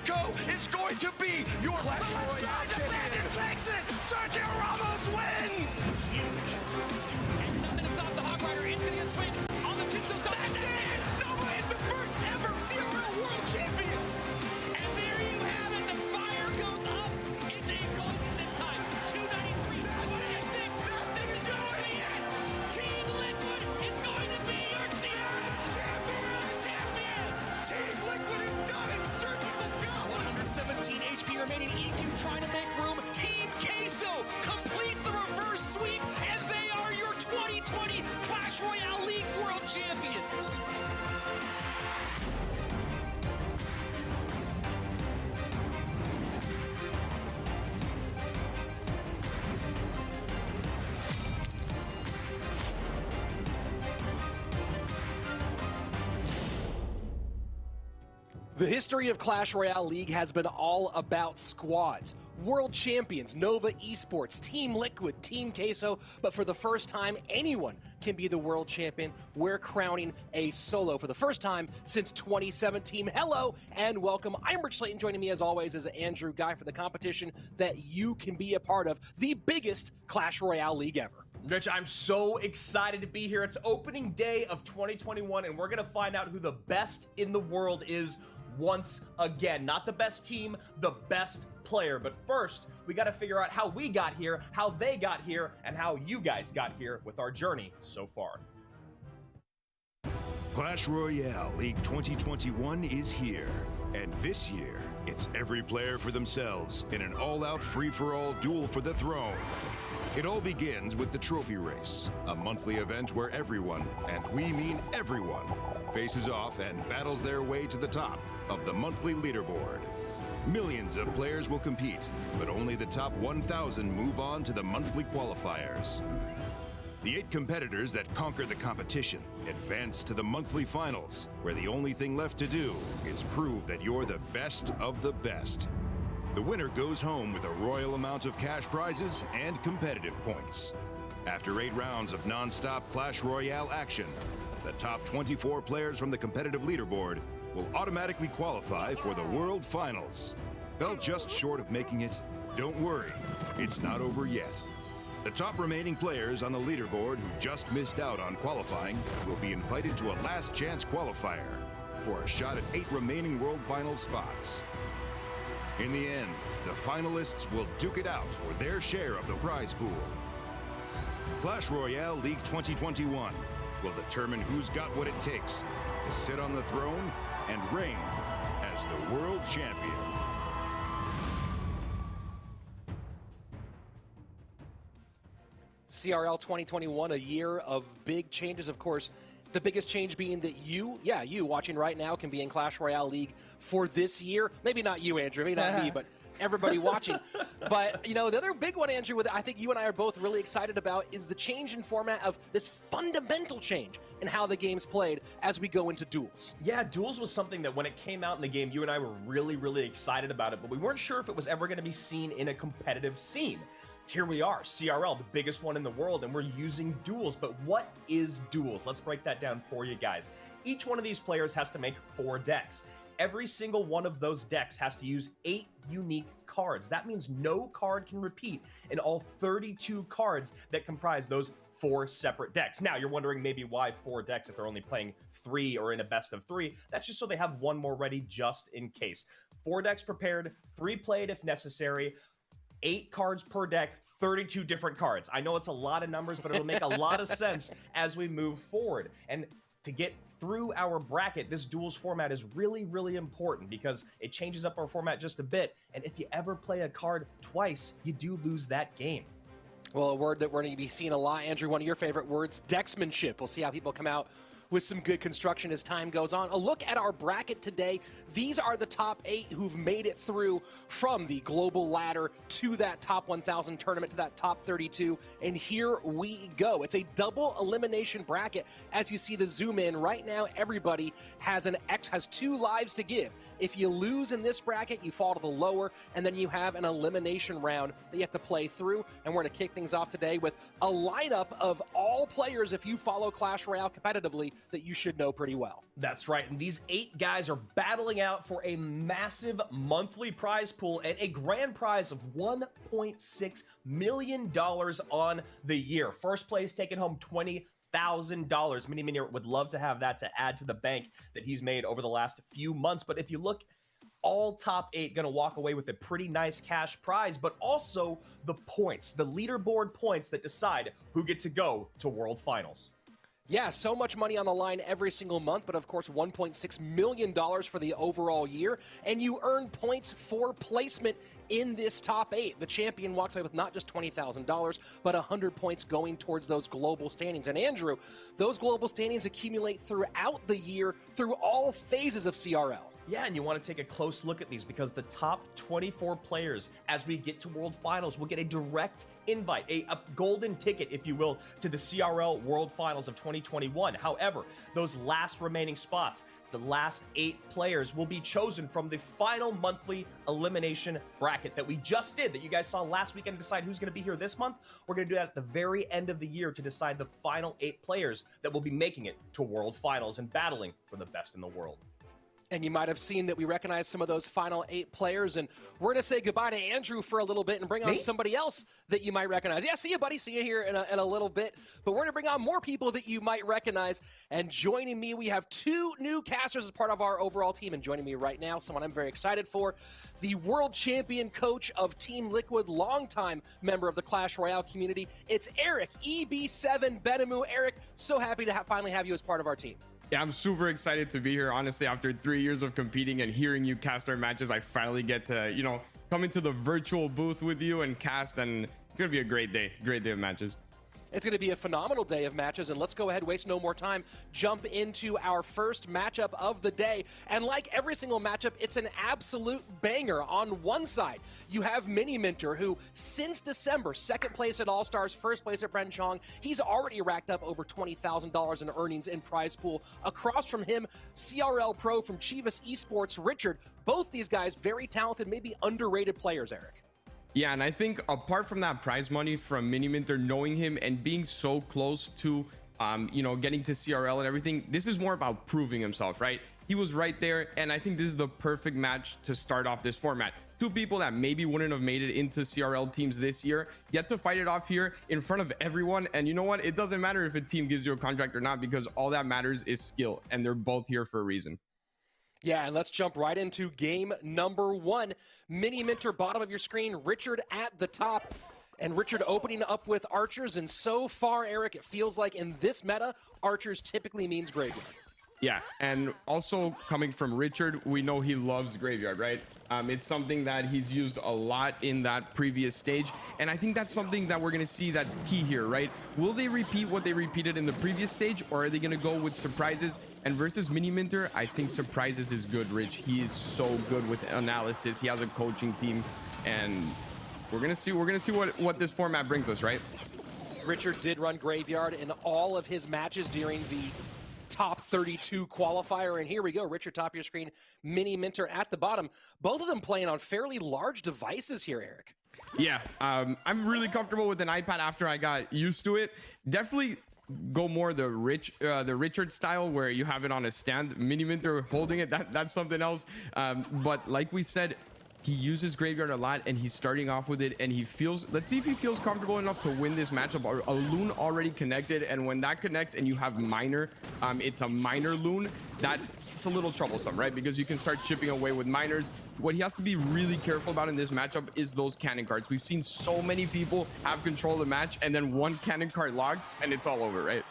Mexico is going to be your Clash Royale champion. Takes it. Sergio Ramos wins. Huge. And nothing to stop the Hog Rider. It's going to get swing on the Tombstone. That's it. Nobody's the first ever CRL World Champions. And there you have it. The fire goes up. It's a coins this time. 293. Nothing to do it yet. Team Liquid is going to be your CRL champion. Team Liquid is done in search of the goal. 117 HP remaining. EQ trying to make room. Team Queso completes the reverse sweep, and they are your 2020 Clash Royale League World Champions. The history of Clash Royale League has been all about squads. World champions, Nova Esports, Team Liquid, Team Queso, but for the first time, anyone can be the world champion. We're crowning a solo for the first time since 2017. Hello and welcome. I'm Rich Slayton. Joining me as always is Andrew Guy for the competition that you can be a part of, the biggest Clash Royale League ever. Rich, I'm so excited to be here. It's opening day of 2021, and we're going to find out who the best in the world is once again. Not the best team, the best player. But first, we got to figure out how we got here, how they got here, and how you guys got here with our journey so far. Clash Royale League 2021 is here. And this year, it's every player for themselves in an all-out free-for-all duel for the throne. It all begins with the Trophy Race, a monthly event where everyone, and we mean everyone, faces off and battles their way to the top of the monthly leaderboard. Millions of players will compete, but only the top 1,000 move on to the monthly qualifiers. The 8 competitors that conquer the competition advance to the monthly finals, where the only thing left to do is prove that you're the best of the best. The winner goes home with a royal amount of cash prizes and competitive points. After 8 rounds of non-stop Clash Royale action, the top 24 players from the competitive leaderboard will automatically qualify for the World Finals. Fell just short of making it? Don't worry, it's not over yet. The top remaining players on the leaderboard who just missed out on qualifying will be invited to a last chance qualifier for a shot at 8 remaining World Finals spots. In the end, the finalists will duke it out for their share of the prize pool. Clash Royale League 2021 will determine who's got what it takes to sit on the throne and reign as the world champion. CRL 2021, a year of big changes, of course. The biggest change being that you watching right now can be in Clash Royale League for this year. Maybe not you, Andrew, maybe not me, but everybody watching. But, you know, the other big one, Andrew, I think you and I are both really excited about is the change in format of this fundamental change in how the game's played as we go into Duels. Yeah, Duels was something that when it came out in the game, you and I were really excited about it, but we weren't sure if it was ever going to be seen in a competitive scene. Here we are, CRL, the biggest one in the world, and we're using Duels. But what is Duels? Let's break that down for you guys. Each one of these players has to make 4 decks. Every single one of those decks has to use 8 unique cards. That means no card can repeat in all 32 cards that comprise those 4 separate decks. Now, you're wondering maybe why 4 decks if they're only playing 3 or in a best of 3. That's just so they have one more ready just in case. 4 decks prepared, 3 played if necessary. 8 cards per deck, 32 different cards. I know it's a lot of numbers, but it'll make a lot of sense as we move forward. And to get through our bracket, this Duels format is really important because it changes up our format just a bit. And if you ever play a card twice, you do lose that game. Well, a word that we're going to be seeing a lot, Andrew, one of your favorite words, decksmanship. We'll see how people come out with some good construction as time goes on. A look at our bracket today. These are the top 8 who've made it through from the global ladder to that top 1,000 tournament to that top 32. And here we go. It's a double elimination bracket. As you see the zoom in right now, everybody has 2 lives to give. If you lose in this bracket, you fall to the lower, and then you have an elimination round that you have to play through. And we're going to kick things off today with a lineup of all players, if you follow Clash Royale competitively, that you should know pretty well. That's right. And these 8 guys are battling out for a massive monthly prize pool and a grand prize of $1.6 million on the year. First place taking home $20,000. Mini would love to have that to add to the bank that he's made over the last few months. But if you look, all top 8 going to walk away with a pretty nice cash prize, but also the points, the leaderboard points that decide who get to go to World Finals. Yeah, so much money on the line every single month, but of course $1.6 million for the overall year, and you earn points for placement in this top 8. The champion walks away with not just $20,000, but 100 points going towards those global standings. And Andrew, those global standings accumulate throughout the year through all phases of CRL. Yeah, and you want to take a close look at these because the top 24 players, as we get to World Finals, will get a direct invite, a golden ticket, if you will, to the CRL World Finals of 2021. However, those last remaining spots, the last 8 players, will be chosen from the final monthly elimination bracket that we just did, that you guys saw last weekend, to decide who's going to be here this month. We're going to do that at the very end of the year to decide the final 8 players that will be making it to World Finals and battling for the best in the world. And you might have seen that we recognize some of those final 8 players, and we're going to say goodbye to Andrew for a little bit and bring on somebody else that you might recognize. Yeah, see you, buddy. See you here in a little bit. But we're going to bring on more people that you might recognize. And joining me, we have 2 new casters as part of our overall team. And joining me right now, someone I'm very excited for, the world champion coach of Team Liquid, longtime member of the Clash Royale community. It's Eric, EB7 Benamou. Eric, so happy to finally have you as part of our team. Yeah, I'm super excited to be here. Honestly, after 3 years of competing and hearing you cast our matches, I finally get to, come into the virtual booth with you and cast, and it's going to be a great day of matches. It's going to be a phenomenal day of matches, and let's go ahead, waste no more time, jump into our first matchup of the day. And like every single matchup, it's an absolute banger. On one side, you have Mini Minter, who since December, 2nd place at All-Stars, 1st place at Brenchong. He's already racked up over $20,000 in earnings in prize pool. Across from him, CRL Pro from CRL Esports, Richard. Both these guys, very talented, maybe underrated players, Eric. Yeah, and I think apart from that prize money from Mini Minter, knowing him and being so close to, getting to CRL and everything, this is more about proving himself, right? He was right there, and I think this is the perfect match to start off this format. 2 people that maybe wouldn't have made it into CRL teams this year get to fight it off here in front of everyone. And you know what? It doesn't matter if a team gives you a contract or not, because all that matters is skill, and they're both here for a reason. Yeah, and let's jump right into game number 1. Mini Minter, bottom of your screen, Richard at the top. And Richard opening up with archers, and so far, Eric, it feels like in this meta, archers typically means graveyard. Yeah, and also coming from Richard, we know he loves graveyard, right? It's something that he's used a lot in that previous stage, and I think that's something that we're going to see that's key here, right? Will they repeat what they repeated in the previous stage, or are they going to go with surprises? And versus Mini Minter, I think surprises is good, Rich. He is so good with analysis. He has a coaching team, and we're going to see what this format brings us, right? Richard did run graveyard in all of his matches during the top 32 qualifier, and here we go. Richard, top of your screen, Mini Minter at the bottom. Both of them playing on fairly large devices here, Eric. Yeah, I'm really comfortable with an iPad after I got used to it. Definitely go more the Richard style, where you have it on a stand. Mini Minter holding it, that's something else. But like we said, he uses graveyard a lot, and he's starting off with it, and let's see if he feels comfortable enough to win this matchup. A loon already connected, and when that connects and you have minor, it's a minor loon, it's a little troublesome, right? Because you can start chipping away with minors. What he has to be really careful about in this matchup is those cannon cards. We've seen so many people have control of the match, and then one cannon card locks, and it's all over, right?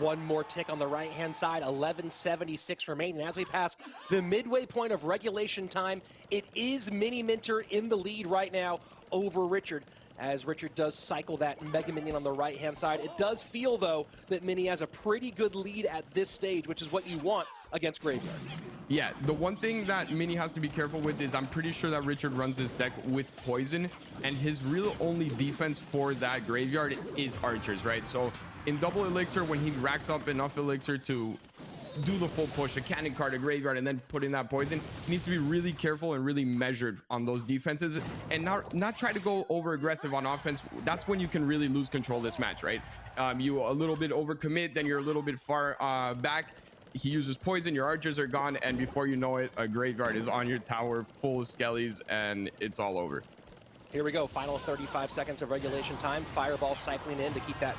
One more tick on the right-hand side, 11:76 remaining. As we pass the midway point of regulation time, it is Mini Minter in the lead right now over Richard, as Richard does cycle that Mega Minion on the right-hand side. It does feel, though, that Mini has a pretty good lead at this stage, which is what you want against Graveyard. Yeah, the one thing that Mini has to be careful with is I'm pretty sure that Richard runs this deck with Poison, and his real only defense for that Graveyard is Archers, right? So in double elixir, when he racks up enough elixir to do the full push, a cannon card, a graveyard, and then put in that poison. He needs to be really careful and really measured on those defenses, and not try to go over aggressive on offense. That's when you can really lose control of this match, right? You a little bit overcommit, then you're a little bit far back. He uses poison, your archers are gone, and before you know it, a graveyard is on your tower full of skellies, and it's all over. Here we go, final 35 seconds of regulation time. Fireball cycling in to keep that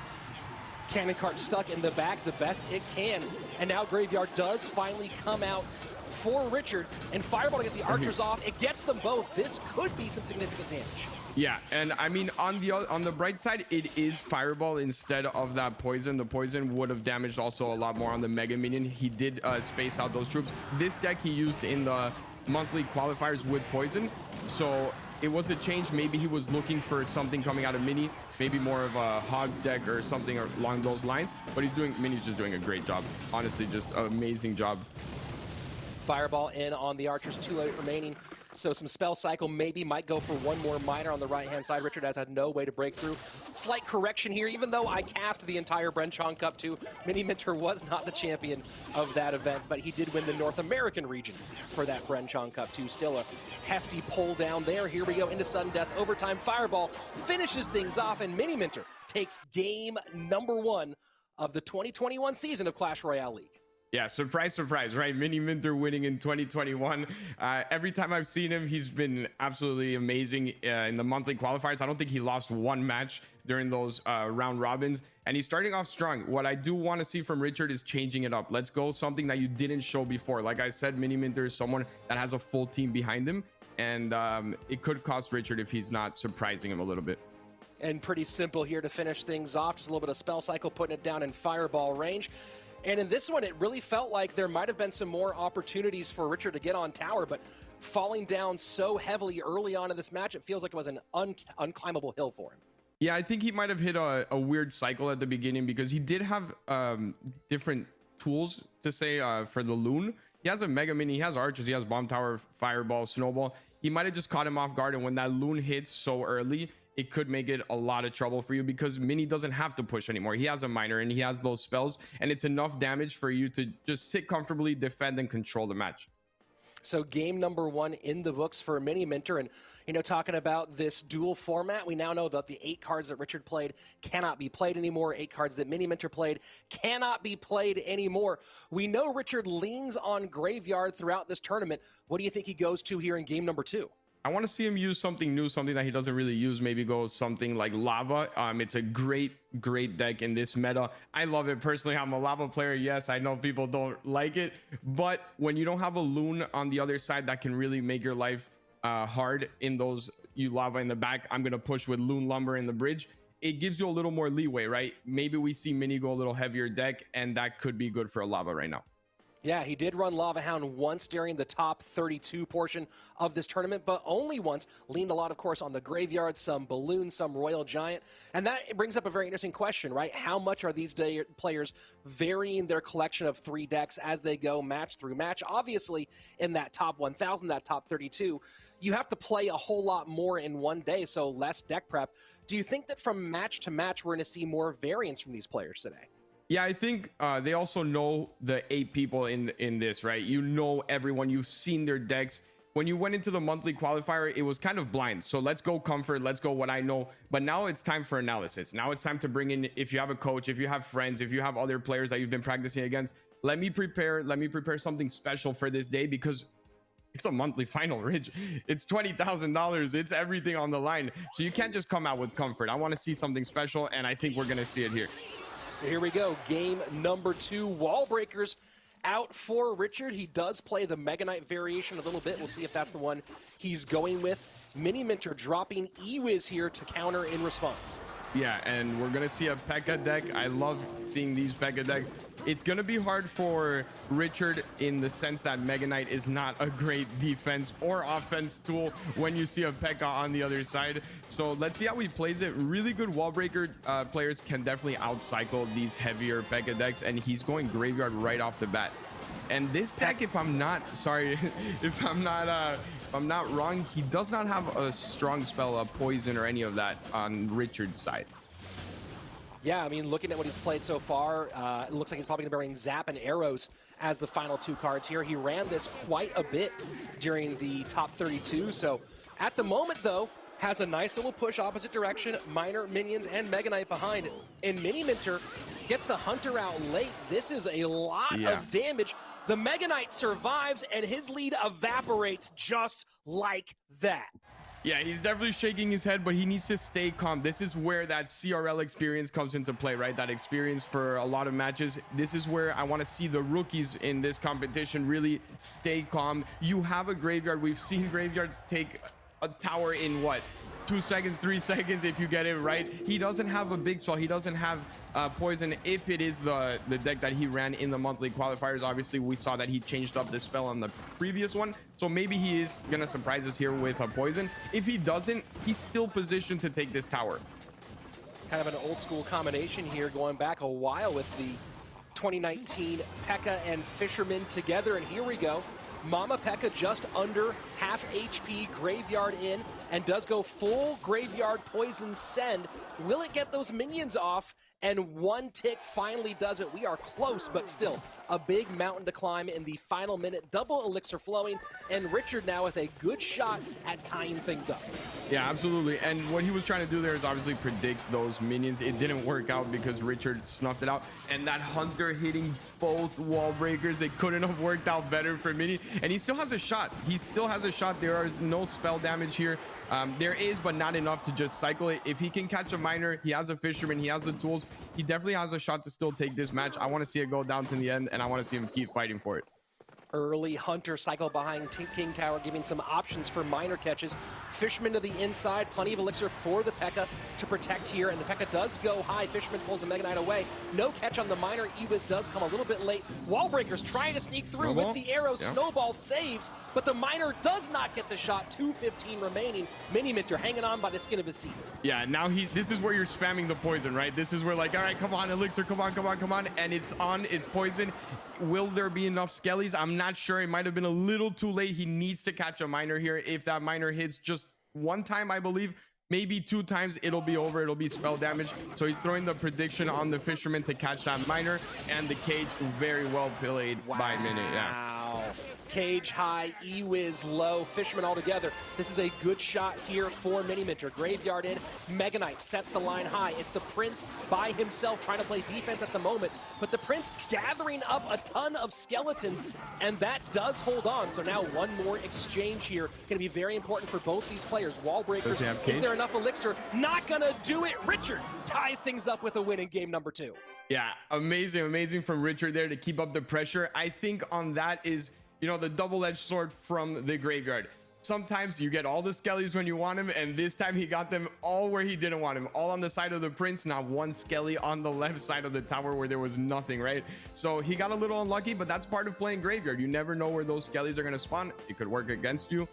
cannon cart stuck in the back the best it can. And now Graveyard does finally come out for Richard, and Fireball to get the archers off. It gets them both. This could be some significant damage. Yeah, and I mean, on the bright side, it is Fireball instead of that poison. The poison would have damaged also a lot more on the Mega Minion. He did space out those troops. This deck he used in the monthly qualifiers with poison, so it was a change. Maybe he was looking for something coming out of Mini, maybe more of a Hogs deck or something along those lines, but Mini's just doing a great job. Honestly, just an amazing job. Fireball in on the archers, 2 remaining. So some spell cycle maybe might go for one more miner on the right-hand side. Richard has had no way to break through. Slight correction here, even though I cast the entire Brenchon Cup 2, Mini Minter was not the champion of that event, but he did win the North American region for that Brenchon Cup 2. Still a hefty pull down there. Here we go into sudden death. Overtime, Fireball finishes things off, and Mini Minter takes game number 1 of the 2021 season of Clash Royale League. Yeah, surprise, surprise, right? Mini Minter winning in 2021. Every time I've seen him, he's been absolutely amazing in the monthly qualifiers. I don't think he lost one match during those round robins, and he's starting off strong. What I do want to see from Richard is changing it up. Let's go something that you didn't show before. Like I said, Mini Minter is someone that has a full team behind him, and it could cost Richard if he's not surprising him a little bit. And pretty simple here to finish things off. Just a little bit of spell cycle, putting it down in Fireball range. And in this one, it really felt like there might have been some more opportunities for Richard to get on tower, but falling down so heavily early on in this match, it feels like it was an unclimbable hill for him. Yeah, I think he might have hit a weird cycle at the beginning because he did have different tools to say for the Loon. He has a Mega Mini, he has archers, he has Bomb Tower, Fireball, Snowball. He might have just caught him off guard, and when that Loon hits so early, it could make it a lot of trouble for you because Mini doesn't have to push anymore. He has a miner and he has those spells, and it's enough damage for you to just sit comfortably, defend, and control the match. So game number 1 in the books for Mini Minter. And, you know, talking about this duel format, we now know that the 8 cards that Richard played cannot be played anymore. 8 cards that Mini Minter played cannot be played anymore. We know Richard leans on Graveyard throughout this tournament. What do you think he goes to here in game number 2? I want to see him use something new, something that he doesn't really use. Maybe go something like Lava. It's a great deck in this meta. I love it personally. I'm a Lava player. Yes, I know people don't like it, but when you don't have a Loon on the other side that can really make your life hard in those Lava in the back, I'm gonna push with Loon Lumber in the bridge. It gives you a little more leeway, right? Maybe we see Mini go a little heavier deck, and that could be good for a Lava right now. Yeah, he did run Lava Hound once during the top 32 portion of this tournament, but only once. Leaned a lot, of course, on the Graveyard, some Balloon, some Royal Giant. And that brings up a very interesting question, right? How much are these players varying their collection of 3 decks as they go match through match? Obviously, in that top 1,000, that top 32, you have to play a whole lot more in one day, so less deck prep. Do you think that from match to match, we're going to see more variance from these players today? Yeah, I think they also know the 8 people in this, right? You know everyone. You've seen their decks. When you went into the monthly qualifier, it was kind of blind. So let's go comfort. Let's go what I know. But now it's time for analysis. Now it's time to bring in, if you have a coach, if you have friends, if you have other players that you've been practicing against, let me prepare something special for this day because it's a monthly final, Rich. It's $20,000. It's everything on the line. So you can't just come out with comfort. I want to see something special, and I think we're going to see it here. So here we go, game number 2, Wall Breakers out for Richard. He does play the Mega Knight variation a little bit. We'll see if that's the one he's going with. Mini Minter dropping E-Wiz here to counter in response. Yeah, and we're going to see a P.E.K.K.A deck. I love seeing these P.E.K.K.A decks. It's going to be hard for Richard in the sense that Mega Knight is not a great defense or offense tool when you see a P.E.K.K.A on the other side. So let's see how he plays it. Really good wall breaker players can definitely outcycle these heavier P.E.K.K.A decks, and he's going Graveyard right off the bat. And this deck, if I'm not wrong, he does not have a strong spell, a poison or any of that on Richard's side. Yeah, I mean, looking at what he's played so far, it looks like he's probably going to be running Zap and Arrows as the final 2 cards here. He ran this quite a bit during the top 32. So at the moment, though, has a nice little push opposite direction, Miner, Minions, and Mega Knight behind. And Mini Minter gets the Hunter out late. This is a lot of damage. The Mega Knight survives, and his lead evaporates just like that. Yeah, he's definitely shaking his head, but he needs to stay calm. This is where that CRL experience comes into play, right? That experience for a lot of matches. This is where I want to see the rookies in this competition really stay calm. You have a graveyard. We've seen graveyards take a tower in what, 2 seconds, 3 seconds if you get it right. He doesn't have a big spell. He doesn't have poison if it is the deck that he ran in the monthly qualifiers. Obviously, we saw that he changed up the spell on the previous one, so maybe he is gonna surprise us here with a poison. If he doesn't, he's still positioned to take this tower. Kind of an old school combination here, going back a while with the 2019 P.E.K.K.A. and Fisherman together, and here we go. Mama P.E.K.K.A. just under half HP, graveyard in, and does go full graveyard poison send. Will it get those minions off? And 1 tick finally does it. We are close, but still a big mountain to climb in the final minute. Double elixir flowing, and Richard now with a good shot at tying things up. Yeah, absolutely. And what he was trying to do there is obviously predict those minions. It didn't work out because Richard snuffed it out. And that Hunter hitting both wall breakers, it couldn't have worked out better for Mini. And he still has a shot. He still has a shot. There is no spell damage here. There is, but not enough to just cycle it. If he can catch a Miner, he has a Fisherman, he has the tools. He definitely has a shot to still take this match. I want to see it go down to the end, and I want to see him keep fighting for it. Early Hunter cycle behind King Tower, giving some options for Miner catches. Fishman to the inside, plenty of elixir for the P.E.K.K.A. to protect here, and the P.E.K.K.A. does go high. Fishman pulls the Mega Knight away. No catch on the Miner. Ewiz does come a little bit late. Wallbreakers trying to sneak through with the arrow. Snowball saves, but the Miner does not get the shot. 2:15 remaining. Mini Minter hanging on by the skin of his teeth. Yeah, now this is where you're spamming the poison, right? This is where, like, all right, come on, elixir, come on, come on, come on, and it's on, it's poison. Will there be enough skellies? I'm not sure. It might have been a little too late. He needs to catch a Miner here. If that Miner hits just 1 time, I believe, maybe 2 times, it'll be over. It'll be spell damage. So he's throwing the prediction on the Fisherman to catch that Miner, and the cage very well played by Mini. Yeah. Cage high, Ewiz low, Fisherman all together. This is a good shot here for Mini Minter. Graveyard in, Mega Knight sets the line high. It's the Prince by himself trying to play defense at the moment, but the Prince gathering up a ton of skeletons, and that does hold on. So now 1 more exchange here. Going to be very important for both these players. Wall breakers. Is there enough elixir? Not going to do it. Richard ties things up with a win in game number 2. Yeah, amazing, amazing from Richard there to keep up the pressure. I think on that is, you know, the double-edged sword from the graveyard. Sometimes you get all the skellies when you want him, and this time he got them all where he didn't want him. All on the side of the Prince, not 1 skelly on the left side of the tower where there was nothing, right? So he got a little unlucky, but that's part of playing graveyard. You never know where those skellies are going to spawn. It could work against you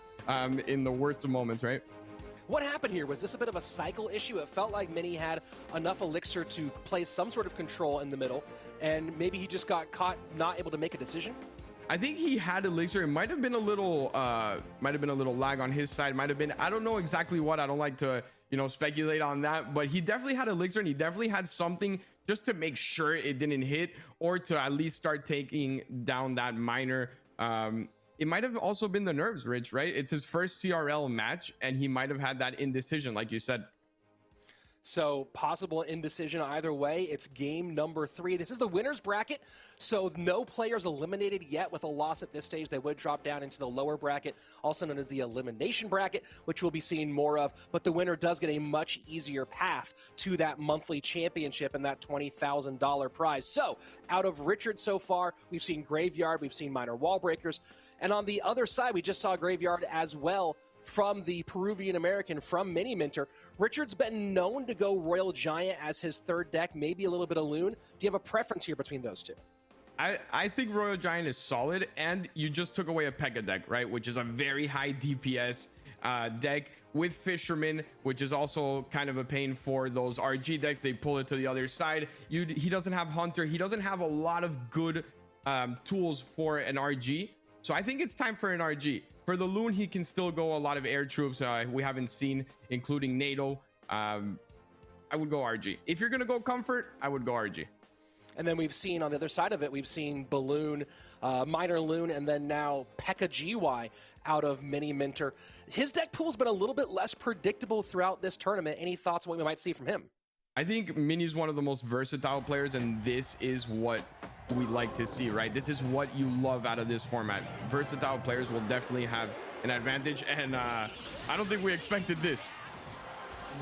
in the worst of moments, right? What happened here? Was this a bit of a cycle issue? It felt like Mini had enough elixir to play some sort of control in the middle, and maybe he just got caught not able to make a decision. I think he had elixir. It might have been a little lag on his side. Might have been, I don't know exactly what. I don't like to, you know, speculate on that, but he definitely had elixir, and he definitely had something just to make sure it didn't hit, or to at least start taking down that Miner. It might have also been the nerves, Rich, right? It's his first CRL match, and he might have had that indecision, like you said. So possible indecision either way. It's game number 3. This is the winner's bracket, so no players eliminated yet with a loss at this stage. They would drop down into the lower bracket, also known as the elimination bracket, which we'll be seeing more of. But the winner does get a much easier path to that monthly championship and that $20,000 prize. So out of Richard so far, we've seen Graveyard, we've seen Miner Wall Breakers, and on the other side, we just saw Graveyard as well, from the Peruvian American, from Mini Minter. Richard's been known to go Royal Giant as his 3rd deck, maybe a little bit of Loon. Do you have a preference here between those two? I think Royal Giant is solid, and you just took away a P.E.K.K.A. deck, right? Which is a very high DPS deck with Fisherman, which is also kind of a pain for those RG decks. They pull it to the other side. He doesn't have Hunter. He doesn't have a lot of good tools for an RG. So I think it's time for an RG. For the Loon, he can still go a lot of air troops we haven't seen, including NATO. I I would go RG. If you're gonna go comfort, I would go RG. And then we've seen on the other side of it, we've seen Balloon, Minor Loon, and then now Pekka GY out of Mini Minter. His deck pool's been a little bit less predictable throughout this tournament. Any thoughts on what we might see from him? I think Mini is one of the most versatile players, and this is what we like to see, right? This is what you love out of this format. Versatile players will definitely have an advantage, and I don't think we expected this.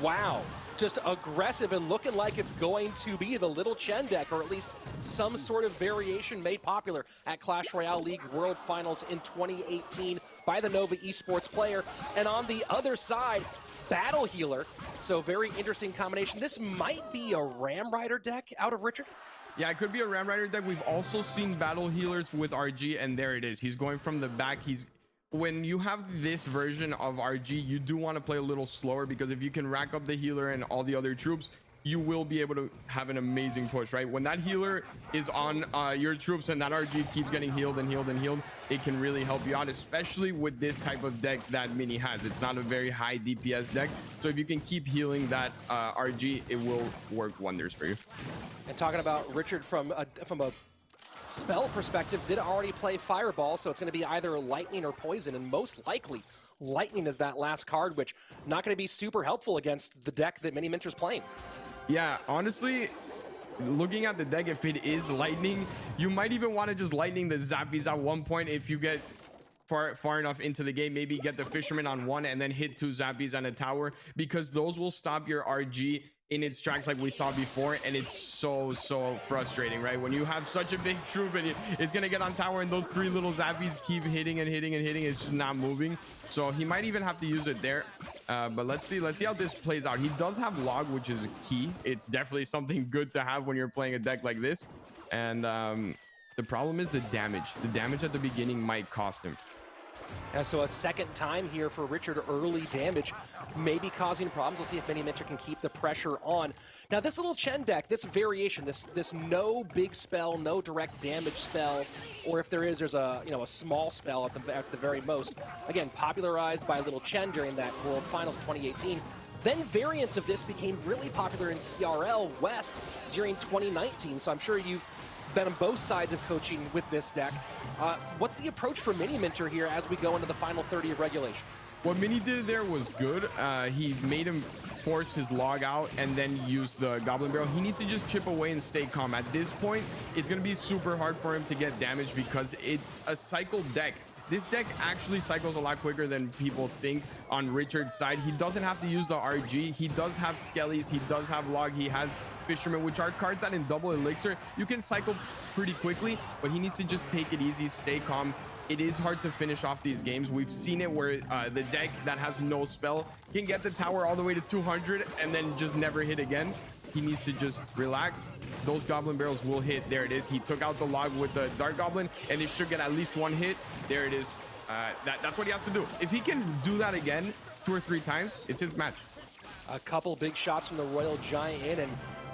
Wow, just aggressive and looking like it's going to be the Little Chen deck, or at least some sort of variation made popular at Clash Royale League World Finals in 2018 by the Nova Esports player. And on the other side, Battle Healer. So very interesting combination. This might be a Ram Rider deck out of Richard. Yeah, it could be a Ram Rider deck. We've also seen Battle Healers with RG, and there it is. He's going from the back. When you have this version of RG, you do want to play a little slower, because if you can rack up the healer and all the other troops, you will be able to have an amazing push, right? When that healer is on your troops and that RG keeps getting healed and healed and healed, it can really help you out, especially with this type of deck that Mini has. It's not a very high DPS deck, so if you can keep healing that RG, it will work wonders for you. And talking about Richard from a spell perspective, did already play Fireball, so it's going to be either Lightning or Poison, and most likely Lightning is that last card, which not going to be super helpful against the deck that Mini Minter's playing. Yeah, honestly, looking at the deck, if it is Lightning, you might even want to just Lightning the Zappies at one point if you get far enough into the game. Maybe get the Fisherman on one and then hit 2 Zappies and a tower, because those will stop your RG in its tracks like we saw before, and it's so frustrating, right? When you have such a big troop and it's gonna get on tower and those 3 little Zappies keep hitting and hitting and hitting, it's just not moving. So he might even have to use it there, but let's see how this plays out. He does have log, which is key. It's definitely something good to have when you're playing a deck like this. And the problem is the damage at the beginning might cost him. So a second time here for Richard, early damage may be causing problems. We'll see if Mini Minter can keep the pressure on. Now this Little Chen deck, this variation, this no big spell, no direct damage spell, or if there's a small spell at the very most. Again, popularized by Little Chen during that World Finals 2018. Then variants of this became really popular in CRL West during 2019. So I'm sure you've been on both sides of coaching with this deck. What's the approach for Mini Minter here as we go into the final 30 of regulation? What Mini did there was good. He made him force his log out and then use the Goblin Barrel. He needs to just chip away and stay calm. At this point, it's going to be super hard for him to get damage because it's a cycle deck. This deck actually cycles a lot quicker than people think on Richard's side. He doesn't have to use the RG. He does have Skellies. He does have Log. He has Fisherman, which are cards that in double elixir you can cycle pretty quickly, but he needs to just take it easy, stay calm. It is hard to finish off these games. We've seen it where the deck that has no spell can get the tower all the way to 200 and then just never hit again. He needs to just relax. Those Goblin Barrels will hit. There it is. He took out the Log with the Dark Goblin, and it should get at least 1 hit. There it is. That's what he has to do. If he can do that again 2 or 3 times, it's his match. A couple big shots from the Royal Giant in, and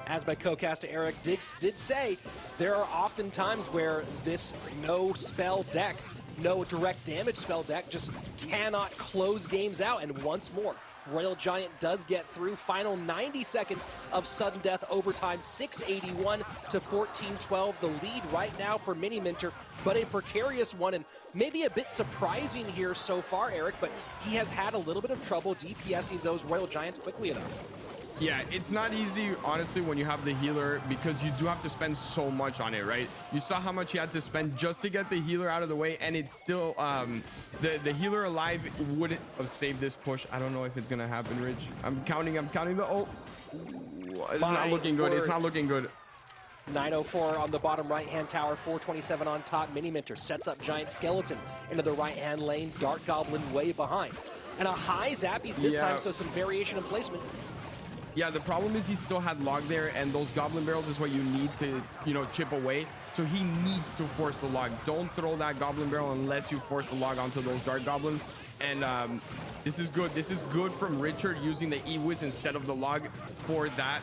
as my co-caster Eric did say, there are often times where this no spell deck, no direct damage spell deck just cannot close games out. And once more, Royal Giant does get through. Final 90 seconds of sudden death overtime, 681 to 1412. The lead right now for Mini Minter, but a precarious one and maybe a bit surprising here so far, Eric, but he has had a little bit of trouble DPSing those Royal Giants quickly enough. Yeah, it's not easy, honestly, when you have the healer, because you do have to spend so much on it, right? You saw how much he had to spend just to get the healer out of the way, and it's still, the healer alive wouldn't have saved this push. I don't know if it's gonna happen, Rich. I'm counting the, oh. It's not looking good, it's not looking good. 904 on the bottom right-hand tower, 427 on top. Mini Minter sets up Giant Skeleton into the right-hand lane, Dark Goblin way behind. And a high Zappies this time, so some variation in placement. Yeah, the problem is he still had Log there, and those Goblin Barrels is what you need to, chip away. So he needs to force the Log. Don't throw that Goblin Barrel unless you force the Log onto those Dark Goblins. And this is good. This is good from Richard using the E-Wiz instead of the Log for that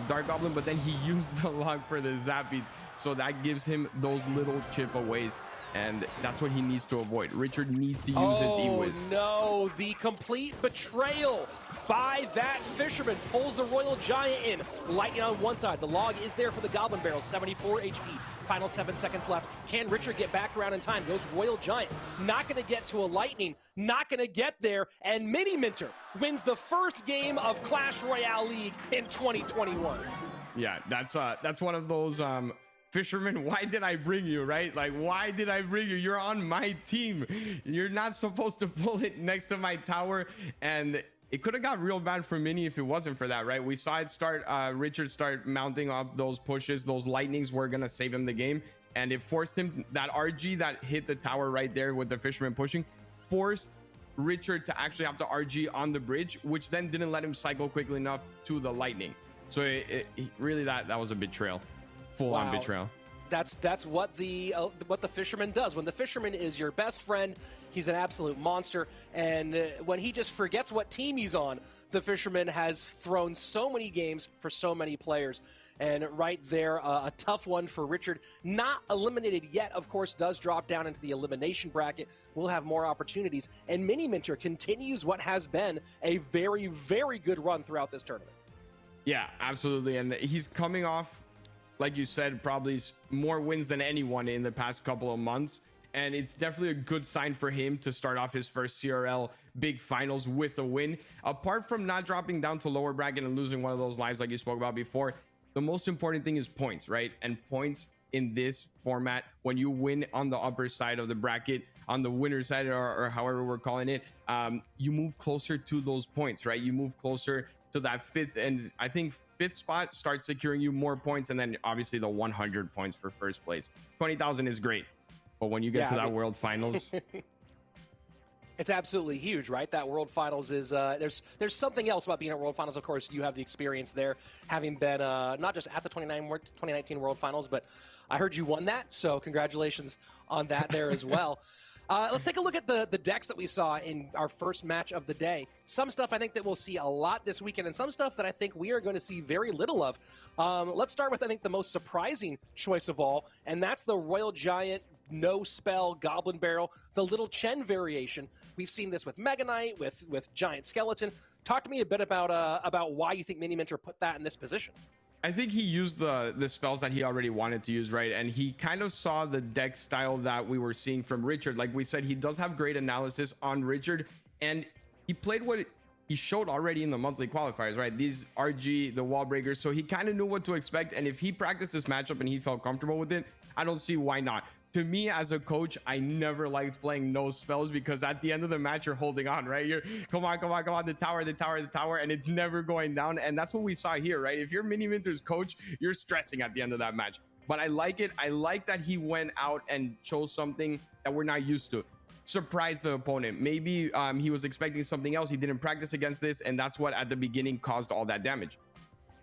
Dark Goblin, but then he used the Log for the Zappies. So that gives him those little chip aways. and that's what he needs to avoid. Richard needs to use his E-Wiz. No, the complete betrayal by that fisherman pulls the Royal Giant in. Lightning on one side. The log is there for the Goblin Barrel. 74 HP. Final 7 seconds left. Can Richard get back around in time? Goes Royal Giant. Not going to get to a Lightning. Not going to get there. And Mini Minter wins the first game of Clash Royale League in 2021. Yeah, that's one of those fishermen, why did I bring you, right? Like, why did I bring you? You're on my team. You're not supposed to pull it next to my tower. And it could have got real bad for Mini if it wasn't for that, right? We saw it start, Richard start mounting up those pushes. Those lightnings were going to save him the game. And it forced him, that RG that hit the tower right there with the fisherman pushing, forced Richard to actually have to RG on the bridge, which then didn't let him cycle quickly enough to the lightning. So it really, that was a betrayal. Full-on betrayal. That's what the fisherman does. When the fisherman is your best friend, he's an absolute monster. And when he just forgets what team he's on, the fisherman has thrown so many games for so many players. And right there, a tough one for Richard. Not eliminated yet, of course, does drop down into the elimination bracket. We'll have more opportunities. And Mini Minter continues what has been a very, very good run throughout this tournament. Yeah, absolutely. And he's coming off, like you said, probably more wins than anyone in the past couple of months. And it's definitely a good sign for him to start off his first CRL big finals with a win. Apart from not dropping down to lower bracket and losing one of those lives like you spoke about before, the most important thing is points, right? And points in this format, when you win on the upper side of the bracket, on the winner side, or however we're calling it, you move closer to those points, right? You move closer to that fifth, and I think fifth spot starts securing you more points, and then obviously the 100 points for first place. 20,000 is great, but when you get to that World Finals, it's absolutely huge, right? That World Finals is there's something else about being at World Finals. Of course, you have the experience there, having been not just at the 2019 World Finals, but I heard you won that, so congratulations on that there as well. Let's take a look at the decks that we saw in our first match of the day. Some stuff I think that we'll see a lot this weekend, and some stuff that I think we are going to see very little of. Let's start with, I think, the most surprising choice of all, and that's the Royal Giant no spell Goblin Barrel, the little Chen variation. We've seen this with Mega Knight, with Giant Skeleton. Talk to me a bit about why you think Mini Minter put that in this position. I think he used the spells that he already wanted to use, right? And he kind of saw the deck style that we were seeing from Richard. Like we said, he does have great analysis on Richard, and he played what he showed already in the monthly qualifiers, right? These RG, the wall breakers. So he kind of knew what to expect. And if he practiced this matchup and he felt comfortable with it, I don't see why not. To me, as a coach, I never liked playing no spells, because at the end of the match, you're holding on, right? You're come on, the tower, and it's never going down. And that's what we saw here, right? If you're Mini Minter's coach, you're stressing at the end of that match. But I like it. I like that he went out and chose something that we're not used to. Surprised the opponent. Maybe he was expecting something else. He didn't practice against this, and that's what at the beginning caused all that damage.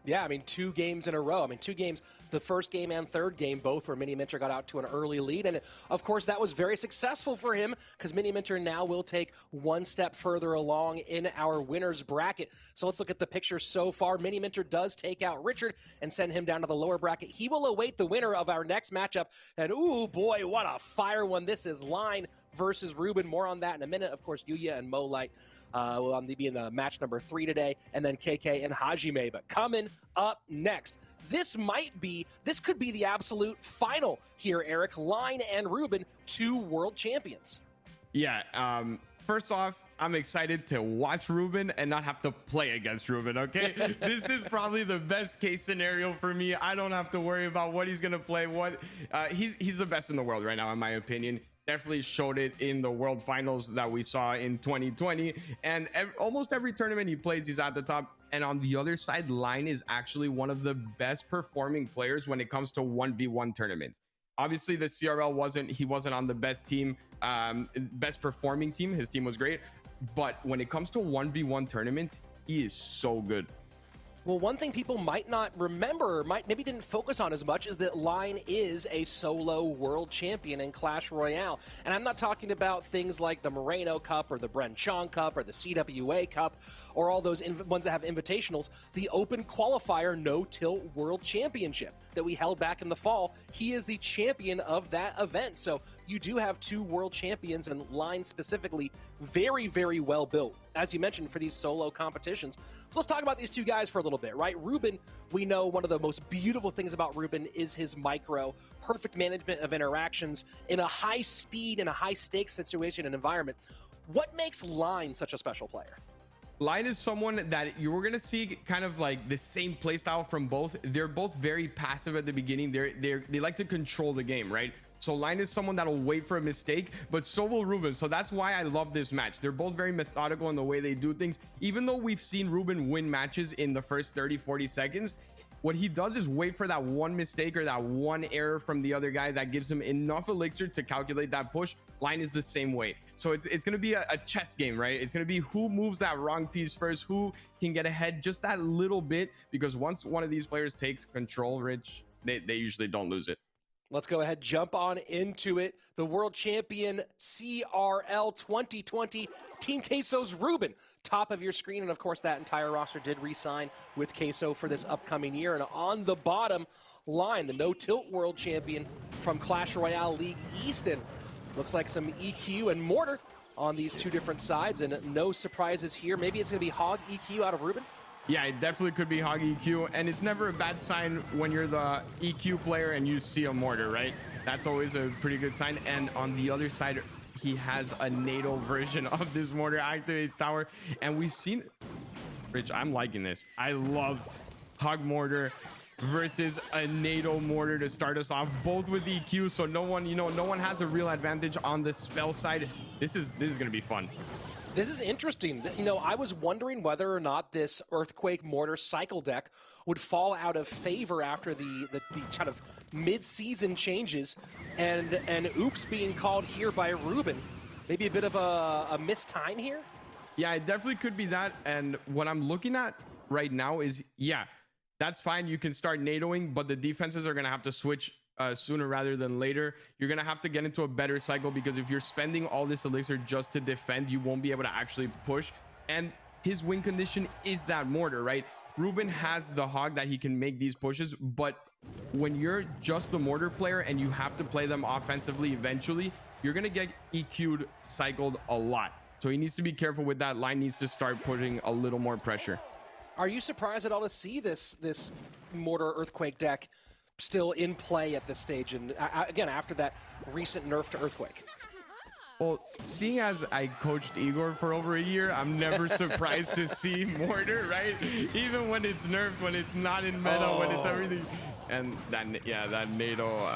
Yeah, I mean, 2 games in a row. I mean, 2 games, the first game and third game, both where Mini Minter got out to an early lead. And, of course, that was very successful for him, because Mini Minter now will take one step further along in our winner's bracket. So let's look at the picture so far. Mini Minter does take out Richard and send him down to the lower bracket. He will await the winner of our next matchup. And, ooh, boy, what a fire one this is. Line versus Ruben. More on that in a minute. Of course, Yuya and Molite will be in the match number 3 today, and then KK and Hajime. But coming up next, this could be the absolute final here, Eric. Line and Ruben, 2 world champions. Yeah, first off, I'm excited to watch Ruben and not have to play against Ruben, okay? This is probably the best case scenario for me. I don't have to worry about what he's gonna play. He's the best in the world right now, in my opinion. Definitely showed it in the World Finals that we saw in 2020, and almost every tournament he plays, he's at the top. And on the other side, Line is actually one of the best performing players when it comes to 1v1 tournaments. Obviously, the CRL wasn't on the best team, best performing team. His team was great, but when it comes to 1v1 tournaments, he is so good. Well, one thing people might not remember, maybe didn't focus on as much, is that Line is a solo world champion in Clash Royale. And I'm not talking about things like the Moreno Cup or the Bren Chong Cup or the CWA Cup or all those ones that have invitationals. The open qualifier no-tilt world championship that we held back in the fall, he is the champion of that event. So you do have two world champions, and Line specifically very, very well built, as you mentioned, for these solo competitions. So let's talk about these two guys for a little bit, right? Ruben, we know one of the most beautiful things about Ruben is his micro, perfect management of interactions in a high speed and a high stakes situation and environment. What makes Line such a special player? Line is someone that you were gonna see kind of like the same play style from both. They're both very passive at the beginning. They like to control the game, right? So Line is someone that'll wait for a mistake, but so will Ruben. So that's why I love this match. They're both very methodical in the way they do things. Even though we've seen Ruben win matches in the first 30-40 seconds, what he does is wait for that one mistake or that one error from the other guy that gives him enough elixir to calculate that push. Line is the same way. So it's going to be a chess game, right? It's going to be who moves that wrong piece first, who can get ahead just that little bit, because once one of these players takes control, Rich, they usually don't lose it. Let's go ahead, jump on into it. The world champion CRL 2020, Team Queso's Ruben, top of your screen. And of course, that entire roster did re-sign with Queso for this upcoming year. And on the bottom line, the no-tilt world champion from Clash Royale League Easton. Looks like some EQ and Mortar on these two different sides, and no surprises here. Maybe it's going to be Hog EQ out of Ruben. Yeah, it definitely could be Hog EQ, and it's never a bad sign when you're the EQ player and you see a Mortar, right? That's always a pretty good sign. And on the other side, he has a NATO version of this Mortar, activates tower, and we've seen... Rich, I'm liking this. I love Hog Mortar versus a NATO Mortar to start us off, both with EQ, so no one has a real advantage on the spell side. This is gonna be fun. This is interesting. I was wondering whether or not this Earthquake Mortar cycle deck would fall out of favor after the kind of mid-season changes, and oops being called here by Ruben. Maybe a bit of a missed time here? Yeah, it definitely could be that. And what I'm looking at right now is, yeah, that's fine. You can start NATOing, but the defenses are going to have to switch sooner rather than later. You're going to have to get into a better cycle, because if you're spending all this elixir just to defend, you won't be able to actually push. And his win condition is that Mortar, right? Ruben has the Hog that he can make these pushes, but when you're just the Mortar player and you have to play them offensively eventually, you're going to get EQ'd, cycled a lot. So he needs to be careful with that. Line needs to start putting a little more pressure. Are you surprised at all to see this Mortar Earthquake deck still in play at this stage, and again after that recent nerf to Earthquake? Well, seeing as I coached Igor for over a year, I'm never surprised to see Mortar, right? Even when it's nerfed, when it's not in meta, when it's everything. And that NATO,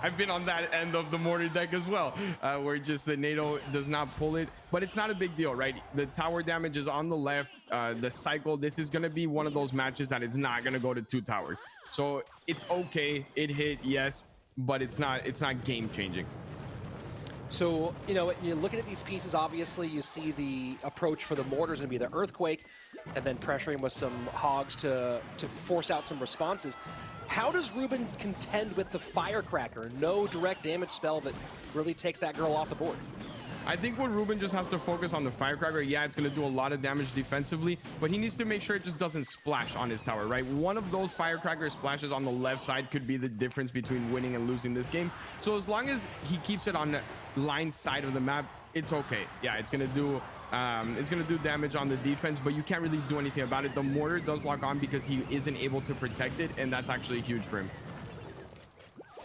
I've been on that end of the Mortar deck as well, where just the NATO does not pull it, but it's not a big deal, right? The tower damage is on the left, the cycle. This is going to be one of those matches that is not going to go to 2 towers. So it's okay. It hit, yes, but it's not game changing. So, you're looking at these pieces, obviously you see the approach for the Mortar is going to be the Earthquake, and then pressuring with some Hogs to force out some responses. How does Ruben contend with the Firecracker? No direct damage spell that really takes that girl off the board. I think what Ruben just has to focus on the Firecracker. Yeah, it's going to do a lot of damage defensively, but he needs to make sure it just doesn't splash on his tower, right? One of those Firecracker splashes on the left side could be the difference between winning and losing this game. So as long as he keeps it on the Line side of the map, it's okay. Yeah, it's going to do damage on the defense, but you can't really do anything about it. The Mortar does lock on because he isn't able to protect it, and that's actually huge for him.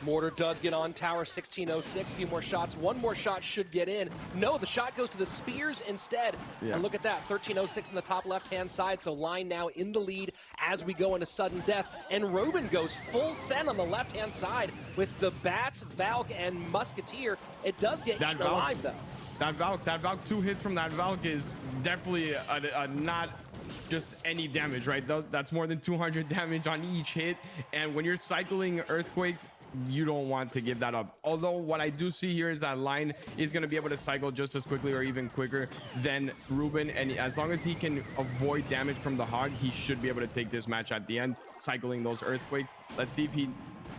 Mortar does get on tower, 1606, a few more shots. One more shot should get in. No, the shot goes to the spears instead. Yeah. And look at that, 1306 in the top left-hand side, so Line now in the lead as we go into sudden death. And Ruben goes full send on the left-hand side with the Bats, Valk, and Musketeer. It does get eaten alive, though. That Valk, 2 hits from that Valk is definitely a not just any damage, right? That's more than 200 damage on each hit. And when you're cycling Earthquakes, you don't want to give that up. Although what I do see here is that Line is going to be able to cycle just as quickly or even quicker than Ruben, and as long as he can avoid damage from the Hog, he should be able to take this match at the end, cycling those Earthquakes. Let's see if he...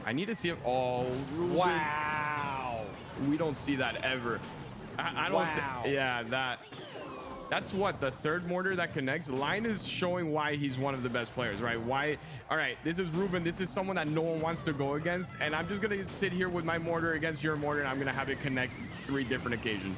I need to see if... Oh, Ruben. Wow. We don't see that ever. I don't... Wow. Yeah, that... That's what, the third mortar that connects. Line is showing why he's one of the best players, right? Why? All right, this is Ruben. This is someone that no one wants to go against, and I'm just gonna sit here with my mortar against your mortar, and I'm gonna have it connect 3 different occasions.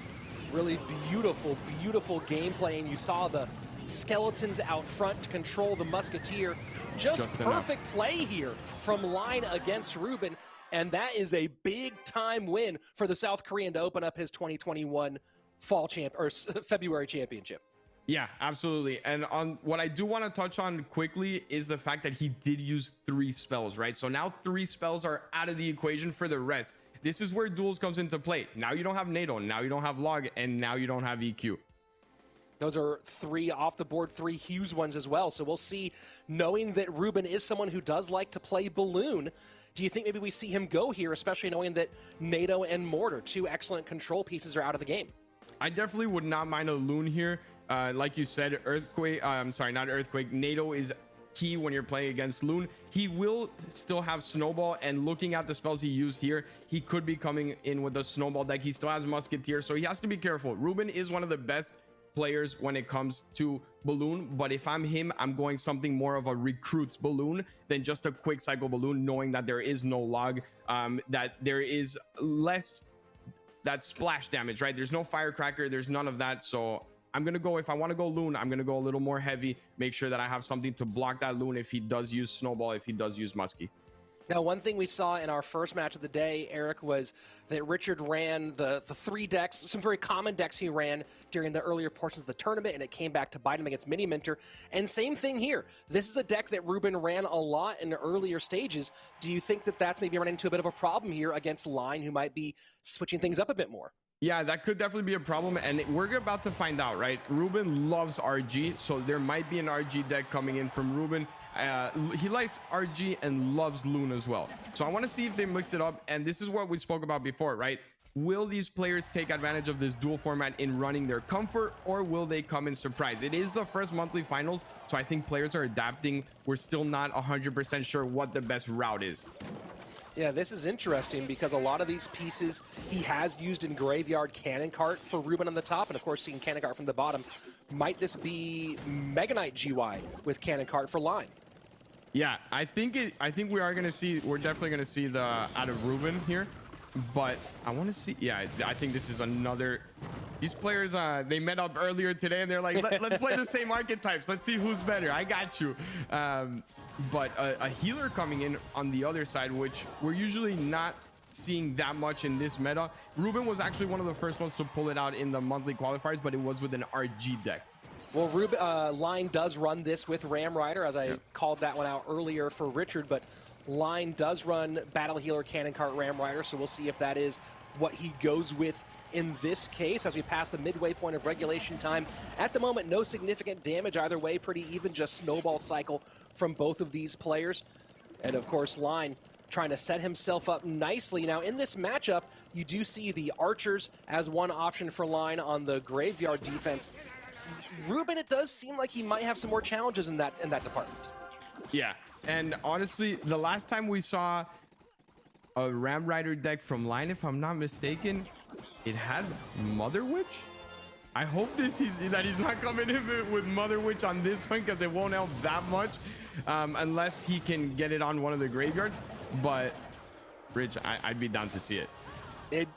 Really beautiful, beautiful gameplay, and you saw the skeletons out front to control the musketeer. Just perfect play here from Line against Ruben, and that is a big time win for the South Korean to open up his 2021 February championship. Yeah, absolutely. And on what I do want to touch on quickly is the fact that he did use 3 spells, right? So now 3 spells are out of the equation for the rest. This is where Duels comes into play. Now you don't have NATO, now you don't have Log, and now you don't have EQ. Those are 3 off the board, 3 huge ones as well. So we'll see, knowing that Ruben is someone who does like to play Balloon, do you think maybe we see him go here, especially knowing that NATO and Mortar, 2 excellent control pieces, are out of the game? I definitely would not mind a Loon here. Like you said, Earthquake, I'm sorry, not Earthquake. NATO is key when you're playing against Loon. He will still have Snowball, and looking at the spells he used here, he could be coming in with a Snowball deck. He still has Musketeer, so he has to be careful. Ruben is one of the best players when it comes to Balloon, but if I'm him, I'm going something more of a recruits Balloon than just a quick cycle Balloon, knowing that there is no Log, that there is less that splash damage, right? There's no Firecracker, there's none of that. So I'm gonna go, if I want to go Loon, I'm gonna go a little more heavy, make sure that I have something to block that Loon if he does use Snowball, if he does use Muskie. Now, one thing we saw in our first match of the day, Eric, was that Richard ran the 3 decks, some very common decks he ran during the earlier portions of the tournament, and it came back to bite him against Mini Minter. And same thing here. This is a deck that Ruben ran a lot in the earlier stages. Do you think that that's maybe running into a bit of a problem here against Line, who might be switching things up a bit more? Yeah, that could definitely be a problem, and we're about to find out, right? Ruben loves RG, so there might be an RG deck coming in from Ruben. He likes RG and loves Loon as well. So I want to see if they mix it up, and this is what we spoke about before, right? Will these players take advantage of this dual format in running their comfort, or will they come in surprise? It is the first monthly finals, so I think players are adapting. We're still not 100% sure what the best route is. Yeah, this is interesting because a lot of these pieces he has used in Graveyard Cannon Cart for Ruben on the top, and of course seeing Cannon Cart from the bottom. Might this be Mega Knight GY with Cannon Cart for Line? Yeah, I think we are gonna see, we're definitely gonna see the out of Ruben here, but I want to see, yeah, I think this is another, these players, they met up earlier today and they're like, let's play the same archetypes, let's see who's better, I got you. But a healer coming in on the other side, which we're usually not seeing that much in this meta. Ruben was actually one of the first ones to pull it out in the monthly qualifiers, but it was with an RG deck. Well, Ruben, Line does run this with Ram Rider, as I called that one out earlier for Richard, but Line does run Battle Healer, Cannon Cart, Ram Rider, so we'll see if that is what he goes with in this case as we pass the midway point of regulation time. At the moment, no significant damage either way, pretty even, just snowball cycle from both of these players. And of course, Line trying to set himself up nicely. Now, in this matchup, you do see the Archers as one option for Line on the Graveyard defense. Ruben, it does seem like he might have some more challenges in that department. Yeah, and honestly, the last time we saw a Ram Rider deck from Line, if I'm not mistaken, it had Mother Witch. I hope that he's not coming in with Mother Witch on this one, because it won't help that much unless he can get it on one of the graveyards. But Rich, I'd be down to see it.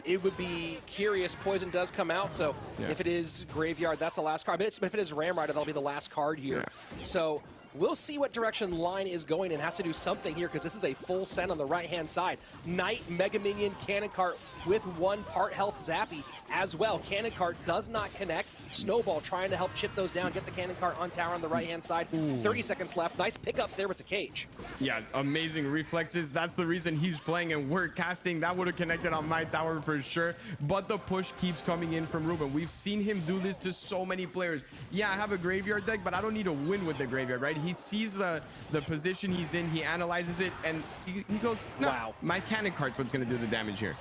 It would be curious. Poison does come out, so if it is Graveyard, that's the last card. But if it is Ram Rider, that'll be the last card here. Yeah. So we'll see what direction Line is going and has to do something here, because this is a full send on the right-hand side. Knight, Mega Minion, Cannon Cart with 1 part health Zappy as well. Cannon Cart does not connect. Snowball trying to help chip those down, get the Cannon Cart on tower on the right-hand side. 30 seconds left. Nice pickup there with the cage. Yeah, amazing reflexes. That's the reason he's playing and we're casting. That would have connected on my tower for sure. But the push keeps coming in from Ruben. We've seen him do this to so many players. Yeah, I have a graveyard deck, but I don't need to win with the graveyard, right? He sees the position he's in, he analyzes it, and he goes, no, wow, my Cannon Cart's what's going to do the damage here.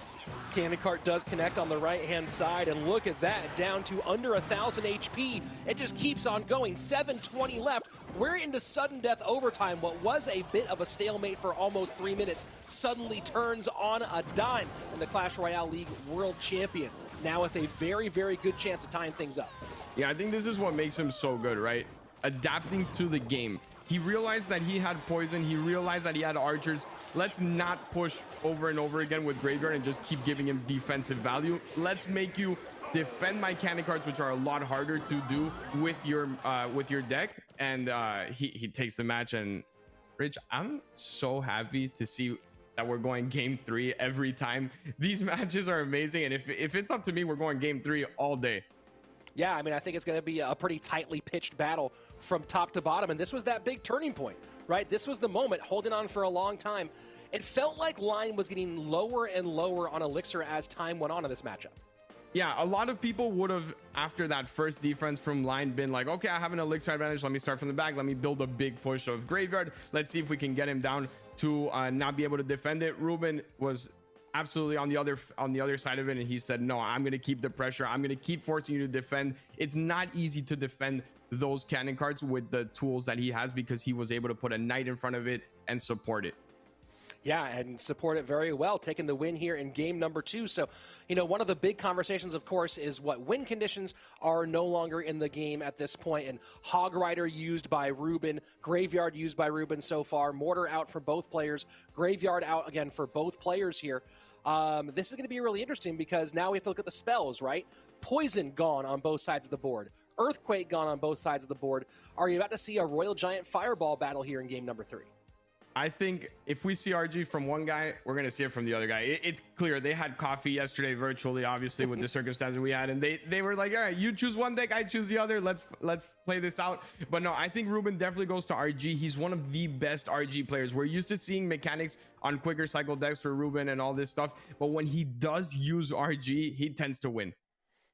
Cannon Cart does connect on the right-hand side, and look at that, down to under 1,000 HP. It just keeps on going. 7:20 left. We're into sudden death overtime. What was a bit of a stalemate for almost 3 minutes suddenly turns on a dime, and the Clash Royale League world champion now with a very, very good chance of tying things up. Yeah, I think this is what makes him so good, right? Adapting to the game. He realized that he had poison. He realized that he had archers. Let's not push over and over again with Graveyard and just keep giving him defensive value. Let's make you defend my cannon cards, which are a lot harder to do with your deck. And he takes the match. And Rich, I'm so happy to see that we're going game 3 every time. These matches are amazing, and if it's up to me, we're going game 3 all day. Yeah, I mean, I think it's going to be a pretty tightly pitched battle from top to bottom, and this was that big turning point, right? This was the moment, holding on for a long time. It felt like line was getting lower and lower on Elixir as time went on in this matchup. Yeah, a lot of people would have, after that first defense from line, been like, okay, I have an Elixir advantage. Let me start from the back. Let me build a big push of Graveyard. Let's see if we can get him down to not be able to defend it. Ruben was absolutely on the other side of it, and he said, no, I'm going to keep the pressure. I'm going to keep forcing you to defend. It's not easy to defend those cannon cards with the tools that he has, because he was able to put a knight in front of it and support it. Yeah, and support it very well, taking the win here in game number 2. So, you know, one of the big conversations, of course, is what win conditions are no longer in the game at this point. And Hog Rider used by Ruben, Graveyard used by Ruben so far, Mortar out for both players, Graveyard out again for both players here. This is going to be really interesting, because now we have to look at the spells, right? Poison gone on both sides of the board. Earthquake gone on both sides of the board. Are you about to see a Royal Giant Fireball battle here in game number 3? I think if we see RG from one guy, we're going to see it from the other guy. It's clear. They had coffee yesterday virtually, obviously, with the circumstances we had. And they were like, all right, you choose one deck, I choose the other. Let's play this out. But no, I think Ruben definitely goes to RG. He's one of the best RG players. We're used to seeing mechanics on quicker cycle decks for Ruben and all this stuff. But when he does use RG, he tends to win.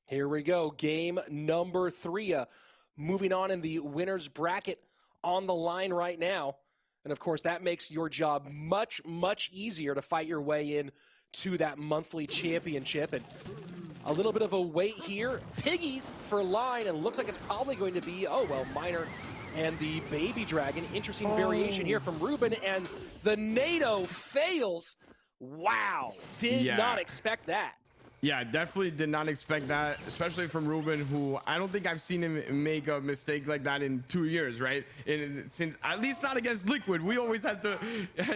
Here we go. Game number 3. Moving on in the winner's bracket on the line right now. And of course, that makes your job much, much easier to fight your way in to that monthly championship. And a little bit of a wait here. Piggies for line, and looks like it's probably going to be, oh, well, Miner and the Baby Dragon. Interesting variation here from Ruben, and the NATO fails. Wow, did not expect that. Yeah, definitely did not expect that, especially from Ruben, who I don't think I've seen him make a mistake like that in 2 years, right? Since at least not against Liquid. We always have to,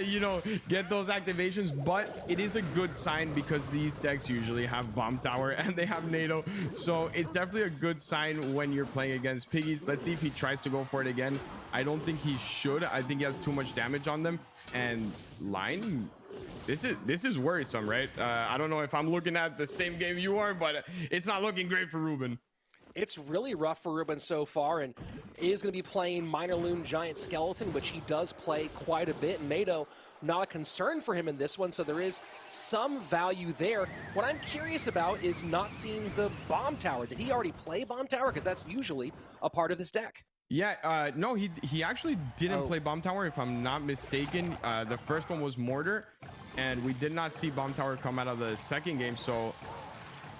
you know, get those activations, but it is a good sign, because these decks usually have Bomb Tower and they have NATO. So it's definitely a good sign when you're playing against Piggies. Let's see if he tries to go for it again. I don't think he should. I think he has too much damage on them. And line... This is worrisome, right? I don't know if I'm looking at the same game you are, but it's not looking great for Ruben. It's really rough for Ruben so far, and is going to be playing Minor Loon Giant Skeleton, which he does play quite a bit. NATO, not a concern for him in this one, so there is some value there. What I'm curious about is not seeing the Bomb Tower. Did he already play Bomb Tower? Because that's usually a part of this deck. Yeah, no, he actually didn't play Bomb Tower, if I'm not mistaken. The first one was Mortar, and we did not see Bomb Tower come out of the second game, so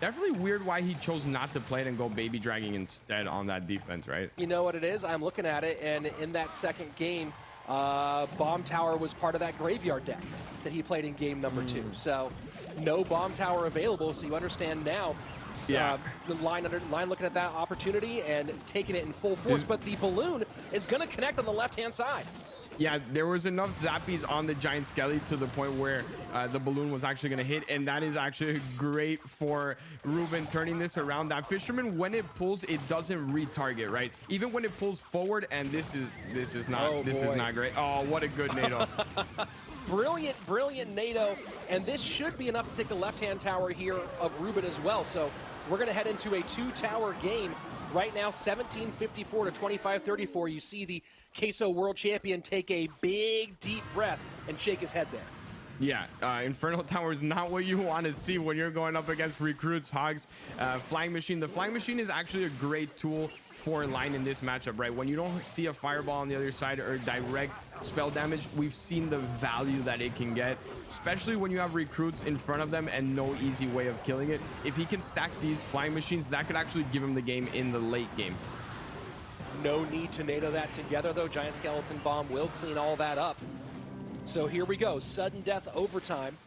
definitely weird why he chose not to play it and go Baby Dragging instead on that defense, right? You know what it is? I'm looking at it, and in that second game, Bomb Tower was part of that Graveyard deck that he played in game number 2. So no Bomb Tower available, so you understand now. The line looking at that opportunity and taking it in full force, but the balloon is going to connect on the left-hand side. Yeah, there was enough zappies on the Giant Skelly to the point where the balloon was actually going to hit, and that is actually great for Ruben turning this around. That Fisherman, when it pulls, it doesn't retarget, right? Even when it pulls forward, and this is not great. Oh, what a good NATO. Brilliant NATO, and this should be enough to take the left-hand tower here of Ruben as well. So we're going to head into a 2-tower game. Right now, 17-54 to 25-34. You see the Queso World Champion take a big, deep breath and shake his head there. Yeah, Infernal Tower is not what you want to see when you're going up against recruits, Hogs, Flying Machine. The Flying Machine is actually a great tool for line in this matchup, right? When you don't see a fireball on the other side or direct spell damage, we've seen the value that it can get, especially when you have recruits in front of them and no easy way of killing it. If he can stack these Flying Machines, that could actually give him the game in the late game. No need to NATO that together, though. Giant Skeleton Bomb will clean all that up. So here we go. Sudden death overtime.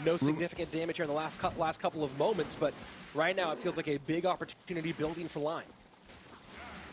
No significant damage here in the last couple of moments, but right now it feels like a big opportunity building for Line.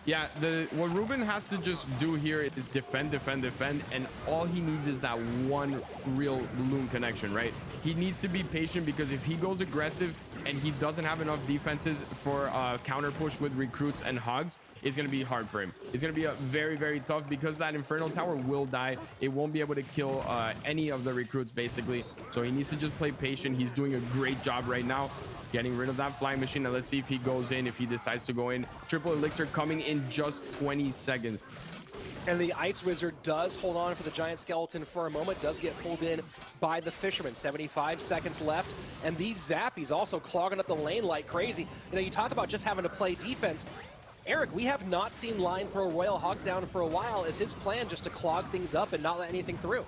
Yeah, what Ruben has to just do here is defend, and all he needs is that one real balloon connection, right? He needs to be patient, because if he goes aggressive and he doesn't have enough defenses for counter push with recruits and hogs, it's going to be hard for him. It's going to be a very, very tough, because that Inferno Tower will die. It won't be able to kill any of the recruits, basically. So he needs to just play patient. He's doing a great job right now, getting rid of that flying machine. And let's see if he goes in, if he decides to go in. Triple elixir coming in just 20 seconds. And the Ice Wizard does hold on for the Giant Skeleton for a moment, does get pulled in by the Fisherman. 75 seconds left, and these Zappies also clogging up the lane like crazy. You know, you talk about just having to play defense. Eric, we have not seen Line throw Royal Hogs down for a while. Is his plan just to clog things up and not let anything through?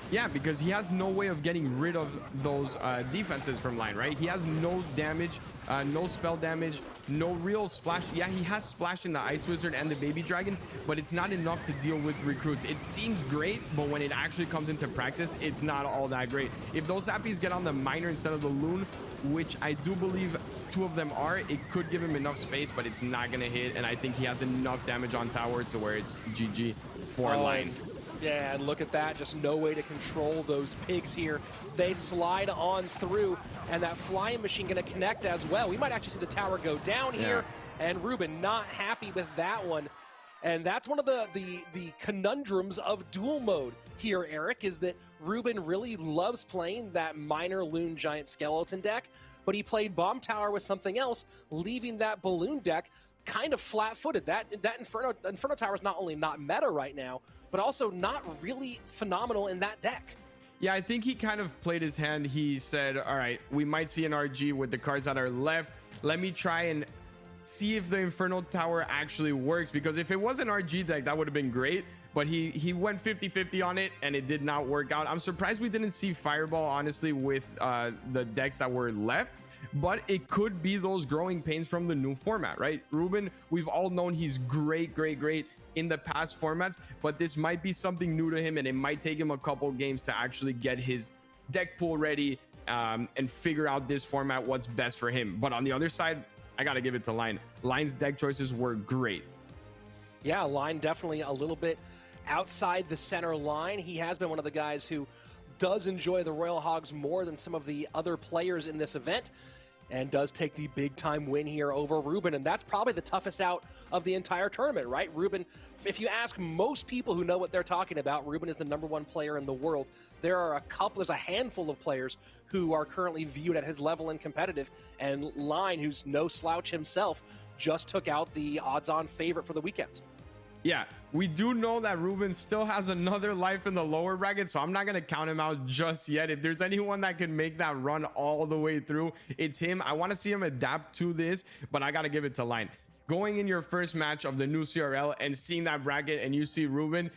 Yeah, because he has no way of getting rid of those defenses from Line, right? He has no damage, no spell damage, no real splash. Yeah, he has splash in the Ice Wizard and the Baby Dragon, but it's not enough to deal with recruits. It seems great, but when it actually comes into practice, it's not all that great. If those Zappies get on the Miner instead of the Loon, which I do believe two of them are, it could give him enough space, but it's not going to hit, and I think he has enough damage on tower to where it's GG for Line. Yeah, and look at that. Just no way to control those pigs here. They slide on through, and that flying machine going to connect as well. We might actually see the tower go down here, and Ruben not happy with that one. And that's one of the conundrums of duel mode here, Eric, is that Ruben really loves playing that Miner Loon Giant Skeleton deck, but he played Bomb Tower with something else, leaving that Balloon deck kind of flat-footed. That Inferno Tower is not only not meta right now, but also not really phenomenal in that deck. Yeah, I think he kind of played his hand. He said, all right, we might see an RG with the cards that are left. Let me try and see if the Inferno Tower actually works, because if it was an RG deck, that would have been great. But he went 50-50 on it, and it did not work out. I'm surprised we didn't see Fireball, honestly, with the decks that were left. But it could be those growing pains from the new format, right? Ruben, we've all known he's great in the past formats, but this might be something new to him, and it might take him a couple games to actually get his deck pool ready and figure out this format, what's best for him. But on the other side, I got to give it to Line. Line's deck choices were great. Yeah, Line definitely a little bit outside the center line. He has been one of the guys who does enjoy the Royal Hogs more than some of the other players in this event, and does take the big time win here over Ruben. And that's probably the toughest out of the entire tournament, right? Ruben, if you ask most people who know what they're talking about, Ruben is the #1 player in the world. There's a handful of players who are currently viewed at his level in competitive, and Line, who's no slouch himself, just took out the odds-on favorite for the weekend. Yeah, we do know that Ruben still has another life in the lower bracket, so I'm not going to count him out just yet. If there's anyone that can make that run all the way through, it's him. I want to see him adapt to this, but I got to give it to Line. Going in your first match of the new CRL and seeing that bracket and you see Ruben,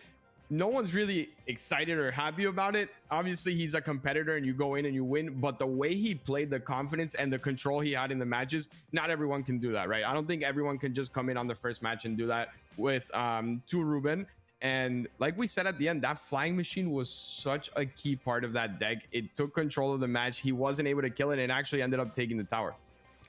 no one's really excited or happy about it. Obviously, he's a competitor and you go in and you win, but the way he played, the confidence and the control he had in the matches, not everyone can do that, right? I don't think everyone can just come in on the first match and do that with to Ruben. And like we said at the end, that flying machine was such a key part of that deck. It took control of the match. He wasn't able to kill it and actually ended up taking the tower.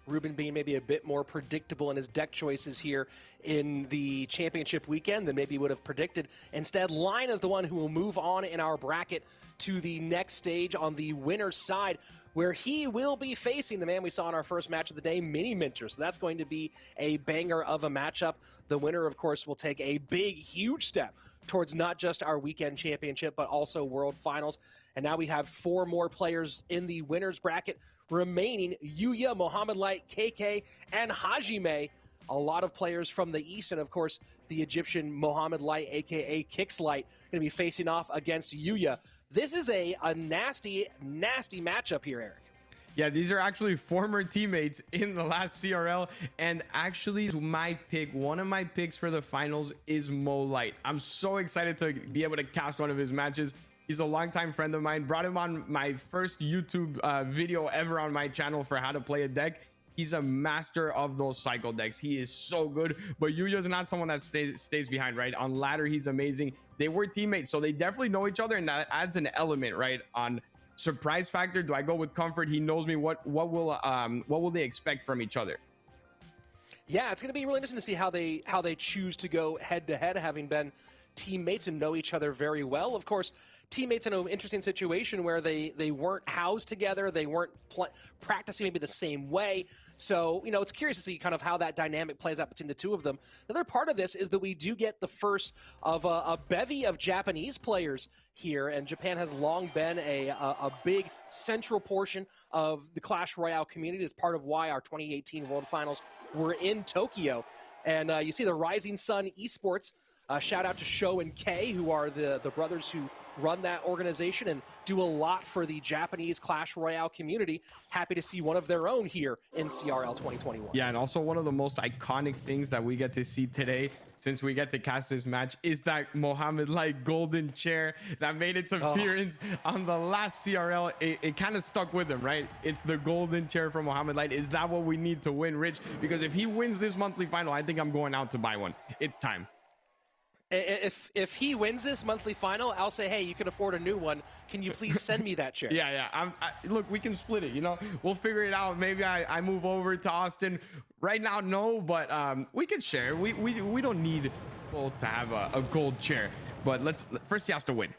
Ruben being maybe a bit more predictable in his deck choices here in the championship weekend than maybe would have predicted. Instead, Line is the one who will move on in our bracket to the next stage on the winner's side, where he will be facing the man we saw in our first match of the day, Mini Minter. So that's going to be a banger of a matchup. The winner, of course, will take a big, huge step towards not just our weekend championship, but also World Finals. And now we have 4 more players in the winner's bracket remaining: Yuya, Mohamed Light, KK, and Hajime. A lot of players from the East, and of course, the Egyptian Mohamed Light, aka Kixlight, going to be facing off against Yuya. This is a nasty, nasty matchup here, Eric. Yeah, these are actually former teammates in the last CRL, and actually my pick, one of my picks for the finals is Mo Light. I'm so excited to be able to cast one of his matches. He's a longtime friend of mine. Brought him on my first YouTube video ever on my channel for how to play a deck. He's a master of those cycle decks. He is so good, but Yuya's not someone that stays behind, right? On ladder, he's amazing. They were teammates, so they definitely know each other, and that adds an element, right, on surprise factor? Do I go with comfort? He knows me. What will they expect from each other? Yeah, it's going to be really interesting to see how they choose to go head to head, having been teammates and know each other very well. Of course, teammates in an interesting situation where they weren't housed together, they weren't practicing maybe the same way. So, you know, it's curious to see kind of how that dynamic plays out between the two of them. The other part of this is that we do get the first of a bevy of Japanese players here, and Japan has long been a big central portion of the Clash Royale community. It's part of why our 2018 World Finals were in Tokyo. And you see the Rising Sun Esports. Shout out to Sho and Kei, who are the brothers who run that organization and do a lot for the Japanese Clash Royale community. Happy to see one of their own here in CRL 2021. Yeah, and also one of the most iconic things that we get to see today, since we get to cast this match, is that Mohamed Light golden chair that made its appearance on the last CRL. It kind of stuck with him, right? It's the golden chair from Mohamed Light. Is that what we need to win, Rich? Because if he wins this monthly final, I think I'm going out to buy one. It's time. If he wins this monthly final, I'll say, hey, you can afford a new one. Can you please send me that chair? Yeah. Look, we can split it. You know, we'll figure it out. Maybe I move over to Austin. Right now, no, but we can share. We don't need both to have a gold chair. But first he has to win.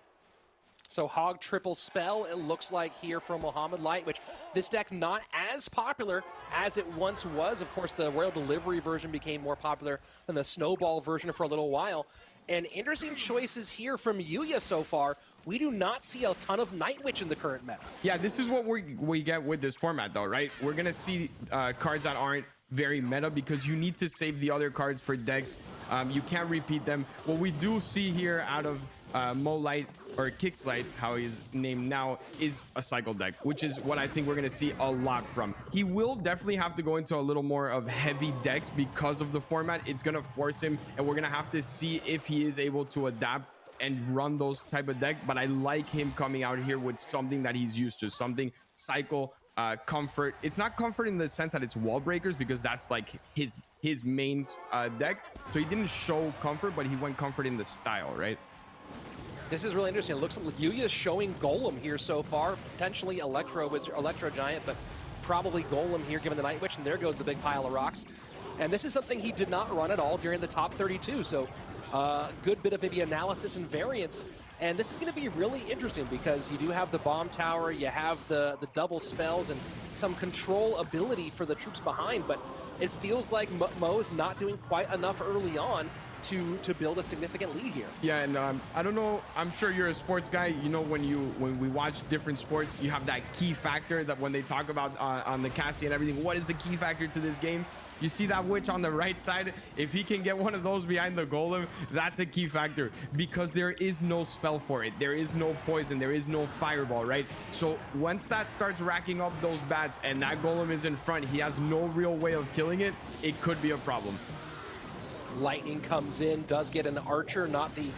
So Hog triple spell, it looks like here from Mohamed Light, which this deck not as popular as it once was. Of course, the Royal Delivery version became more popular than the Snowball version for a little while. And interesting choices here from Yuya so far. We do not see a ton of Night Witch in the current meta. Yeah, this is what we get with this format, though, right? We're going to see cards that aren't very meta because you need to save the other cards for decks. You can't repeat them. What we do see here out of Mo Light, or Kicks Light, how he's named now, is a cycle deck, which is what I think we're going to see a lot from. He will definitely have to go into a little more of heavy decks because of the format. It's going to force him, and we're going to have to see if he is able to adapt and run those type of deck. But I like him coming out here with something that he's used to, something cycle, comfort. It's not comfort in the sense that it's wall breakers, because that's like his main deck. So he didn't show comfort, but he went comfort in the style, right? This is really interesting. It looks like Yuya is showing Golem here so far. Potentially Electro Giant, but probably Golem here given the Night Witch. And there goes the big pile of rocks. And this is something he did not run at all during the top 32. So good bit of maybe analysis and variance. And this is going to be really interesting because you do have the bomb tower, you have the double spells, and some control ability for the troops behind. But it feels like Mo is not doing quite enough early on to build a significant lead here. Yeah, and I don't know, I'm sure you're a sports guy. You know, when we watch different sports, you have that key factor that when they talk about on the casting and everything, what is the key factor to this game? You see that witch on the right side? If he can get one of those behind the golem, that's a key factor, because there is no spell for it. There is no poison. There is no fireball, right? So once that starts racking up those bats and that golem is in front, he has no real way of killing it. It could be a problem. Lightning comes in, does get an archer, not the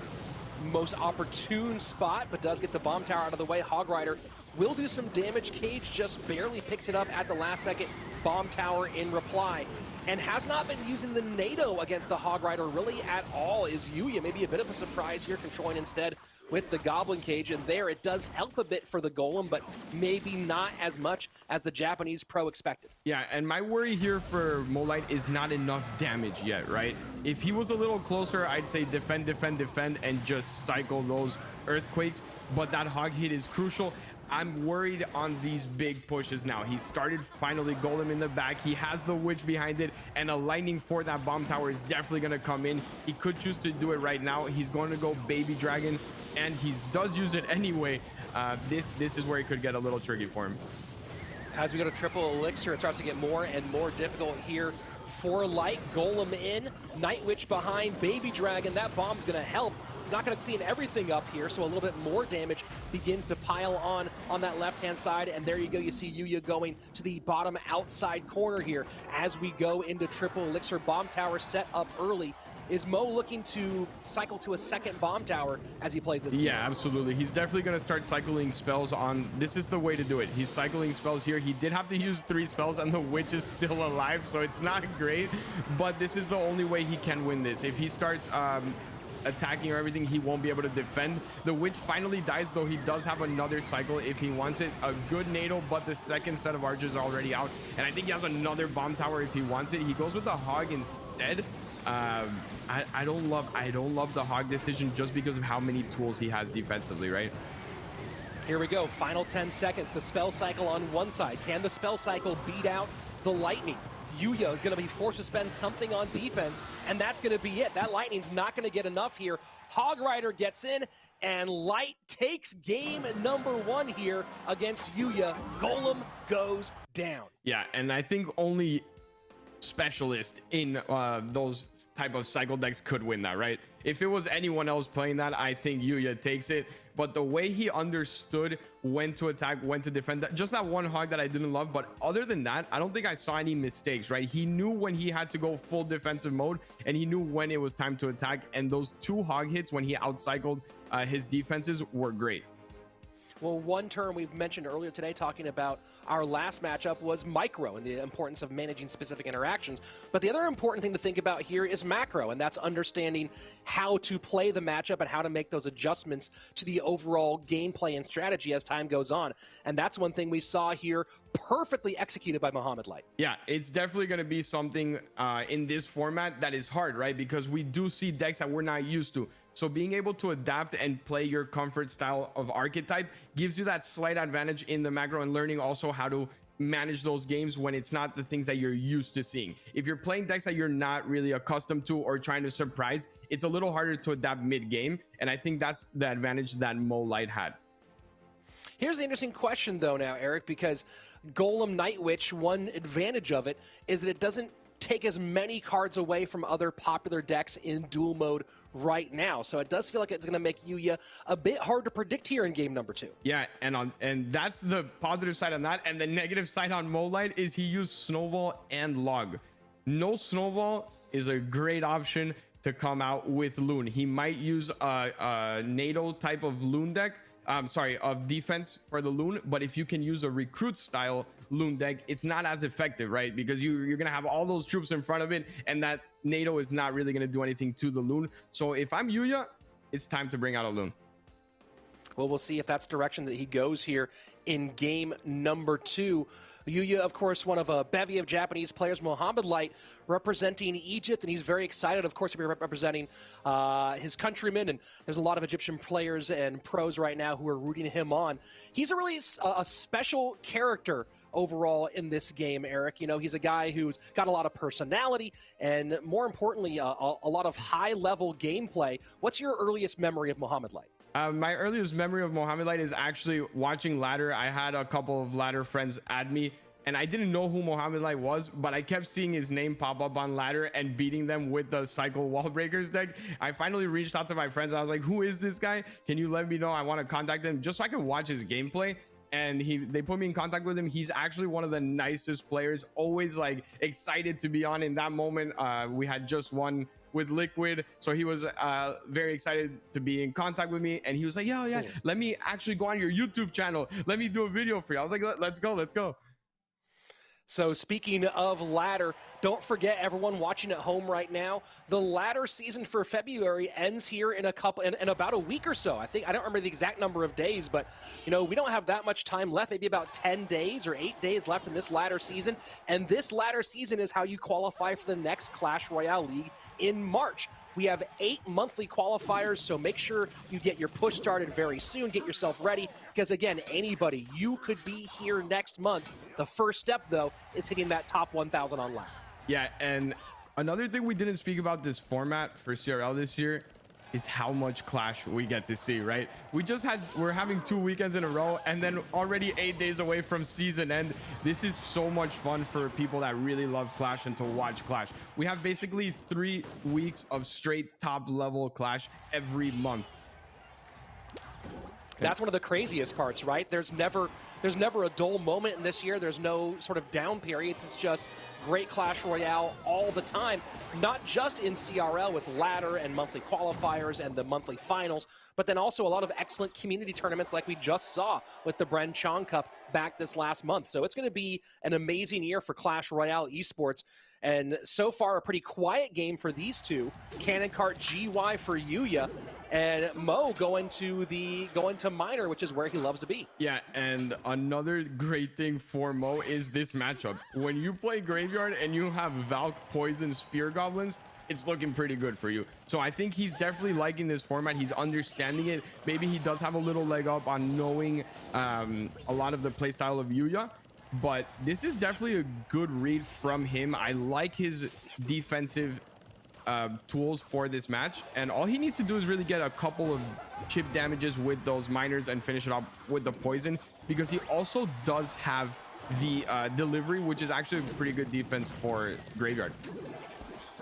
most opportune spot, but does get the bomb tower out of the way. Hog Rider will do some damage. Cage just barely picks it up at the last second. Bomb tower in reply. And has not been using the NATO against the Hog Rider really at all. Is Yuya maybe a bit of a surprise here, controlling instead with the Goblin Cage. And there it does help a bit for the Golem, but maybe not as much as the Japanese pro expected. Yeah, and my worry here for Mo Light is not enough damage yet, right? If he was a little closer, I'd say defend, defend, defend, and just cycle those earthquakes. But that hog hit is crucial. I'm worried on these big pushes now. He started finally Golem in the back. He has the witch behind it, and a lightning for that bomb tower is definitely going to come in. He could choose to do it right now. He's going to go baby dragon, and he does use it anyway. This is where it could get a little tricky for him. As we go to triple elixir, it starts to get more and more difficult here for Light. Golem in, Night Witch behind, baby dragon. That bomb's going to help. He's not going to clean everything up here, so a little bit more damage begins to pile on that left-hand side. And there you go. You see Yuya going to the bottom outside corner here as we go into triple elixir. Bomb tower set up early. Is Mo looking to cycle to a second bomb tower as he plays this defense? Yeah, absolutely. He's definitely going to start cycling spells on. This is the way to do it. He's cycling spells here. He did have to use 3 spells, and the witch is still alive, so it's not great. But this is the only way he can win this. If he starts attacking or everything, he won't be able to defend. The witch finally dies, though he does have another cycle if he wants it. A good NATO, but the second set of archers are already out, and I think he has another bomb tower if he wants it. He goes with the hog instead. I don't love the hog decision just because of how many tools he has defensively, right? Here we go, final 10 seconds. The spell cycle on one side. Can the spell cycle beat out the lightning? Yuya is going to be forced to spend something on defense, and that's going to be it. That lightning's not going to get enough here. Hog Rider gets in, and Light takes game number 1 here against Yuya. Golem goes down. Yeah, and I think only specialist in those type of cycle decks could win that, right? If it was anyone else playing that, I think Yuya takes it. But the way he understood when to attack, when to defend, just that one hog that I didn't love. But other than that, I don't think I saw any mistakes, right? He knew when he had to go full defensive mode, and he knew when it was time to attack. And those 2 hog hits when he outcycled his defenses were great. Well, one term we've mentioned earlier today talking about our last matchup was micro and the importance of managing specific interactions. But the other important thing to think about here is macro, and that's understanding how to play the matchup and how to make those adjustments to the overall gameplay and strategy as time goes on. And that's one thing we saw here perfectly executed by Mohamed Light. Yeah, it's definitely going to be something in this format that is hard, right? Because we do see decks that we're not used to. So being able to adapt and play your comfort style of archetype gives you that slight advantage in the macro, and learning also how to manage those games when it's not the things that you're used to seeing. If you're playing decks that you're not really accustomed to or trying to surprise, it's a little harder to adapt mid-game. And I think that's the advantage that Mo Light had. Here's the interesting question, though, now, Eric, because Golem Night Witch, one advantage of it is that it doesn't take as many cards away from other popular decks in duel mode right now. So it does feel like it's going to make Yuya a bit hard to predict here in game number 2. Yeah, and that's the positive side on that. And the negative side on Mo Light is he used Snowball and Log. No Snowball is a great option to come out with Loon. He might use a NATO type of Loon deck, of defense for the Loon, but if you can use a recruit style Loon deck, it's not as effective, right? Because you're gonna have all those troops in front of it, and that NATO is not really gonna do anything to the Loon. So if I'm Yuya, it's time to bring out a Loon. Well, we'll see if that's direction that he goes here in game number 2. Yuya, of course, one of a bevy of Japanese players. Mohamed Light representing Egypt, and he's very excited, of course, to be representing his countrymen. And there's a lot of Egyptian players and pros right now who are rooting him on. He's a really a special character overall in this game, Eric. You know, he's a guy who's got a lot of personality and, more importantly, a lot of high-level gameplay. What's your earliest memory of Mohamed Light? My earliest memory of Mohamed Light is actually watching ladder. I had a couple of ladder friends add me, and I didn't know who Mohamed Light was, but I kept seeing his name pop up on ladder and beating them with the cycle wall breakers deck. I finally reached out to my friends. I was like, who is this guy? Can you let me know? I want to contact him just so I can watch his gameplay. And they put me in contact with him. He's actually one of the nicest players, always like excited to be on. In that moment, we had just won with Liquid, so he was very excited to be in contact with me, and he was like, yeah, let me actually go on your YouTube channel, let me do a video for you. I was like, let's go. So speaking of ladder, don't forget, everyone watching at home right now, the ladder season for February ends here in about a week or so. I don't remember the exact number of days, but you know, we don't have that much time left, maybe about 10 days or 8 days left in this ladder season. And this ladder season is how you qualify for the next Clash Royale League in March. We have 8 monthly qualifiers, so make sure you get your push started very soon. Get yourself ready, because again, anybody, you could be here next month. The first step, though, is hitting that top 1,000 on ladder. Yeah, and another thing we didn't speak about this format for CRL this year is how much Clash we get to see, right? We're having 2 weekends in a row, and then already 8 days away from season end. This is so much fun for people that really love Clash and to watch Clash. We have basically 3 weeks of straight top level Clash every month. That's one of the craziest parts, right? There's never a dull moment in this year. There's no sort of down periods. It's just great Clash Royale all the time, not just in CRL with ladder and monthly qualifiers and the monthly finals, but then also a lot of excellent community tournaments like we just saw with the Bren Chong Cup back this last month. So it's going to be an amazing year for Clash Royale Esports. And so far, a pretty quiet game for these two. Cannon Cart GY for Yuya, and Mo going to Minor, which is where he loves to be. Yeah, and another great thing for Mo is this matchup. When you play Graveyard and you have Valk, Poison, Spear Goblins, it's looking pretty good for you. So I think he's definitely liking this format. He's understanding it. Maybe he does have a little leg up on knowing a lot of the playstyle of Yuya. But this is definitely a good read from him. I like his defensive tools for this match, and all he needs to do is really get a couple of chip damages with those miners and finish it up with the poison, because he also does have the delivery, which is actually a pretty good defense for Graveyard.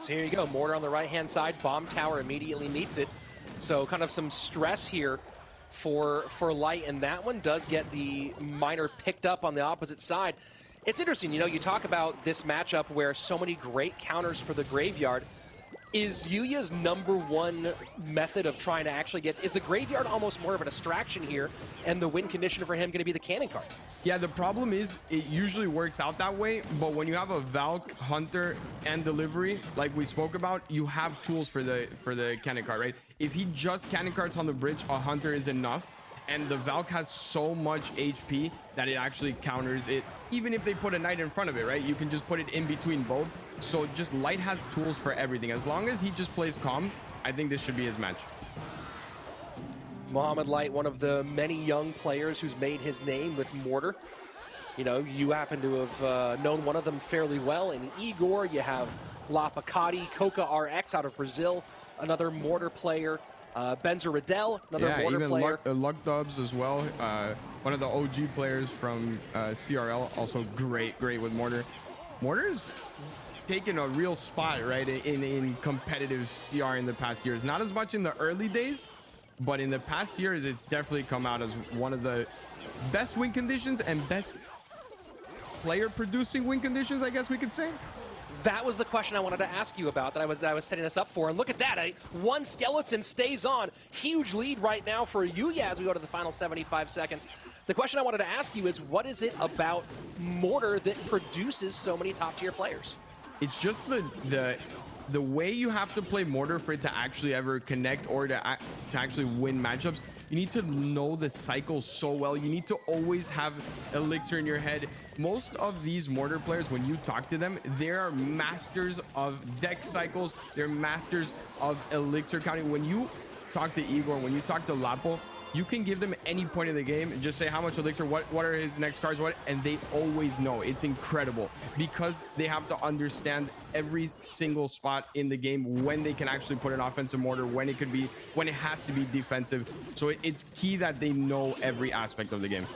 So here you go, Mortar on the right-hand side, Bomb Tower immediately meets it. So kind of some stress here for Light, and that one does get the Miner picked up on the opposite side. It's interesting, you know, you talk about this matchup where so many great counters for the Graveyard. Is Yuya's #1 method of trying to actually get, is the Graveyard almost more of a distraction here, and the win condition for him going to be the Cannon Cart? Yeah, the problem is it usually works out that way, but when you have a Valk, Hunter, and Delivery, like we spoke about, you have tools for the Cannon Cart, right? If he just Cannon Carts on the bridge, a Hunter is enough, and the Valk has so much HP that it actually counters it. Even if they put a Knight in front of it, right? You can just put it in between both. So just Light has tools for everything. As long as he just plays calm, I think this should be his match. Mohamed Light, one of the many young players who's made his name with Mortar. You know, you happen to have known one of them fairly well. In Igor, you have La Picati, Coca RX out of Brazil, another Mortar player. Benzer Riddell, another Mortar player. Luck Dubs as well. One of the OG players from CRL, also great with Mortar. Mortar's taken a real spot, right, in competitive CR in the past years. Not as much in the early days, but in the past years, it's definitely come out as one of the best win conditions and best player producing win conditions, I guess we could say. That was the question I wanted to ask you about, that I was setting us up for. And look at that, one skeleton stays on. Huge lead right now for Yuya as we go to the final 75 seconds. The question I wanted to ask you is, what is it about Mortar that produces so many top-tier players? It's just the way you have to play Mortar for it to actually ever connect or to actually win matchups. You need to know the cycle so well. You need to always have Elixir in your head. Most of these Mortar players, when you talk to them, they are masters of deck cycles. They're masters of Elixir counting. When you talk to Igor, when you talk to Lapo, you can give them any point in the game and just say how much Elixir, what are his next cards, and they always know. It's incredible because they have to understand every single spot in the game, when they can actually put an offensive Mortar, when it has to be defensive. So it's key that they know every aspect of the game.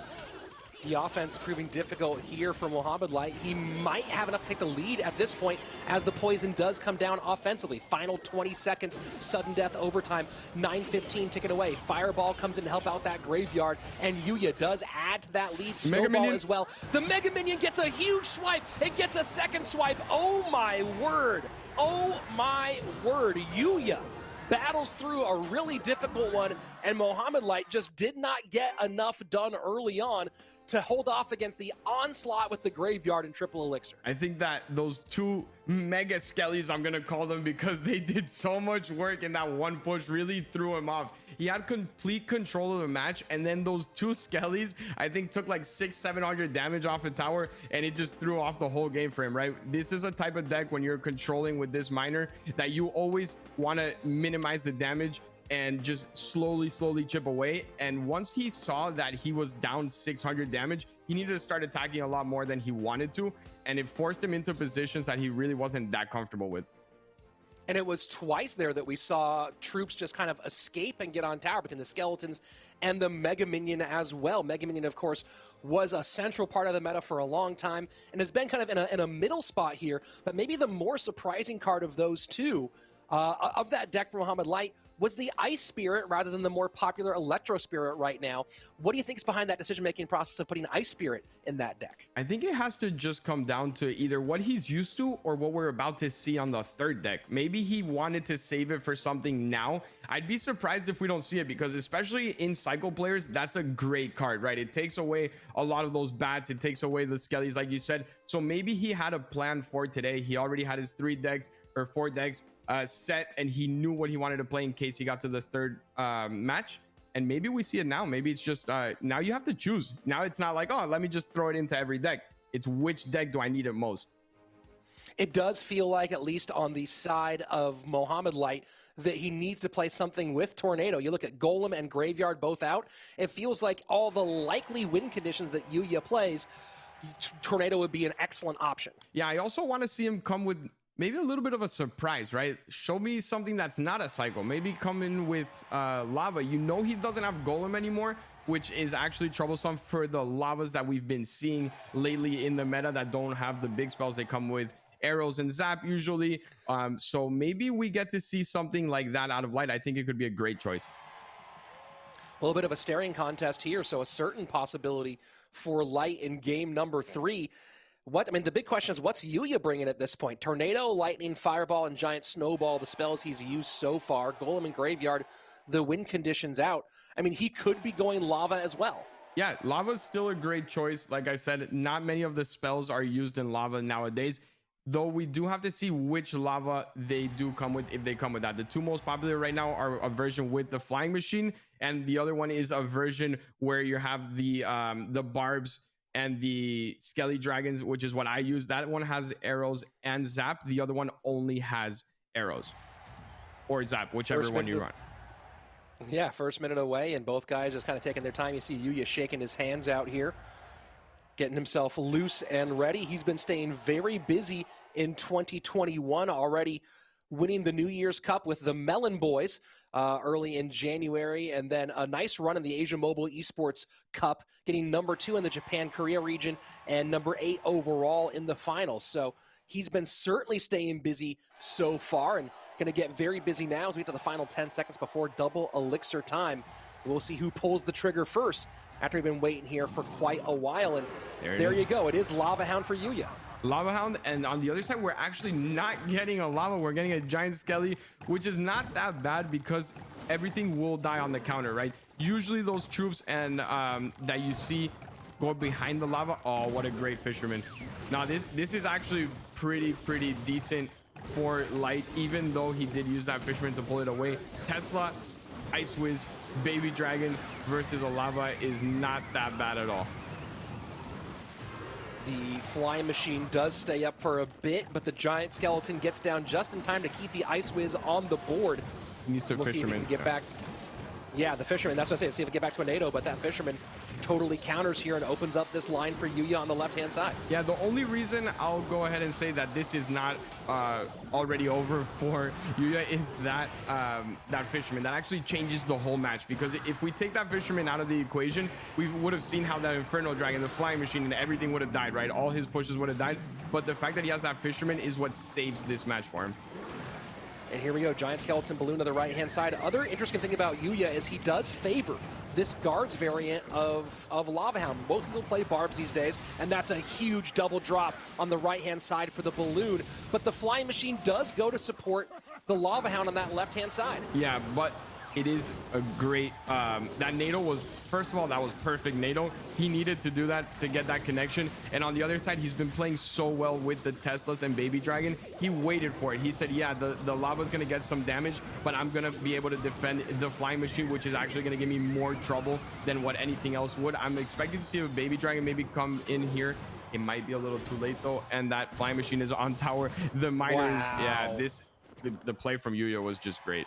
The offense proving difficult here for Mohamed Light. He might have enough to take the lead at this point as the poison does come down offensively. Final 20 seconds, sudden death overtime, 9:15 ticking away. Fireball comes in to help out that Graveyard, and Yuya does add to that lead. Snowball as well. The Mega Minion gets a huge swipe. It gets a second swipe. Oh my word. Oh my word. Yuya battles through a really difficult one, and Mohamed Light just did not get enough done early on to hold off against the onslaught with the Graveyard and triple Elixir. I think that those two mega skellies, I'm gonna call them, because they did so much work in that one push, really threw him off. He had complete control of the match, and then those two skellies, I think, took like 600-700 damage off a tower, and it just threw off the whole game for him, right? This is a type of deck when you're controlling with this miner that you always want to minimize the damage and just slowly chip away. And once he saw that he was down 600 damage, he needed to start attacking a lot more than he wanted to, and it forced him into positions that he really wasn't that comfortable with. And it was twice there that we saw troops just kind of escape and get on tower between the skeletons and the Mega Minion as well. Mega Minion, of course, was a central part of the meta for a long time and has been kind of in a middle spot here, but maybe the more surprising card of those two Of that deck for Mohamed Light was the Ice Spirit rather than the more popular Electro Spirit right now. What do you think is behind that decision-making process of putting Ice Spirit in that deck? I think it has to just come down to either what he's used to or what we're about to see on the third deck. Maybe he wanted to save it for something now. I'd be surprised if we don't see it, because especially in cycle players, that's a great card, right? It takes away a lot of those bats. It takes away the skellies, like you said. So maybe he had a plan for today. He already had his 4 decks set, and he knew what he wanted to play in case he got to the third match. And maybe we see it now. Maybe it's just now you have to choose. Now it's not like, oh, let me just throw it into every deck. It's which deck do I need it most? It does feel like, at least on the side of Mohamed Light, that he needs to play something with Tornado. You look at Golem and Graveyard both out. It feels like all the likely win conditions that Yuya plays, Tornado would be an excellent option. Yeah, I also want to see him come with maybe a little bit of a surprise, right? Show me something that's not a cycle. Maybe come in with Lava. You know he doesn't have Golem anymore, which is actually troublesome for the Lavas that we've been seeing lately in the meta that don't have the big spells. They come with arrows and zap usually. So maybe we get to see something like that out of Light. I think it could be a great choice. A little bit of a staring contest here, so a certain possibility for Light in game number 3. The big question is, what's Yuya bringing at this point? Tornado, Lightning, Fireball, and Giant Snowball, the spells he's used so far. Golem and Graveyard, the win conditions out. I mean, he could be going Lava as well. Yeah, Lava's still a great choice. Like I said, not many of the spells are used in Lava nowadays, though we do have to see which Lava they do come with, if they come with that. The 2 most popular right now are a version with the Flying Machine, and the other one is a version where you have the Barbs and the Skelly Dragons, which is what I use. That one has arrows and zap. The other one only has arrows or zap, whichever one you run. Yeah, first minute away, and both guys just kind of taking their time. You see Yuya shaking his hands out here, getting himself loose and ready. He's been staying very busy in 2021 already, winning the New Year's Cup with the Melon Boys early in January, and then a nice run in the Asia Mobile Esports Cup, getting number 2 in the Japan-Korea region and number 8 overall in the finals. So he's been certainly staying busy so far, and going to get very busy now as we get to the final 10 seconds before double elixir time. We'll see who pulls the trigger first after we've been waiting here for quite a while. And there you go. It is Lava Hound for Yuya. Lava Hound, and on the other side, we're actually not getting a Lava. We're getting a Giant Skelly, which is not that bad because everything will die on the counter, right? Usually those troops and that you see go behind the Lava. Oh, what a great Fisherman. Now, this is actually pretty decent for Light, even though he did use that Fisherman to pull it away. Tesla, Ice Wiz, Baby Dragon versus a Lava is not that bad at all. The Flying Machine does stay up for a bit, but the Giant Skeleton gets down just in time to keep the Ice Wiz on the board. He needs to we'll see if he can get back. Yeah, the Fisherman, that's what I say. See if we get back to a NATO, but that Fisherman totally counters here and opens up this line for Yuya on the left-hand side. Yeah, the only reason I'll go ahead and say that this is not already over for Yuya is that that Fisherman. That actually changes the whole match, because if we take that Fisherman out of the equation, we would have seen how that Inferno Dragon, the Flying Machine, and everything would have died, right? All his pushes would have died. But the fact that he has that Fisherman is what saves this match for him. And here we go, Giant Skeleton Balloon to the right-hand side. Other interesting thing about Yuya is he does favor this guards variant of Lava Hound. Most people play Barbs these days, and that's a huge double drop on the right-hand side for the Balloon. But the Flying Machine does go to support the Lava Hound on that left-hand side. Yeah, but it is a great, that NATO was, first of all, that was perfect NATO. He needed to do that to get that connection. And on the other side, he's been playing so well with the Teslas and Baby Dragon. He waited for it. He said, yeah, the Lava's going to get some damage, but I'm going to be able to defend the Flying Machine, which is actually going to give me more trouble than what anything else would. I'm expecting to see a Baby Dragon maybe come in here. It might be a little too late, though. And that Flying Machine is on tower. The miners, yeah, the play from Yuya was just great.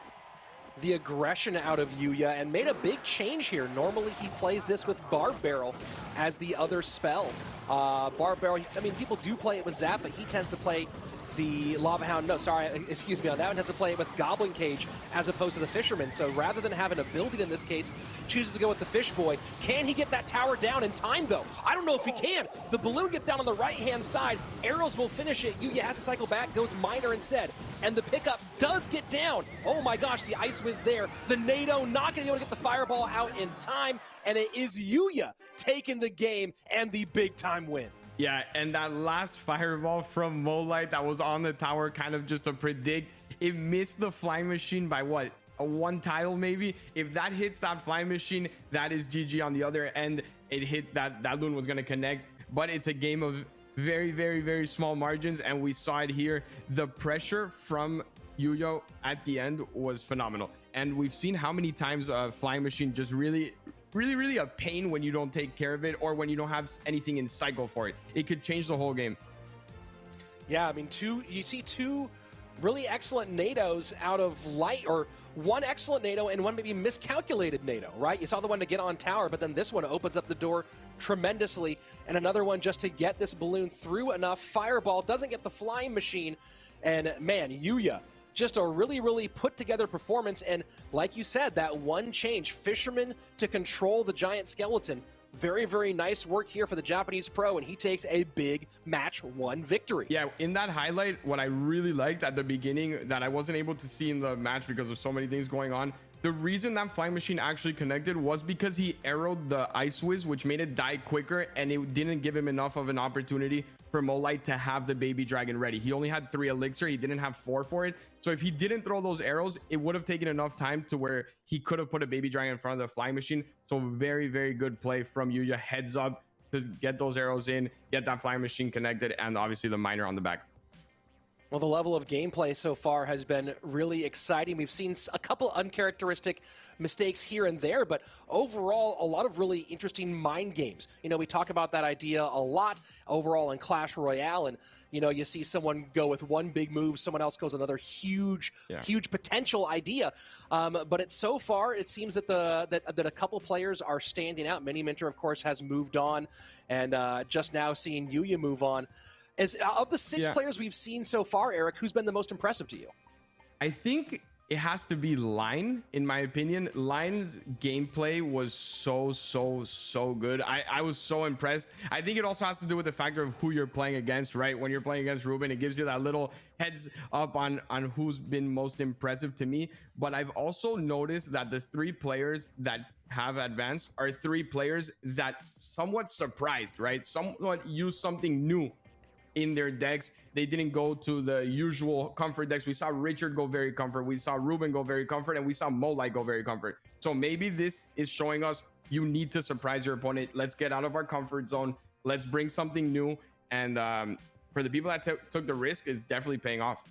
The aggression out of Yuya, and made a big change here. Normally he plays this with Barb Barrel as the other spell. Barb Barrel, I mean, people do play it with Zap, but he tends to play the Lava Hound, no, sorry, excuse me, on that one has to play it with Goblin Cage as opposed to the Fisherman. So rather than having a building in this case, chooses to go with the Fish Boy. Can he get that tower down in time, though? I don't know if he can. The balloon gets down on the right-hand side. Arrows will finish it. Yuya has to cycle back, goes Miner instead. And the pickup does get down. Oh my gosh, the Ice Wiz there. The NATO not going to be able to get the Fireball out in time. And it is Yuya taking the game and the big-time win. Yeah, and that last fireball from Molite that was on the tower, kind of just a predict. It missed the flying machine by what? A one tile maybe? If that hits that flying machine, that is GG on the other end. It hit that loon was going to connect, but it's a game of very, very, very small margins, and we saw it here. The pressure from Yuya at the end was phenomenal, and we've seen how many times a flying machine just really a pain when you don't take care of it, or when you don't have anything in cycle for it. It could change the whole game. Yeah, I mean, you see two really excellent NATOs out of light, or one excellent NATO and one maybe miscalculated NATO, right? You saw the one to get on tower, but then this one opens up the door tremendously, and another one just to get this balloon through enough. Fireball doesn't get the flying machine, and man, Yuya, just a really put together performance. And like you said, that one change, Fisherman to control the giant skeleton, very nice work here for the Japanese pro, and he takes a big match 1 victory. Yeah, in that highlight, what I really liked at the beginning that I wasn't able to see in the match because of so many things going on, the reason that flying machine actually connected was because he arrowed the Ice Wiz, which made it die quicker, and it didn't give him enough of an opportunity for Molite to have the baby dragon ready. He only had 3 elixir, he didn't have 4 for it. So if he didn't throw those arrows, it would have taken enough time to where he could have put a baby dragon in front of the flying machine. So very good play from Yuya. Heads up to get those arrows in, get that flying machine connected, and obviously the miner on the back. Well, the level of gameplay so far has been really exciting. We've seen a couple uncharacteristic mistakes here and there, but overall, a lot of really interesting mind games. You know, we talk about that idea a lot overall in Clash Royale, and, you know, you see someone go with one big move, someone else goes another huge potential idea. But so far, it seems that that a couple players are standing out. Mini Minter, of course, has moved on, and just now seeing Yuya move on. Of the 6 players we've seen so far, Eric, who's been the most impressive to you? I think it has to be Line, in my opinion. Line's gameplay was so good. I was so impressed. I think it also has to do with the factor of who you're playing against, right? When you're playing against Ruben, it gives you that little heads up on who's been most impressive to me. But I've also noticed that the 3 players that have advanced are 3 players that somewhat surprised, right? Somewhat used something new in their decks. They didn't go to the usual comfort decks. We saw Richard go very comfort, we saw Ruben go very comfort, and we saw Molite go very comfort. So maybe this is showing us you need to surprise your opponent. Let's get out of our comfort zone, let's bring something new, and for the people that took the risk, it's definitely paying off.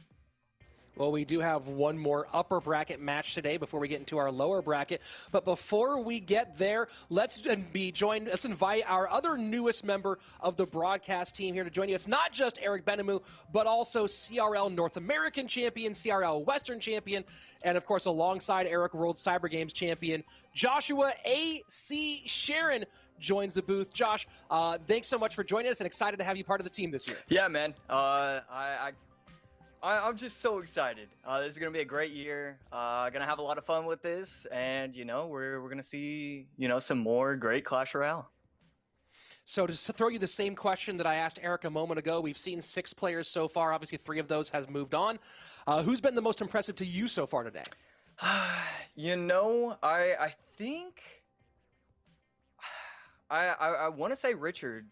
Well, we do have one more upper bracket match today before we get into our lower bracket. But before we get there, let's invite our other newest member of the broadcast team here to join you. It's not just Eric Benamou, but also CRL North American champion, CRL Western champion, and of course, alongside Eric, World Cyber Games champion, Joshua A.C. Sharon joins the booth. Josh, thanks so much for joining us, and excited to have you part of the team this year. Yeah, man. I'm just so excited. This is gonna be a great year. Gonna have a lot of fun with this, and you know, we're gonna see, you know, some more great Clash Royale. So to throw you the same question that I asked Eric a moment ago, we've seen 6 players so far. Obviously, 3 of those has moved on. Who's been the most impressive to you so far today? You know, I think I want to say Richard.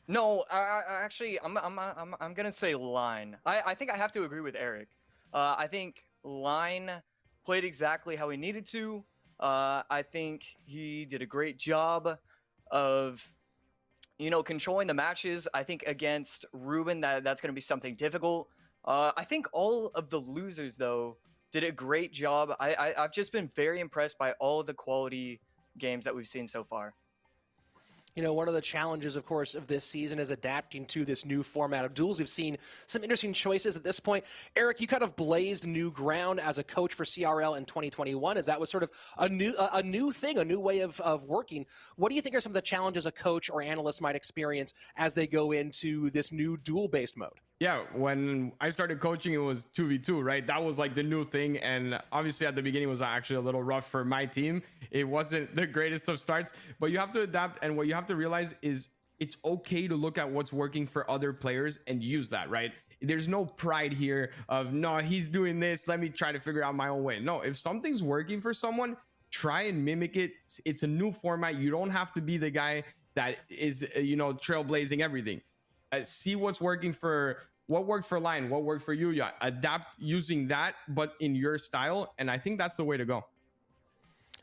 No, I'm gonna say Line. I think I have to agree with Eric. I think Line played exactly how he needed to. I think he did a great job of, you know, controlling the matches. I think against Ruben, that's gonna be something difficult. I think all of the losers though did a great job. I've just been very impressed by all of the quality games that we've seen so far. You know, one of the challenges, of course, of this season is adapting to this new format of duels. We've seen some interesting choices at this point. Eric, you kind of blazed new ground as a coach for CRL in 2021, as that was sort of a new thing, a new way of working. What do you think are some of the challenges a coach or analyst might experience as they go into this new duel-based mode? Yeah, when I started coaching, it was 2v2, right? That was like the new thing. And obviously at the beginning it was actually a little rough for my team. It wasn't the greatest of starts, but you have to adapt. And what you have to realize is it's okay to look at what's working for other players and use that, right? There's no pride here of, no, he's doing this, let me try to figure out my own way. No, if something's working for someone, try and mimic it. It's a new format. You don't have to be the guy that is, trailblazing everything. See what's working for, what worked for Lion, what worked for Yuya. Adapt using that, but in your style. And I think that's the way to go.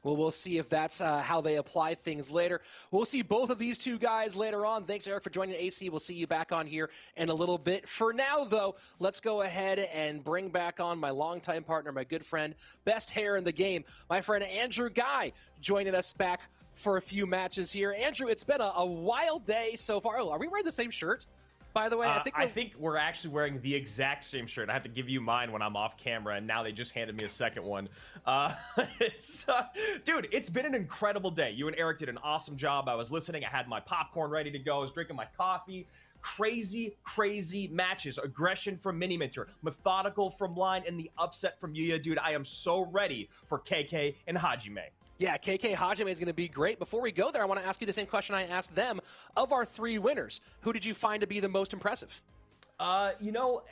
Well, we'll see if that's how they apply things later. We'll see both of these two guys later on. Thanks, Eric, for joining AC. We'll see you back on here in a little bit. For now, though, let's go ahead and bring back on my longtime partner, my good friend, best hair in the game, my friend Andrew Guy, joining us back for a few matches here. Andrew, it's been a wild day so far. Oh, are we wearing the same shirt? By the way, I think we're actually wearing the exact same shirt. I have to give you mine when I'm off camera, and now they just handed me a second one. Dude, it's been an incredible day. You and Eric did an awesome job. I was listening. I had my popcorn ready to go. I was drinking my coffee. Crazy, crazy matches. Aggression from Miniminter, methodical from Line, and the upset from Yuya. Dude, I am so ready for KK and Hajime. Yeah, KK Hajime is going to be great. Before we go there, I want to ask you the same question I asked them. Of our three winners, who did you find to be the most impressive?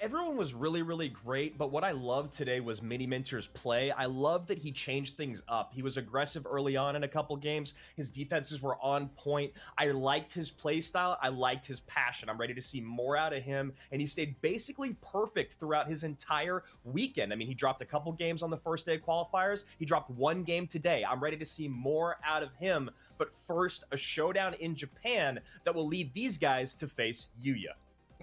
Everyone was really, really great, but what I loved today was Miniminter's play. I love that he changed things up. He was aggressive early on in a couple games. His defenses were on point. I liked his play style. I liked his passion. I'm ready to see more out of him, and he stayed basically perfect throughout his entire weekend. I mean, he dropped a couple games on the first day of qualifiers. He dropped one game today. I'm ready to see more out of him, but first, a showdown in Japan that will lead these guys to face Yuya.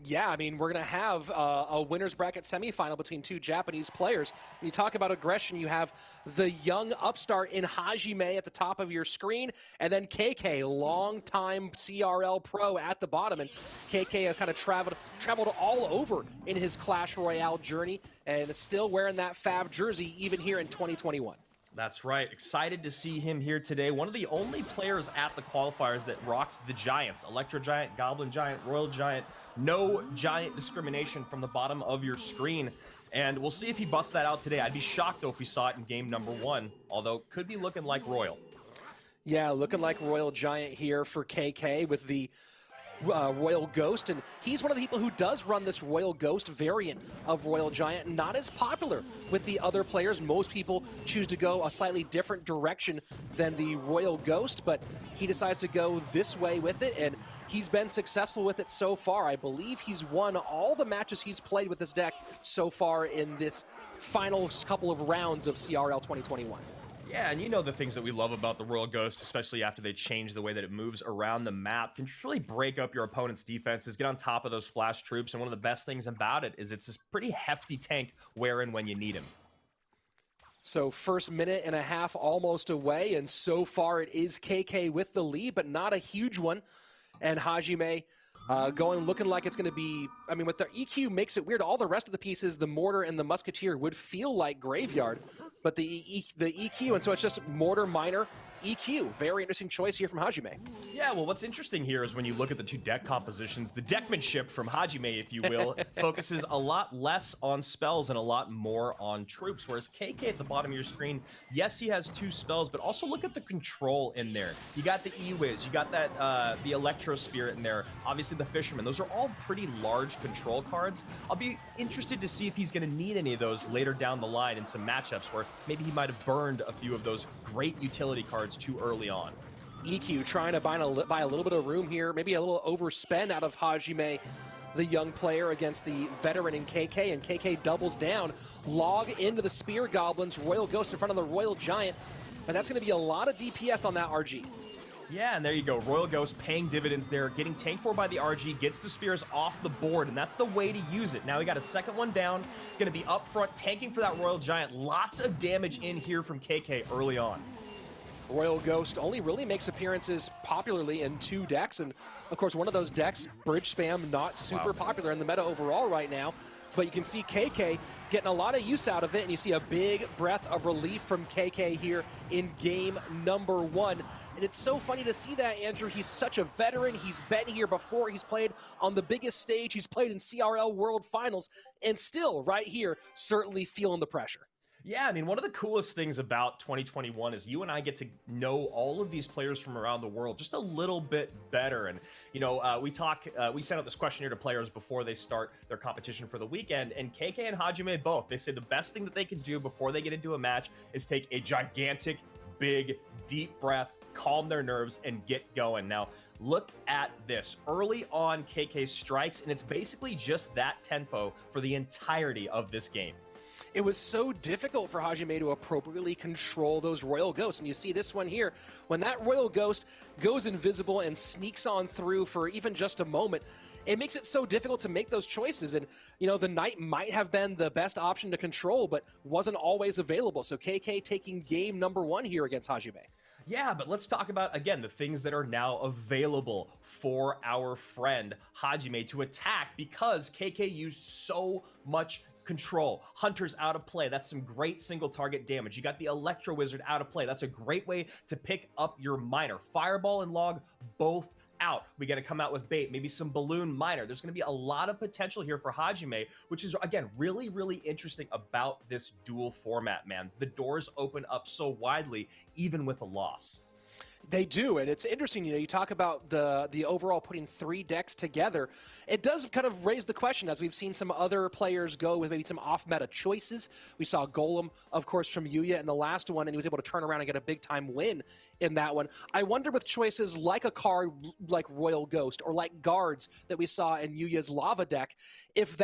Yeah, I mean, we're going to have a winner's bracket semifinal between two Japanese players. When you talk about aggression, you have the young upstart in Hajime at the top of your screen, and then KK, longtime CRL pro at the bottom. And KK has kind of traveled all over in his Clash Royale journey and is still wearing that Fav jersey even here in 2021. That's right. Excited to see him here today. One of the only players at the qualifiers that rocked the Giants. Electro Giant, Goblin Giant, Royal Giant. No giant discrimination from the bottom of your screen. And we'll see if he busts that out today. I'd be shocked, though, if we saw it in game number 1. Although, could be looking like Royal. Yeah, looking like Royal Giant here for KK with the Royal Ghost, and he's one of the people who does run this Royal Ghost variant of Royal Giant. Not as popular with the other players. Most people choose to go a slightly different direction than the Royal Ghost, but he decides to go this way with it, and he's been successful with it so far. I believe he's won all the matches he's played with this deck so far in this final couple of rounds of CRL 2021. Yeah, and you know the things that we love about the Royal Ghost, especially after they change the way that it moves around the map, can just really break up your opponent's defenses, get on top of those splash troops, and one of the best things about it is it's this pretty hefty tank where and when you need him. So first minute and a half almost away, and so far it is KK with the lead, but not a huge one. And Hajime looking like it's going to be, I mean, with their EQ makes it weird. All the rest of the pieces, the Mortar and the Musketeer, would feel like Graveyard, but the EQ, and so it's just Mortar, Miner, EQ. Very interesting choice here from Hajime. Yeah, well, what's interesting here is when you look at the two deck compositions, the deckmanship from Hajime, if you will, focuses a lot less on spells and a lot more on troops, whereas KK at the bottom of your screen, yes, he has 2 spells, but also look at the control in there. You got the E-Wiz, you got that the Electro Spirit in there, obviously the Fisherman. Those are all pretty large control cards. I'll be interested to see if he's going to need any of those later down the line in some matchups where maybe he might have burned a few of those great utility cards too early on. EQ trying to buy a little bit of room here, maybe a little overspend out of Hajime, the young player, against the veteran in KK, and KK doubles down. Log into the Spear Goblins, Royal Ghost in front of the Royal Giant, and that's going to be a lot of DPS on that RG. Yeah, and there you go. Royal Ghost paying dividends there, getting tanked for by the RG, gets the spears off the board, and that's the way to use it. Now we got a second one down, going to be up front, tanking for that Royal Giant. Lots of damage in here from KK early on. Royal Ghost only really makes appearances popularly in 2 decks, and of course one of those decks, Bridge Spam, not super popular in the meta overall right now, but you can see KK getting a lot of use out of it, and you see a big breath of relief from KK here in game number 1. And it's so funny to see that, Andrew. He's such a veteran. He's been here before. He's played on the biggest stage. He's played in CRL World Finals, and still right here, certainly feeling the pressure. Yeah, I mean, one of the coolest things about 2021 is you and I get to know all of these players from around the world just a little bit better. And, you know, we sent out this questionnaire to players before they start their competition for the weekend, and KK and Hajime both, they say the best thing that they can do before they get into a match is take a gigantic, big, deep breath, calm their nerves, and get going. Now, look at this. Early on, KK strikes, and it's basically just that tempo for the entirety of this game. It was so difficult for Hajime to appropriately control those Royal Ghosts. And you see this one here, when that Royal Ghost goes invisible and sneaks on through for even just a moment, it makes it so difficult to make those choices. And, you know, the Knight might have been the best option to control, but wasn't always available. So KK taking game number 1 here against Hajime. Yeah, but let's talk about, again, the things that are now available for our friend Hajime to attack, because KK used so much control. Hunter's out of play. That's some great single target damage. You got the Electro Wizard out of play. That's a great way to pick up your Miner. Fireball and Log both out. We got to come out with bait, maybe some Balloon Miner. There's going to be a lot of potential here for Hajime, which is, again, really, really interesting about this duel format, man. The doors open up so widely, even with a loss. They do, and it's interesting, you know, you talk about the overall putting 3 decks together. It does kind of raise the question, as we've seen some other players go with maybe some off-meta choices. We saw Golem, of course, from Yuya in the last one, and he was able to turn around and get a big-time win in that one. I wonder with choices like a card like Royal Ghost or like Guards that we saw in Yuya's Lava deck, if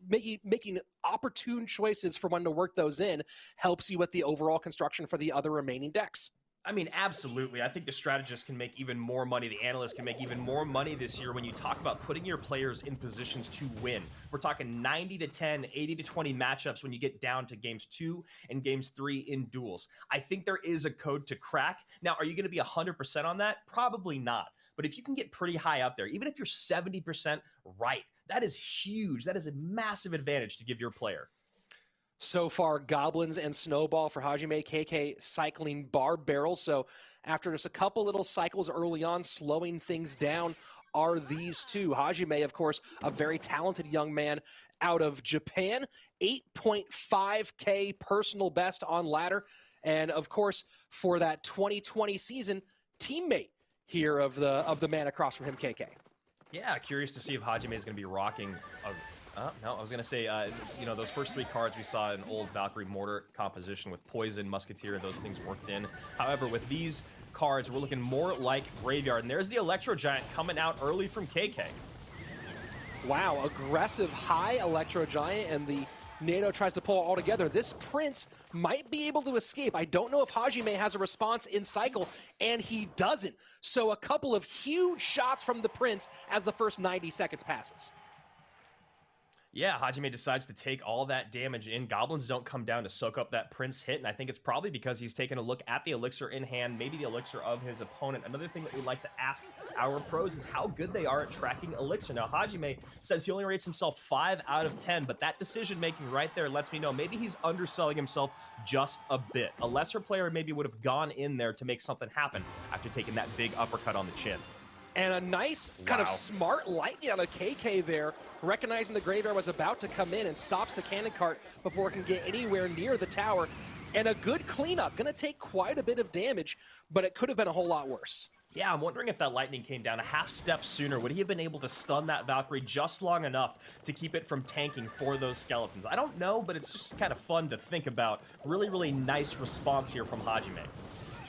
making opportune choices for when to work those in helps you with the overall construction for the other remaining decks. I mean, absolutely. I think the strategists can make even more money. The analysts can make even more money this year when you talk about putting your players in positions to win. We're talking 90 to 10, 80 to 20 matchups when you get down to games 2 and games 3 in duels. I think there is a code to crack. Now, are you going to be 100% on that? Probably not. But if you can get pretty high up there, even if you're 70% right, that is huge. That is a massive advantage to give your player. So far, Goblins and Snowball for Hajime, KK cycling Barb Barrel. So after just a couple little cycles early on, slowing things down are these two. Hajime, of course, a very talented young man out of Japan, 8.5K personal best on ladder. And of course, for that 2020 season, teammate here of the man across from him, KK. Yeah, curious to see if Hajime is going to be rocking no, I was going to say, you know, those first 3 cards we saw in old Valkyrie Mortar composition with Poison, Musketeer, those things worked in. However, with these cards, we're looking more like Graveyard. And there's the Electro Giant coming out early from KK. Wow, aggressive high Electro Giant, and the NATO tries to pull it all together. This Prince might be able to escape. I don't know if Hajime has a response in cycle, and he doesn't. So a couple of huge shots from the Prince as the first 90 seconds passes. Yeah, Hajime decides to take all that damage in. Goblins don't come down to soak up that Prince hit, and I think it's probably because he's taken a look at the elixir in hand, maybe the elixir of his opponent. Another thing that we like to ask our pros is how good they are at tracking elixir. Now, Hajime says he only rates himself 5 out of 10, but that decision-making right there lets me know maybe he's underselling himself just a bit. A lesser player maybe would have gone in there to make something happen after taking that big uppercut on the chin. And a nice kind of smart lightning out of KK there, recognizing the Graveyard was about to come in and stops the cannon cart before it can get anywhere near the tower. And a good cleanup. Going to take quite a bit of damage, but it could have been a whole lot worse. Yeah, I'm wondering if that lightning came down a half step sooner. Would he have been able to stun that Valkyrie just long enough to keep it from tanking for those skeletons? I don't know, but it's just kind of fun to think about. Really, really nice response here from Hajime.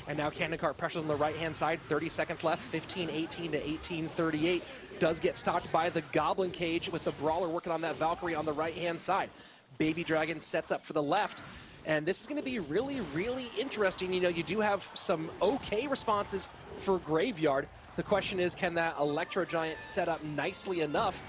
And now Cannon Cart pressures on the right-hand side. 30 seconds left, 15-18 to 18-38. Does get stopped by the Goblin Cage with the Brawler working on that Valkyrie on the right-hand side. Baby Dragon sets up for the left. And this is going to be really, really interesting. You know, you do have some okay responses for Graveyard. The question is, can that Electro Giant set up nicely enough?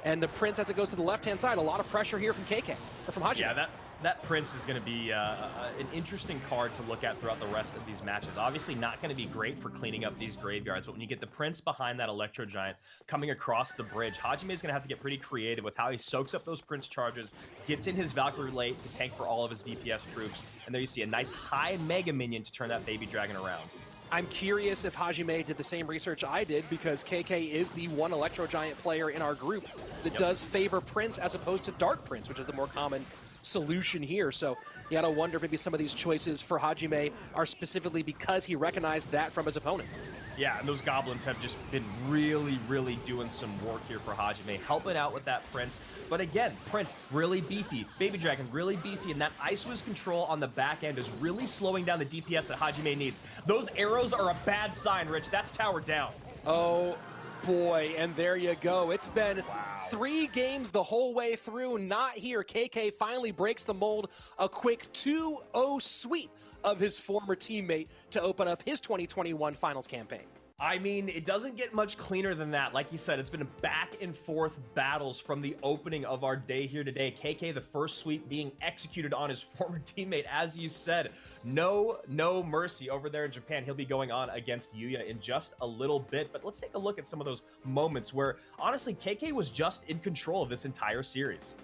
And the Prince, as it goes to the left-hand side, a lot of pressure here from KK, or from Hajime. Yeah, That Prince is going to be an interesting card to look at throughout the rest of these matches. Obviously not going to be great for cleaning up these graveyards, but when you get the Prince behind that Electro Giant coming across the bridge, Hajime is going to have to get pretty creative with how he soaks up those Prince charges, gets in his Valkyrie late to tank for all of his DPS troops, and there you see a nice high Mega Minion to turn that Baby Dragon around. I'm curious if Hajime did the same research I did, because KK is the one Electro Giant player in our group that does favor Prince as opposed to Dark Prince, which is the more common solution here. So you gotta wonder if maybe some of these choices for Hajime are specifically because he recognized that from his opponent. Yeah, and those goblins have just been really, really doing some work here for Hajime, helping out with that Prince. But again, Prince really beefy, Baby Dragon really beefy, and that Ice Wiz control on the back end is really slowing down the DPS that Hajime needs. Those arrows are a bad sign, Rich. That's tower down. Oh boy, and there you go. It's been 3 games the whole way through. Not here. KK finally breaks the mold. A quick 2-0 sweep of his former teammate to open up his 2021 finals campaign. I mean, it doesn't get much cleaner than that. Like you said, it's been back and forth battles from the opening of our day here today. KK, the first sweep being executed on his former teammate, as you said. No mercy over there in Japan. He'll be going on against Yuya in just a little bit. But let's take a look at some of those moments where, honestly, KK was just in control of this entire series.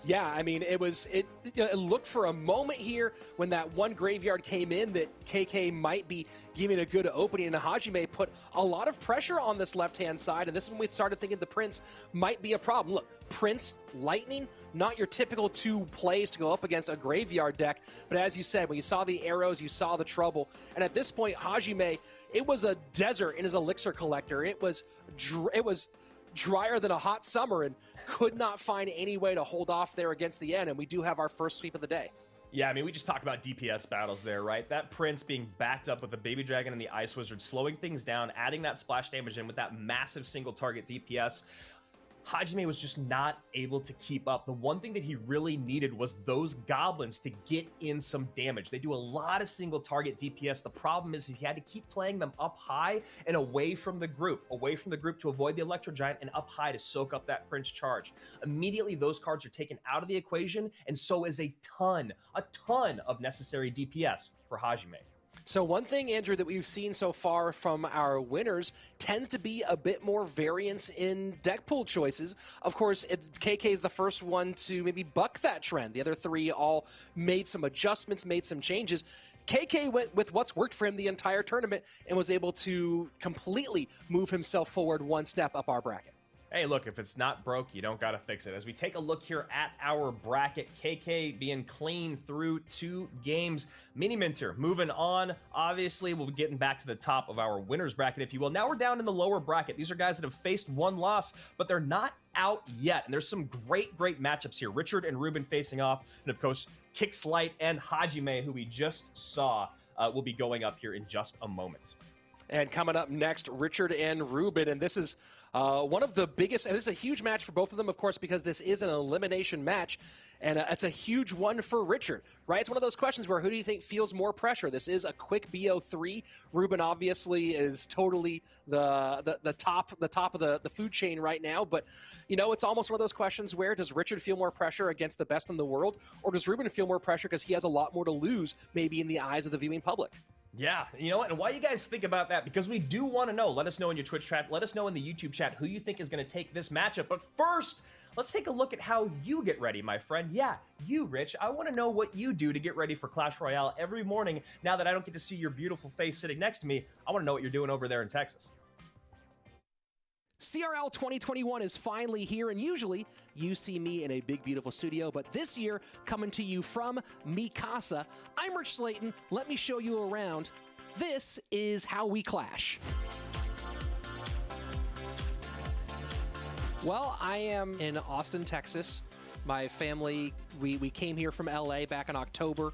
Yeah, I mean, it looked for a moment here when that one graveyard came in that KK might be giving a good opening, and Hajime put a lot of pressure on this left-hand side, and this is when we started thinking the Prince might be a problem. Look, Prince, Lightning, not your typical 2 plays to go up against a graveyard deck, but as you said, when you saw the arrows, you saw the trouble, and at this point, Hajime, it was a desert in his elixir collector. It was drier than a hot summer, and could not find any way to hold off there against the end, and we do have our first sweep of the day. Yeah, I mean, we just talked about DPS battles there, right? That Prince being backed up with the Baby Dragon and the Ice Wizard, slowing things down, adding that splash damage in with that massive single target DPS. Hajime was just not able to keep up. The one thing that he really needed was those goblins to get in some damage. They do a lot of single target DPS. The problem is he had to keep playing them up high and away from the group to avoid the Electro Giant, and up high to soak up that Prince charge. Immediately, those cards are taken out of the equation, and so is a ton of necessary DPS for Hajime. So one thing, Andrew, that we've seen so far from our winners tends to be a bit more variance in deck pool choices. Of course, KK is the first one to maybe buck that trend. The other 3 all made some adjustments, made some changes. KK went with what's worked for him the entire tournament and was able to completely move himself forward 1 step up our bracket. Hey, look, if it's not broke, you don't got to fix it. As we take a look here at our bracket, KK being clean through 2 games. Mini Minter moving on. Obviously, we'll be getting back to the top of our winners bracket, if you will. Now we're down in the lower bracket. These are guys that have faced 1 loss, but they're not out yet. And there's some great matchups here. Richard and Ruben facing off. And of course, Kixlight and Hajime, who we just saw, will be going up here in just a moment. And coming up next, Richard and Ruben, and this is one of the biggest, and this is a huge match for both of them, of course, because this is an elimination match, and it's a huge one for Richard, right? It's one of those questions where who do you think feels more pressure? This is a quick BO3. Ruben obviously is totally the top of the food chain right now, but you know, it's almost one of those questions where does Richard feel more pressure against the best in the world, or does Ruben feel more pressure because he has a lot more to lose, maybe in the eyes of the viewing public? Yeah, you know what? And why you guys think about that? Because we do want to know. Let us know in your Twitch chat. Let us know in the YouTube chat who you think is going to take this matchup. But first, let's take a look at how you get ready, my friend. Yeah, you, Rich. I want to know what you do to get ready for Clash Royale every morning. Now that I don't get to see your beautiful face sitting next to me, I want to know what you're doing over there in Texas. CRL 2021 is finally here, and usually you see me in a big, beautiful studio, but this year, coming to you from Mikasa, I'm Rich Slayton. Let me show you around. This is how we clash. Well, I am in Austin, Texas. My family, we came here from LA back in October,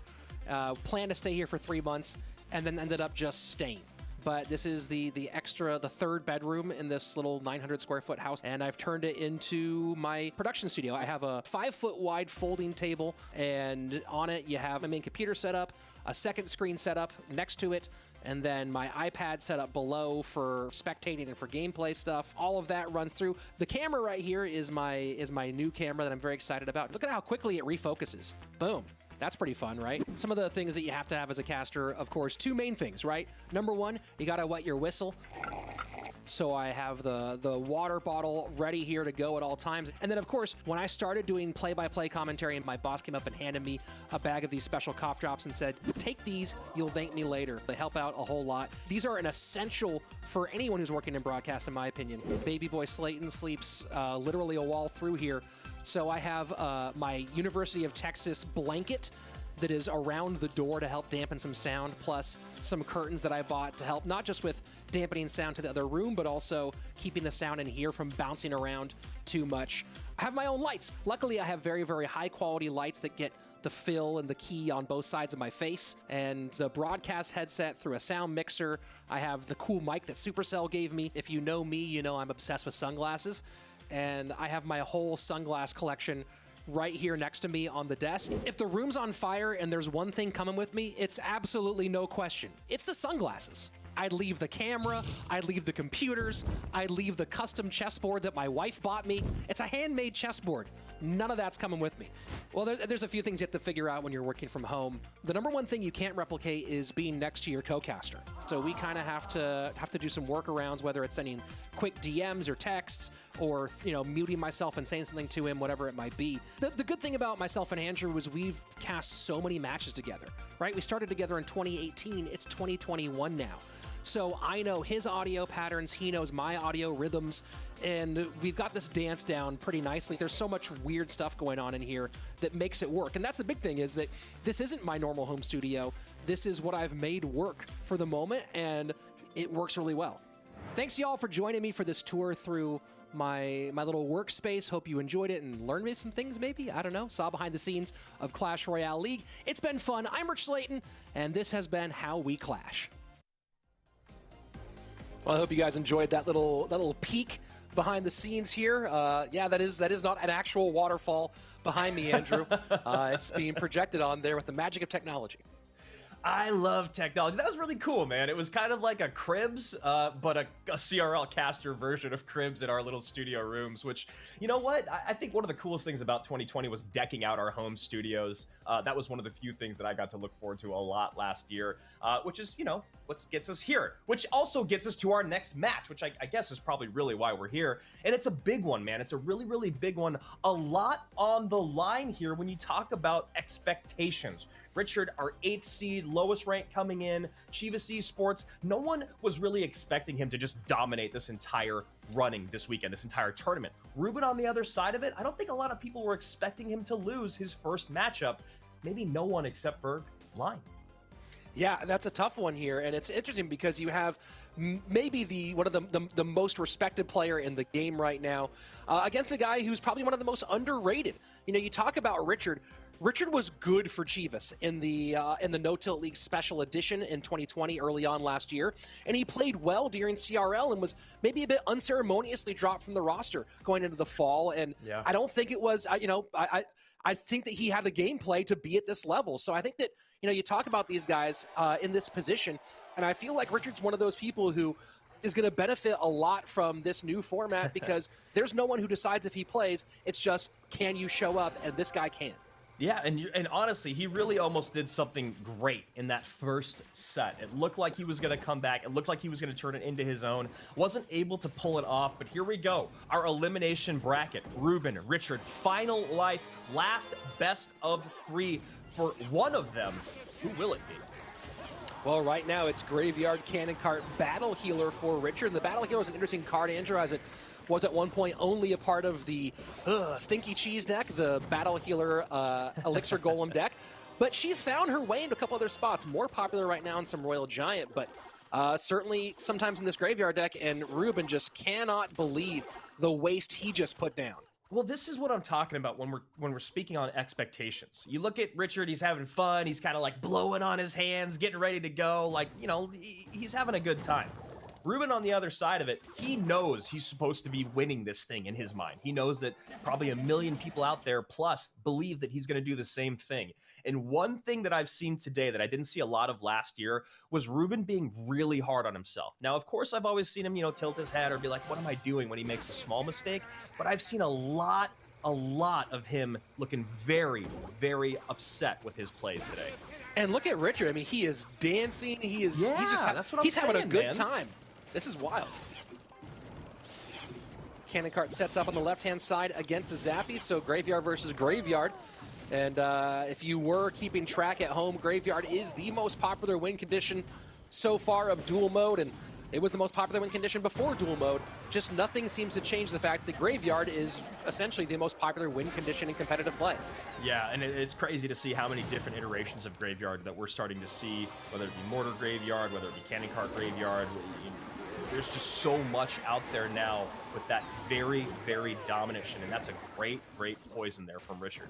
planned to stay here for 3 months, and then ended up just staying. But this is the 3rd bedroom in this little 900 square foot house, and I've turned it into my production studio. I have a 5-foot wide folding table, and on it you have my main computer set up, a second screen set up next to it, and then my iPad set up below for spectating and for gameplay stuff. All of that runs through. The camera right here is my new camera that I'm very excited about. Look at how quickly it refocuses. Boom. That's pretty fun, right? Some of the things that you have to have as a caster, of course, two main things, right? Number one, you gotta wet your whistle. So I have the water bottle ready here to go at all times. And then, of course, when I started doing play-by-play commentary, my boss came up and handed me a bag of these special cough drops and said, take these, you'll thank me later. They help out a whole lot. These are an essential for anyone who's working in broadcast, in my opinion. Baby boy Slayton sleeps literally a wall through here. So I have my University of Texas blanket that is around the door to help dampen some sound, plus some curtains that I bought to help not just with dampening sound to the other room, but also keeping the sound in here from bouncing around too much. I have my own lights. Luckily, I have very, very high quality lights that get the fill and the key on both sides of my face, and the broadcast headset through a sound mixer. I have the cool mic that Supercell gave me. If you know me, you know I'm obsessed with sunglasses, and I have my whole sunglass collection right here next to me on the desk. If the room's on fire and there's one thing coming with me, it's absolutely no question. It's the sunglasses. I'd leave the camera, I'd leave the computers, I'd leave the custom chessboard that my wife bought me. It's a handmade chessboard. None of that's coming with me. Well, there's a few things you have to figure out when you're working from home. The number one thing you can't replicate is being next to your co-caster. So we kind of have to do some workarounds, whether it's sending quick DMs or texts, or muting myself and saying something to him, whatever it might be. The good thing about myself and Andrew is we've cast so many matches together, right? We started together in 2018. It's 2021 now. So I know his audio patterns, he knows my audio rhythms, and we've got this dance down pretty nicely. There's so much weird stuff going on in here that makes it work. And that's the big thing, is that this isn't my normal home studio. This is what I've made work for the moment, and it works really well. Thanks y'all for joining me for this tour through my little workspace. Hope you enjoyed it and learned me some things, maybe. I don't know. Saw behind the scenes of Clash Royale League. It's been fun. I'm Rich Slayton, and this has been How We Clash. Well, I hope you guys enjoyed that little peek behind the scenes here. Yeah, that is not an actual waterfall behind me, Andrew. It's being projected on there with the magic of technology. I love technology. That was really cool, man. It was kind of like a Cribs, but a CRL caster version of Cribs in our little studio rooms, which, you know what? I think one of the coolest things about 2020 was decking out our home studios. That was one of the few things that I got to look forward to a lot last year, which is, what gets us here, which also gets us to our next match, which I guess is probably really why we're here. And it's a big one, man. It's a really, really big one. A lot on the line here when you talk about expectations. Richard, our 8th seed, lowest rank coming in, Chivas Esports. No one was really expecting him to just dominate this entire running this weekend, this entire tournament. Ruben on the other side of it, I don't think a lot of people were expecting him to lose his first matchup. Maybe no one except for Line. Yeah, that's a tough one here, and it's interesting because you have maybe one of the most respected player in the game right now against a guy who's probably one of the most underrated. You talk about Richard. Richard was good for Chivas in the No Tilt League Special Edition in 2020, early on last year, and he played well during CRL and was maybe a bit unceremoniously dropped from the roster going into the fall. And yeah. I don't think it was, I think that he had the gameplay to be at this level. So I think that you talk about these guys in this position, and I feel like Richard's one of those people who is going to benefit a lot from this new format because there's no one who decides if he plays. It's just, can you show up? And this guy can. Yeah, and honestly, he really almost did something great in that first set. It looked like he was going to come back. It looked like he was going to turn it into his own. Wasn't able to pull it off, but here we go. Our elimination bracket. Ruben, Richard, final life, last best of 3 for one of them. Who will it be? Well, right now it's Graveyard Cannon Cart Battle Healer for Richard. The Battle Healer is an interesting card, Andrew, as it was at one point only a part of the Stinky Cheese deck, the Battle Healer Elixir Golem deck. But she's found her way into a couple other spots. More popular right now in some Royal Giant, but certainly sometimes in this Graveyard deck, and Ruben just cannot believe the waste he just put down. Well, this is what I'm talking about when we're speaking on expectations. You look at Richard, he's having fun, he's kind of like blowing on his hands, getting ready to go, like, he's having a good time. Ruben on the other side of it, he knows he's supposed to be winning this thing in his mind. He knows that probably a million people out there plus believe that he's going to do the same thing. And one thing that I've seen today that I didn't see a lot of last year was Ruben being really hard on himself. Now, of course, I've always seen him, tilt his head or be like, what am I doing when he makes a small mistake? But I've seen a lot a lot of him looking very, very upset with his plays today. And look at Richard. I mean, he is dancing. He's Yeah, just that's what I'm he's having a saying, good man. time. This is wild. Cannon Cart sets up on the left-hand side against the Zappies, so Graveyard versus Graveyard. And if you were keeping track at home, Graveyard is the most popular win condition so far of dual mode, and it was the most popular win condition before dual mode. Just nothing seems to change the fact that Graveyard is essentially the most popular win condition in competitive play. Yeah, and it's crazy to see how many different iterations of Graveyard that we're starting to see, whether it be Mortar Graveyard, whether it be Cannon Cart Graveyard. There's just so much out there now with that very, very domination, and that's a great, great poison there from Richard.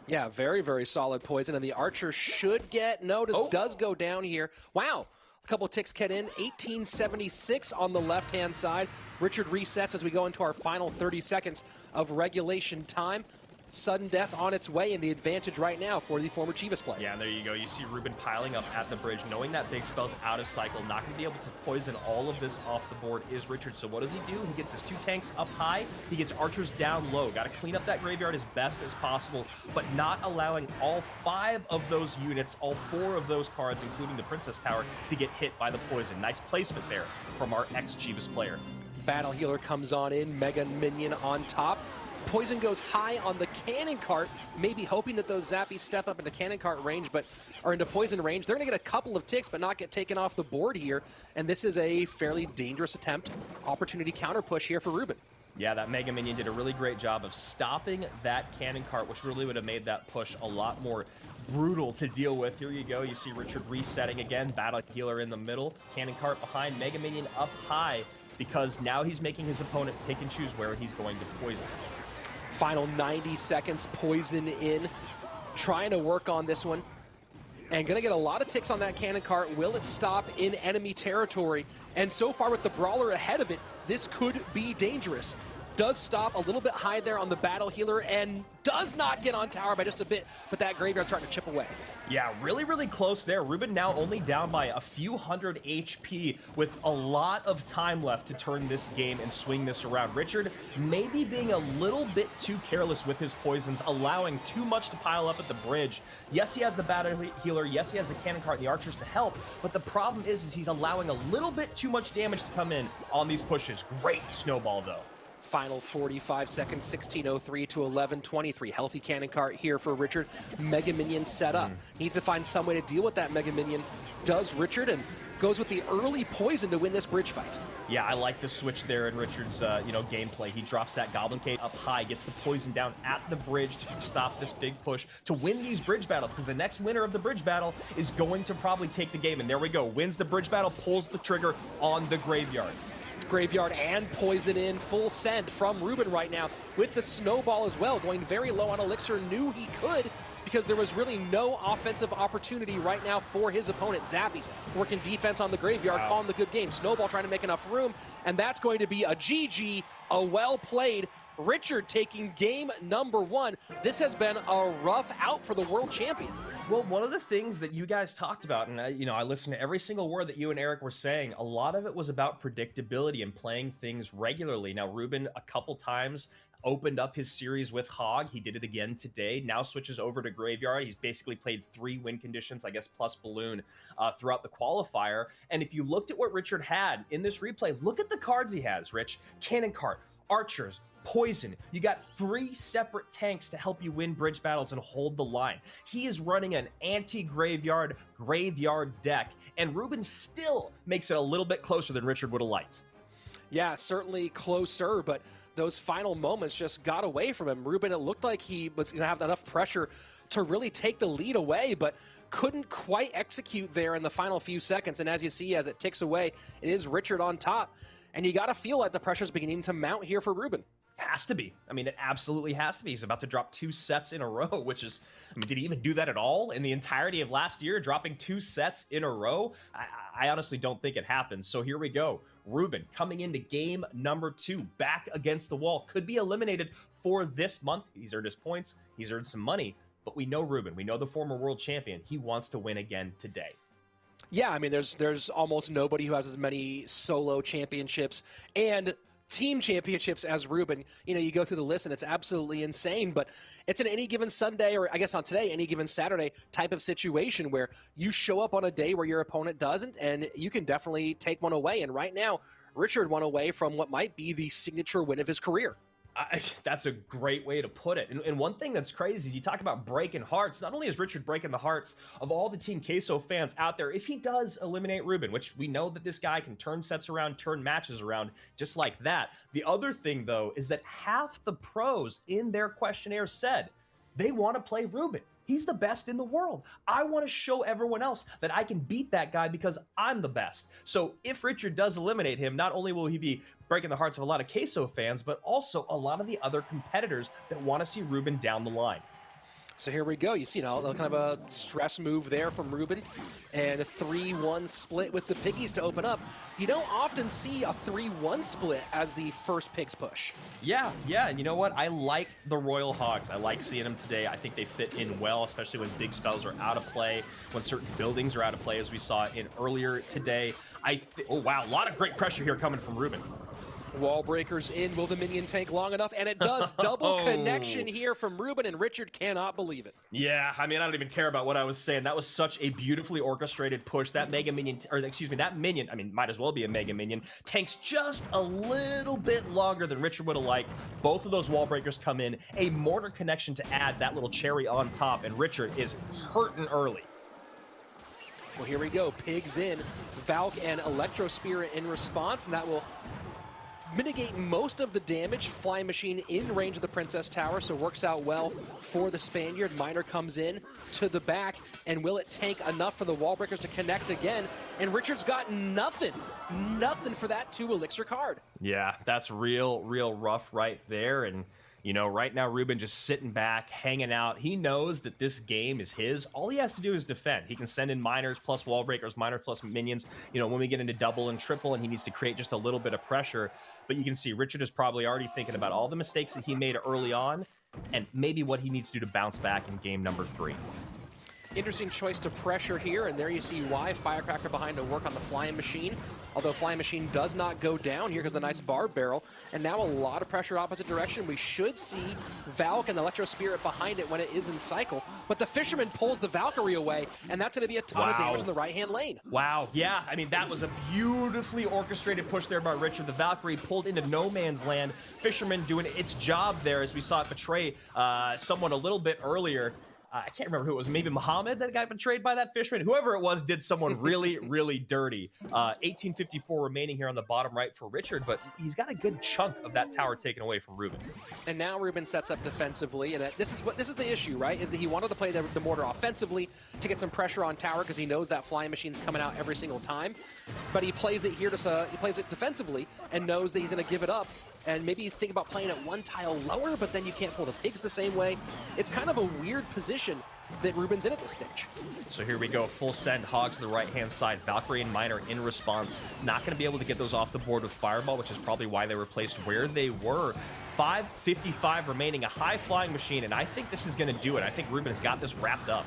Yeah, very, very solid poison, and the Archer should get noticed. Does go down here. Wow, a couple ticks get in. 1876 on the left-hand side. Richard resets as we go into our final 30 seconds of regulation time. Sudden death on its way, and the advantage right now for the former Chivas player. Yeah, and there you go. You see Ruben piling up at the bridge, knowing that big spell's out of cycle, not going to be able to poison all of this off the board is Richard. So what does he do? He gets his 2 tanks up high. He gets archers down low. Got to clean up that graveyard as best as possible, but not allowing all 5 of those units, all 4 of those cards, including the Princess Tower, to get hit by the poison. Nice placement there from our ex-Chivas player. Battle Healer comes on in, Mega Minion on top. Poison goes high on the Cannon Cart, maybe hoping that those Zappies step up into Cannon Cart range, or into Poison range. They're going to get a couple of ticks, but not get taken off the board here. And this is a fairly dangerous attempt. Opportunity counter push here for Ruben. Yeah, that Mega Minion did a really great job of stopping that Cannon Cart, which really would have made that push a lot more brutal to deal with. Here you go. You see Richard resetting again. Battle Healer in the middle. Cannon Cart behind. Mega Minion up high, because now he's making his opponent pick and choose where he's going to poison. Final 90 seconds, Poison in, trying to work on this one, and gonna get a lot of ticks on that Cannon Cart. Will it stop in enemy territory? And so far with the Brawler ahead of it, this could be dangerous. Does stop a little bit high there on the Battle Healer, and does not get on tower by just a bit, but that Graveyard's starting to chip away. Yeah, really, really close there. Ruben now only down by a few hundred HP with a lot of time left to turn this game and swing this around. Richard maybe being a little bit too careless with his poisons, allowing too much to pile up at the bridge. Yes, he has the Battle Healer. Yes, he has the Cannon Cart and the Archers to help, but the problem is he's allowing a little bit too much damage to come in on these pushes. Great snowball, though. Final 45 seconds, 16:03 to 11:23. Healthy Cannon Cart here for Richard. Mega Minion set up. Needs to find some way to deal with that Mega Minion. Does Richard, and goes with the early poison to win this bridge fight. Yeah, I like the switch there in Richard's gameplay. He drops that Goblin Cage up high, gets the poison down at the bridge to stop this big push to win these bridge battles, because the next winner of the bridge battle is going to probably take the game. And there we go. Wins the bridge battle, pulls the trigger on the Graveyard. Graveyard and Poison in, full send from Ruben right now, with the snowball as well, going very low on Elixir. Knew he could, because there was really no offensive opportunity right now for his opponent. Zappies working defense on the Graveyard, calling the good game. Snowball trying to make enough room, and that's going to be a GG, a well played. Richard taking game number 1. This has been a rough out for the world champion. Well, one of the things that you guys talked about, and I listened to every single word that you and Eric were saying, a lot of it was about predictability and playing things regularly. Now, Ruben a couple times opened up his series with Hog. He did it again today. Now switches over to Graveyard. He's basically played 3 win conditions, I guess, plus Balloon throughout the qualifier. And if you looked at what Richard had in this replay, look at the cards he has, Rich. Cannon Cart, Archers, Poison. You got 3 separate tanks to help you win bridge battles and hold the line. He is running an anti-Graveyard Graveyard deck, and Ruben still makes it a little bit closer than Richard would have liked. Yeah, certainly closer, but those final moments just got away from him. Ruben, it looked like he was going to have enough pressure to really take the lead away, but couldn't quite execute there in the final few seconds. And as you see, as it ticks away, it is Richard on top. And you got to feel like the pressure's beginning to mount here for Ruben. Has to be. I mean, it absolutely has to be. He's about to drop 2 sets in a row, which is, did he even do that at all in the entirety of last year, dropping 2 sets in a row? I honestly don't think it happened. So here we go. Ruben coming into game number 2, back against the wall, could be eliminated for this month. He's earned his points. He's earned some money, but we know Ruben. We know the former world champion. He wants to win again today. Yeah, I mean, there's almost nobody who has as many solo championships and team championships as Ruben. You know, you go through the list and it's absolutely insane, but it's an any given Sunday, or I guess on today, any given Saturday type of situation where you show up on a day where your opponent doesn't, and you can definitely take one away. And right now, Richard won away from what might be the signature win of his career. That's a great way to put it. And one thing that's crazy is you talk about breaking hearts. Not only is Richard breaking the hearts of all the Team Queso fans out there, if he does eliminate Ruben, which we know that this guy can turn sets around, turn matches around just like that. The other thing, though, is that half the pros in their questionnaire said they want to play Ruben. He's the best in the world. I want to show everyone else that I can beat that guy because I'm the best. So if Richard does eliminate him, not only will he be breaking the hearts of a lot of Queso fans, but also a lot of the other competitors that want to see Ruben down the line. So here we go. You see, kind of a stress move there from Ruben, and a 3-1 split with the Piggies to open up. You don't often see a 3-1 split as the first Pigs push. Yeah, and you know what? I like the Royal Hogs. I like seeing them today. I think they fit in well, especially when big spells are out of play, when certain buildings are out of play, as we saw in earlier today. Oh, wow, a lot of great pressure here coming from Ruben. Wall breakers in. Will the minion tank long enough? And it does. Double connection here from Ruben, and Richard cannot believe it. Yeah, I mean, I don't even care about what I was saying. That was such a beautifully orchestrated push. That mega minion, or excuse me, that minion, I mean, might as well be a mega minion, tanks just a little bit longer than Richard would have liked. Both of those wall breakers come in. A mortar connection to add that little cherry on top, and Richard is hurting early. Well, here we go. Pigs in. Valk and Electro Spirit in response, and that will mitigate most of the damage. Flying Machine in range of the Princess Tower, so works out well for the Spaniard. Miner comes in to the back, and will it tank enough for the wall breakers to connect again? And Richard's got nothing for that 2 elixir card. Yeah, that's real rough right there. And you know, right now, Ruben just sitting back, hanging out. He knows that this game is his. All he has to do is defend. He can send in miners plus wall breakers, miners plus minions. You know, when we get into double and triple, and he needs to create just a little bit of pressure. But you can see Richard is probably already thinking about all the mistakes that he made early on, and maybe what he needs to do to bounce back in game number 3. Interesting choice to pressure here, and there you see why. Firecracker behind to work on the Flying Machine, although Flying Machine does not go down. Here goes the nice Barb Barrel, and now a lot of pressure opposite direction. We should see Valk and Electro Spirit behind it when it is in cycle, but the Fisherman pulls the Valkyrie away, and that's going to be a ton of damage in the right-hand lane. Wow, yeah, I mean, that was a beautifully orchestrated push there by Richard. The Valkyrie pulled into no man's land. Fisherman doing its job there, as we saw it betray someone a little bit earlier. I can't remember who it was. Maybe Muhammad that got betrayed by that Fisherman. Whoever it was did someone really, really dirty. 1854 remaining here on the bottom right for Richard, but he's got a good chunk of that tower taken away from Ruben. And now Ruben sets up defensively, and this is the issue, right? Is that he wanted to play the mortar offensively to get some pressure on tower because he knows that Flying Machine's coming out every single time. But he plays it here he plays it defensively and knows that he's going to give it up. And maybe you think about playing it one tile lower, but then you can't pull the pigs the same way. It's kind of a weird position that Ruben's in at this stage. So here we go, full send, Hogs to the right-hand side. Valkyrie and Miner in response. Not going to be able to get those off the board with Fireball, which is probably why they were placed where they were. 5:55 remaining, a high Flying Machine, and I think this is going to do it. I think Ruben has got this wrapped up.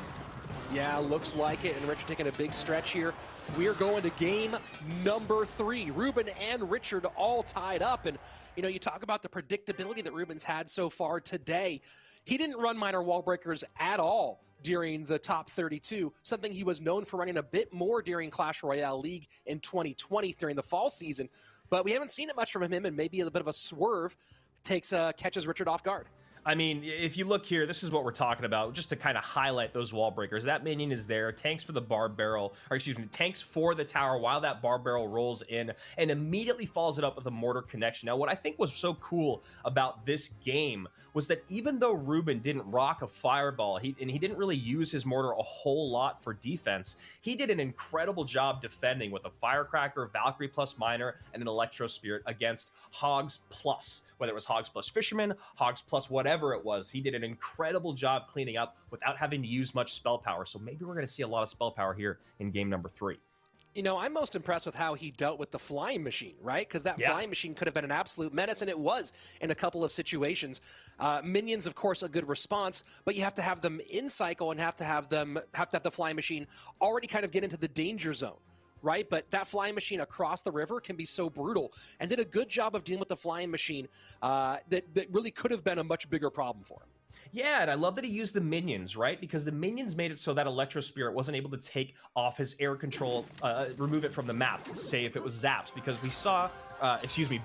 Yeah, looks like it, and Richard taking a big stretch here. We are going to game number 3. Ruben and Richard all tied up, and you know, you talk about the predictability that Ruben's had so far today. He didn't run minor wall breakers at all during the top 32, something he was known for running a bit more during Clash Royale League in 2020 during the fall season, but we haven't seen it much from him, and maybe a bit of a swerve catches Richard off guard. I mean, if you look here, this is what we're talking about, just to kind of highlight those wall breakers. That minion is there, tanks for the Barb Barrel, or excuse me, tanks for the tower while that Barb Barrel rolls in and immediately follows it up with a mortar connection. Now, what I think was so cool about this game was that even though Ruben didn't rock a Fireball, he didn't really use his mortar a whole lot for defense, he did an incredible job defending with a Firecracker, Valkyrie plus Miner, and an Electro Spirit against Hogs plus. Whether it was Hogs plus Fisherman, Hogs plus whatever it was, he did an incredible job cleaning up without having to use much spell power. So maybe we're going to see a lot of spell power here in game number 3. You know, I'm most impressed with how he dealt with the Flying Machine, right? Because that Flying Machine could have been an absolute menace, and it was in a couple of situations. Minions, of course, a good response, but you have to have them in cycle and have to have the Flying Machine already kind of get into the danger zone, right? But that flying machine across the river can be so brutal, and did a good job of dealing with the flying machine that really could have been a much bigger problem for him. Yeah, and I love that he used the minions, right? Because the minions made it so that Electro Spirit wasn't able to take off his air control, remove it from the map, say if it was zaps, because we saw,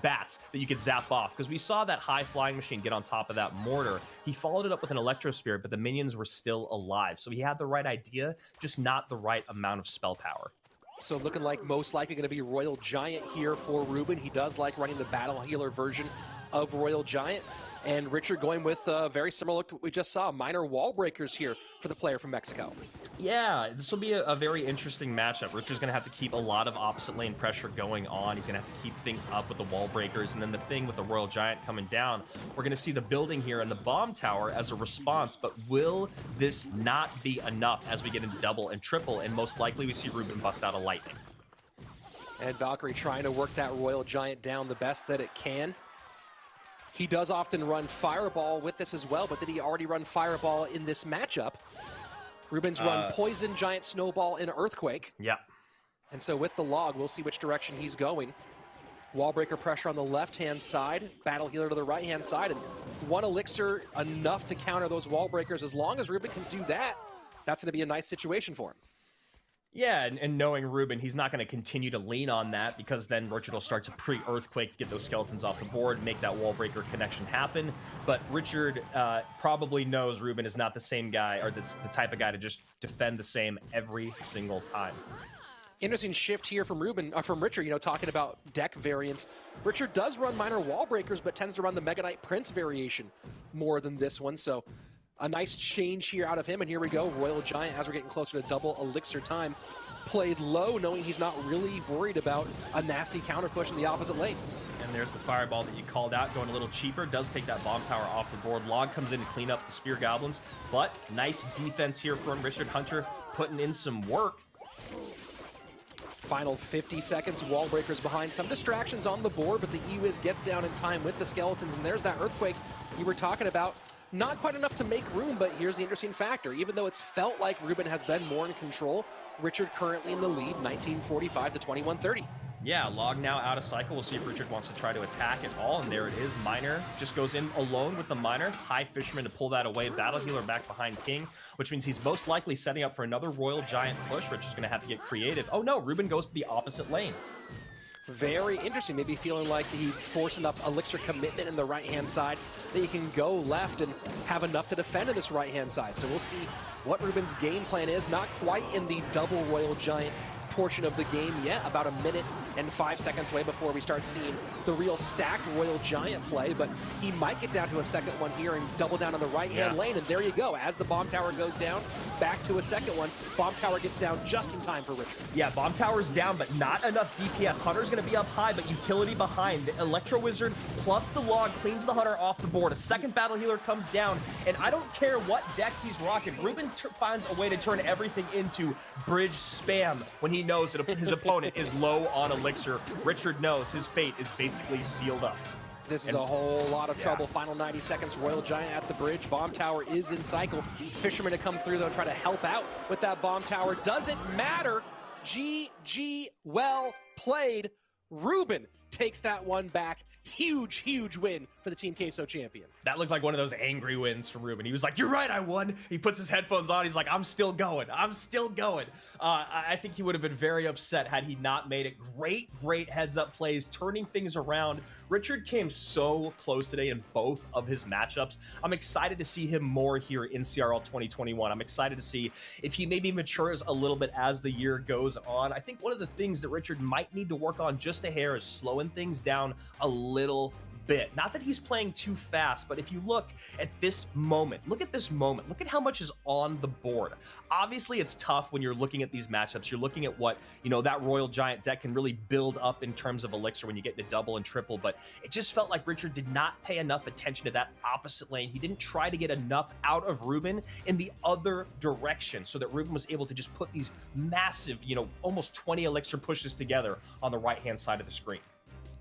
bats that you could zap off, because we saw that high flying machine get on top of that mortar. He followed it up with an Electro Spirit, but the minions were still alive. So he had the right idea, just not the right amount of spell power. So looking like most likely going to be Royal Giant here for Ruben. He does like running the Battle Healer version of Royal Giant. And Richard going with very similar to what we just saw, minor wall breakers here for the player from Mexico. Yeah, this will be a very interesting matchup. Richard's going to have to keep a lot of opposite lane pressure going on. He's going to have to keep things up with the wall breakers. And then the thing with the Royal Giant coming down, we're going to see the building here and the bomb tower as a response. But will this not be enough as we get into double and triple? And most likely we see Ruben bust out a lightning. And Valkyrie trying to work that Royal Giant down the best that it can. He does often run Fireball with this as well, but did he already run Fireball in this matchup? Ruben's run Poison, Giant Snowball, and Earthquake. Yeah. And so with the log, we'll see which direction he's going. Wallbreaker pressure on the left-hand side, Battle Healer to the right-hand side, and one Elixir enough to counter those wall breakers. As long as Ruben can do that, that's going to be a nice situation for him. Yeah, and knowing Ruben, he's not going to continue to lean on that, because then Richard will start to pre-Earthquake to get those skeletons off the board, make that wall breaker connection happen. But Richard probably knows Ruben is not the same guy, or the type of guy to just defend the same every single time. Interesting shift here from Richard, talking about deck variants. Richard does run minor wall breakers, but tends to run the Mega Knight Prince variation more than this one. So a nice change here out of him, and here we go. Royal Giant, as we're getting closer to double elixir time, played low, knowing he's not really worried about a nasty counter push in the opposite lane. And there's the Fireball that you called out, going a little cheaper. Does take that bomb tower off the board. Log comes in to clean up the Spear Goblins, but nice defense here from Richard Hunter, putting in some work. Final 50 seconds, wall breakers behind, some distractions on the board, but the E-Wiz gets down in time with the skeletons, and there's that Earthquake you were talking about. Not quite enough to make room, but here's the interesting factor. Even though it's felt like Ruben has been more in control, Richard currently in the lead, 1945 to 2130. Yeah, Log now out of cycle. We'll see if Richard wants to try to attack at all, and there it is. Miner just goes in alone with the Miner. High Fisherman to pull that away. Battle Healer back behind King, which means he's most likely setting up for another Royal Giant push. Richard's going to have to get creative. Oh no, Ruben goes to the opposite lane. Very interesting. Maybe feeling like he forced enough elixir commitment in the right-hand side that he can go left and have enough to defend in this right-hand side. So we'll see what Ruben's game plan is. Not quite in the double Royal Giant portion of the game yet. About a minute and 5 seconds away before we start seeing the real stacked Royal Giant play, but he might get down to a second one here and double down on the right-hand lane, and there you go. As the bomb tower goes down, back to a second one. Bomb tower gets down just in time for Richard. Yeah, bomb tower's down, but not enough DPS. Hunter's going to be up high, but utility behind. The Electro Wizard plus the Log cleans the Hunter off the board. A second Battle Healer comes down, and I don't care what deck he's rocking. Ruben finds a way to turn everything into bridge spam when he knows that his opponent is low on elixir. Richard knows his fate is basically sealed up. This is a whole lot of trouble. Final 90 seconds. Royal Giant at the bridge. Bomb tower is in cycle. Fisherman to come through, though, try to help out with that bomb tower. Doesn't matter. GG, well played. Ruben takes that one back. Huge, huge win for the Team Queso champion. That looked like one of those angry wins from Ruben. He was like, you're right, I won. He puts his headphones on. He's like, I'm still going. I'm still going. I think he would have been very upset had he not made it. Great heads-up plays, turning things around. Richard came so close today in both of his matchups. I'm excited to see him more here in CRL 2021. I'm excited to see if he maybe matures a little bit as the year goes on. I think one of the things that Richard might need to work on just a hair is slowing things down a little bit. Not that he's playing too fast, but if you look at this moment, look at how much is on the board. Obviously, it's tough when you're looking at these matchups. You're looking at what, that Royal Giant deck can really build up in terms of elixir when you get into double and triple, but it just felt like Richard did not pay enough attention to that opposite lane. He didn't try to get enough out of Ruben in the other direction so that Ruben was able to just put these massive, almost 20 elixir pushes together on the right-hand side of the screen.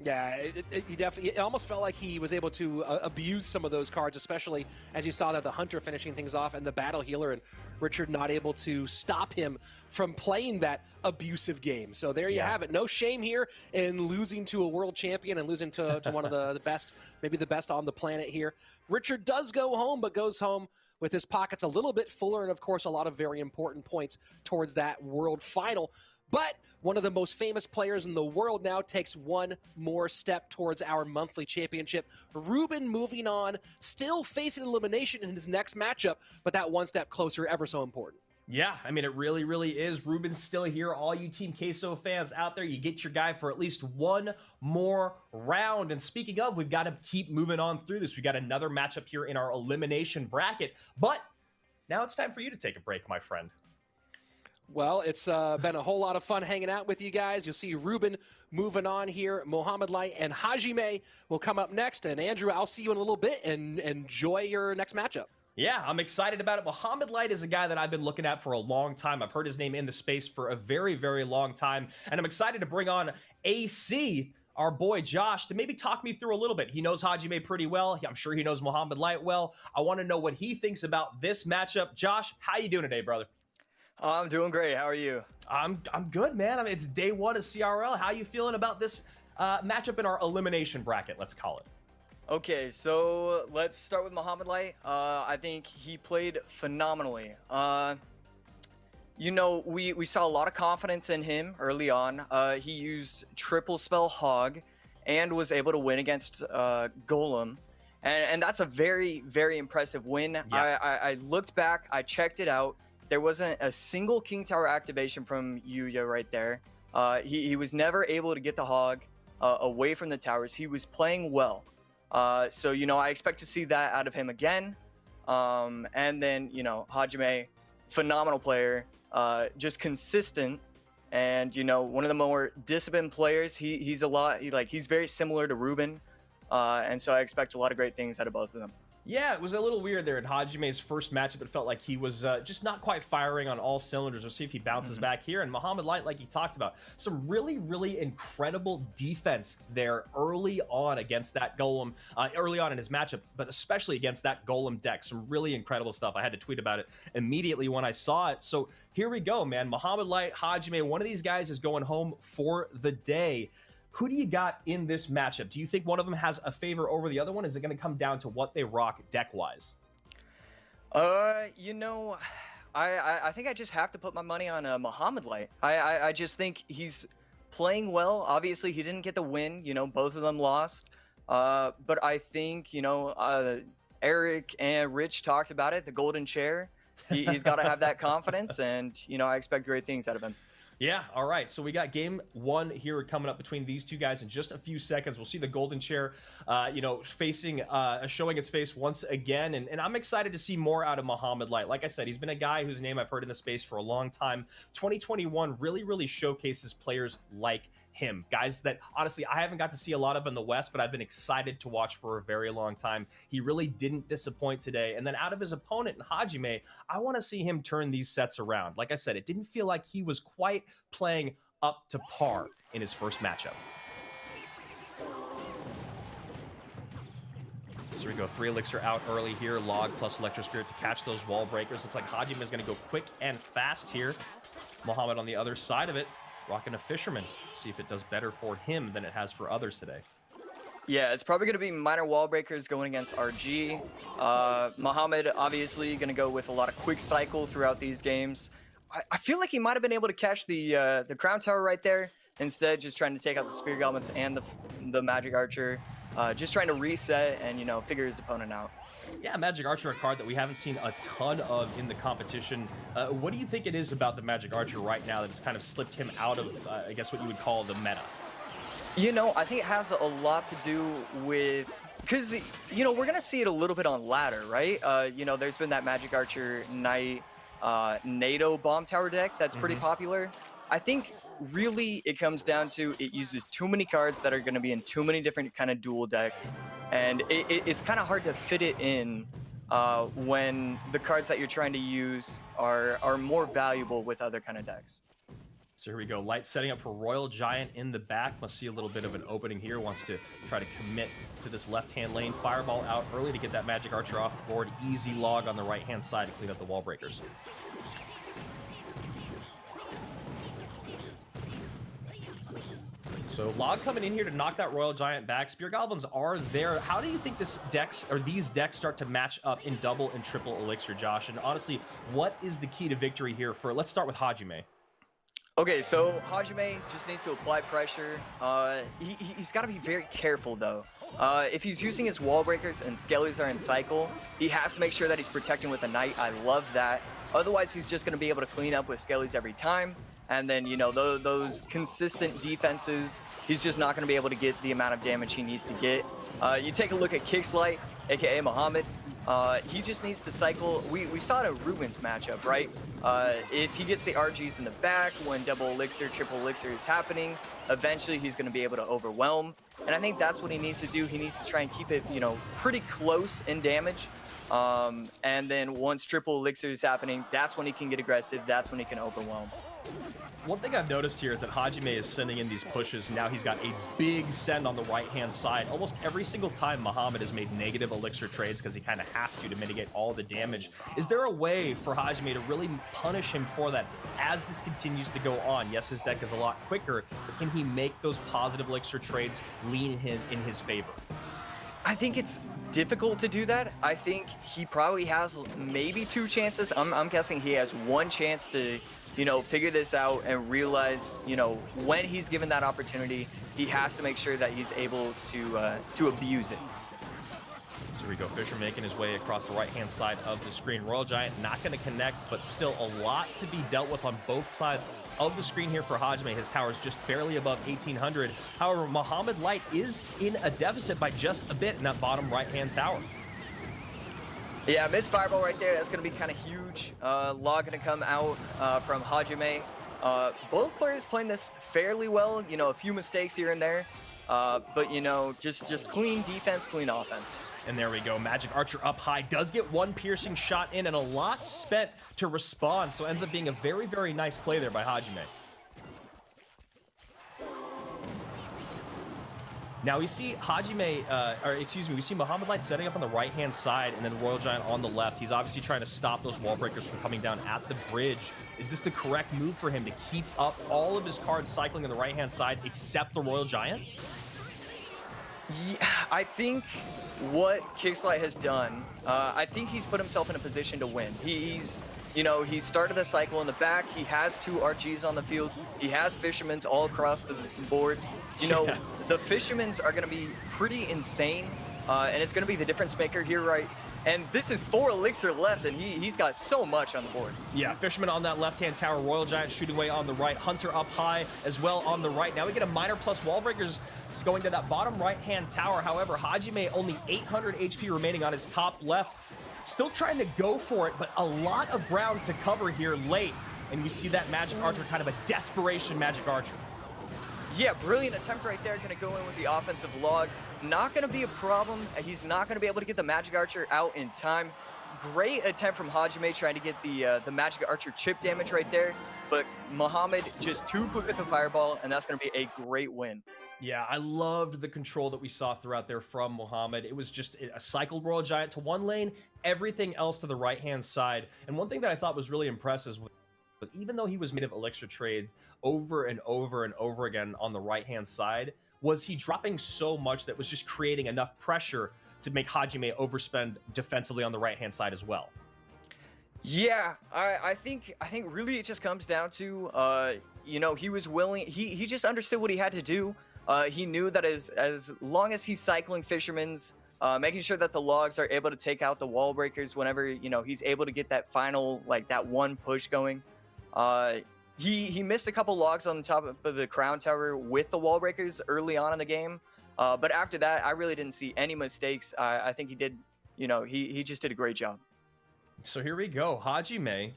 Yeah, it almost felt like he was able to abuse some of those cards, especially as you saw that the Hunter finishing things off and the Battle Healer, and Richard not able to stop him from playing that abusive game. So there you have it. No shame here in losing to a world champion and losing to one of the best, maybe the best on the planet here. Richard does go home, but goes home with his pockets a little bit fuller and, of course, a lot of very important points towards that world final. But one of the most famous players in the world now takes one more step towards our monthly championship. Ruben moving on, still facing elimination in his next matchup, but that one step closer, ever so important. Yeah, I mean, it really, really is. Ruben's still here. All you Team Queso fans out there, you get your guy for at least one more round. And speaking of, we've got to keep moving on through this. We got another matchup here in our elimination bracket, but now it's time for you to take a break, my friend. Well, it's been a whole lot of fun hanging out with you guys. You'll see Ruben moving on here. Mohamed Light and Hajime will come up next. And Andrew, I'll see you in a little bit, and enjoy your next matchup. Yeah, I'm excited about it. Mohamed Light is a guy that I've been looking at for a long time. I've heard his name in the space for a very, very long time. And I'm excited to bring on AC, our boy Josh, to maybe talk me through a little bit. He knows Hajime pretty well. I'm sure he knows Mohamed Light well. I want to know what he thinks about this matchup. Josh, how you doing today, brother? I'm doing great. How are you? I'm good, man. I mean, it's day one of CRL. How you feeling about this matchup in our elimination bracket, let's call it? Okay, so let's start with Mohamed Light. I think he played phenomenally. You know, we saw a lot of confidence in him early on. He used triple spell Hog and was able to win against Golem. And that's a very, very impressive win. Yeah. I looked back, I checked it out. There wasn't a single King Tower activation from Yuya right there. He was never able to get the Hog away from the towers. He was playing well. So, you know, I expect to see that out of him again. And then, you know, Hajime, phenomenal player, just consistent. And, you know, one of the more disciplined players. He's very similar to Ruben. And so I expect a lot of great things out of both of them. Yeah, it was a little weird there in Hajime's first matchup. It felt like he was just not quite firing on all cylinders. We'll see if he bounces back here. And Mohamed Light, like he talked about, some really, really incredible defense there early on against that Golem, early on in his matchup, but especially against that Golem deck. Some really incredible stuff. I had to tweet about it immediately when I saw it. So here we go, man. Mohamed Light, Hajime, one of these guys is going home for the day. Who do you got in this matchup? Do you think one of them has a favor over the other one? Is it going to come down to what they rock deck-wise? You know, I think I just have to put my money on Mohamed Light. I just think he's playing well. Obviously, he didn't get the win. You know, both of them lost. But I think, you know, Eric and Rich talked about it, the golden chair. He's got to have that confidence, and, you know, I expect great things out of him. Yeah, all right. So we got game one here coming up between these two guys in just a few seconds. We'll see the golden chair, you know, showing its face once again. And I'm excited to see more out of Mohamed Light. Like I said, he's been a guy whose name I've heard in the space for a long time. 2021 really, really showcases players like him. Guys that, honestly, I haven't got to see a lot of in the West, but I've been excited to watch for a very long time. He really didn't disappoint today. And then out of his opponent, Hajime, I want to see him turn these sets around. Like I said, it didn't feel like he was quite playing up to par in his first matchup. So we go 3 elixir out early here. Log plus Electro Spirit to catch those wall breakers. Looks like Hajime is going to go quick and fast here. Mohamed on the other side of it, rocking a Fisherman. See if it does better for him than it has for others today. Yeah, it's probably going to be minor wall breakers going against RG. Mohamed obviously going to go with a lot of quick cycle throughout these games. I feel like he might have been able to catch the Crown Tower right there. Instead, just trying to take out the Spear Goblins and the Magic Archer. Just trying to reset and, you know, figure his opponent out. Yeah, Magic Archer, a card that we haven't seen a ton of in the competition. What do you think it is about the Magic Archer right now that has kind of slipped him out of, I guess, what you would call the meta? You know, I think it has a lot to do with, because, you know, we're going to see it a little bit on ladder, right? You know, there's been that Magic Archer Knight NATO Bomb Tower deck that's pretty popular. I think really it comes down to it uses too many cards that are going to be in too many different kind of dual decks. And it's kind of hard to fit it in when the cards that you're trying to use are more valuable with other kind of decks. So here we go. Light setting up for Royal Giant in the back. Must see a little bit of an opening here. Wants to try to commit to this left-hand lane. Fireball out early to get that Magic Archer off the board. Easy log on the right-hand side to clean up the wall breakers. So log coming in here to knock that Royal Giant back. Spear Goblins are there. How do you think these decks start to match up in double and triple elixir, Josh? And honestly, what is the key to victory here for? Let's start with Hajime. Okay, so Hajime just needs to apply pressure. He's got to be very careful, though. If he's using his wall breakers and skellies are in cycle, he has to make sure that he's protecting with a knight. I love that. Otherwise, he's just going to be able to clean up with skellies every time. And then, you know, those consistent defenses, he's just not going to be able to get the amount of damage he needs to get. You take a look at Kixlight, aka Muhammad. He just needs to cycle. We saw it in Ruben's matchup, right? If he gets the RGs in the back when double elixir, triple elixir is happening, eventually he's going to be able to overwhelm. And I think that's what he needs to do. He needs to try and keep it, you know, pretty close in damage. And then once triple elixir is happening, that's when he can get aggressive. That's when he can overwhelm. One thing I've noticed here is that Hajime is sending in these pushes. Now he's got a big send on the right-hand side. Almost every single time Muhammad has made negative elixir trades because he kind of has to mitigate all the damage. Is there a way for Hajime to really punish him for that as this continues to go on? Yes, his deck is a lot quicker, but can he make those positive elixir trades lean in his favor? I think it's difficult to do that. I think he probably has maybe 2 chances. I'm guessing he has 1 chance to, you know, figure this out and realize, you know, when he's given that opportunity, he has to make sure that he's able to abuse it. So here we go. Fisher making his way across the right-hand side of the screen. Royal Giant not going to connect, but still a lot to be dealt with on both sides of the screen here for Hajime. His tower is just barely above 1,800. However, Muhammad Light is in a deficit by just a bit in that bottom right-hand tower. Yeah, missed fireball right there. That's going to be kind of huge. Log going to come out from Hajime. Both players playing this fairly well. You know, a few mistakes here and there. But, you know, just clean defense, clean offense. And there we go. Magic Archer up high. Does get 1 piercing shot in and a lot spent to respond. So ends up being a very, very nice play there by Hajime. Now we see Hajime, we see Muhammad Light setting up on the right-hand side and then Royal Giant on the left. He's obviously trying to stop those wall breakers from coming down at the bridge. Is this the correct move for him to keep up all of his cards cycling on the right-hand side except the Royal Giant? Yeah, I think what Kixlight has done, I think he's put himself in a position to win. He's started the cycle in the back. He has 2 RGs on the field. He has Fishermans all across the board. You know, Yeah. The Fishermans are going to be pretty insane, and it's going to be the difference maker here, right? And this is 4 elixir left, and he's got so much on the board. Yeah, Fisherman on that left-hand tower. Royal Giant shooting away on the right. Hunter up high as well on the right. Now we get a minor plus wall breakers going to that bottom right-hand tower. However, Hajime only 800 HP remaining on his top left. Still trying to go for it, but a lot of ground to cover here late. And we see that Magic Archer, kind of a desperation Magic Archer. Yeah, brilliant attempt right there. Going to go in with the offensive log. Not going to be a problem. He's not going to be able to get the Magic Archer out in time. Great attempt from Hajime trying to get the Magic Archer chip damage right there. But Muhammad just too quick with the fireball, and that's going to be a great win. Yeah, I loved the control that we saw throughout there from Muhammad. It was just a cycled Royal Giant to one lane, everything else to the right-hand side. And one thing that I thought was really impressive was, but even though he was made of elixir trade over and over and over again on the right-hand side, was he dropping so much that was just creating enough pressure to make Hajime overspend defensively on the right-hand side as well. Yeah, I think really it just comes down to, you know, he was willing, he just understood what he had to do. He knew that as long as he's cycling Fisherman's, making sure that the logs are able to take out the wall breakers whenever, you know, he's able to get that final, like that 1 push going. He missed a couple logs on top of the crown tower with the wall breakers early on in the game. But after that, I really didn't see any mistakes. I think he did, you know, he just did a great job. So here we go. Hajime,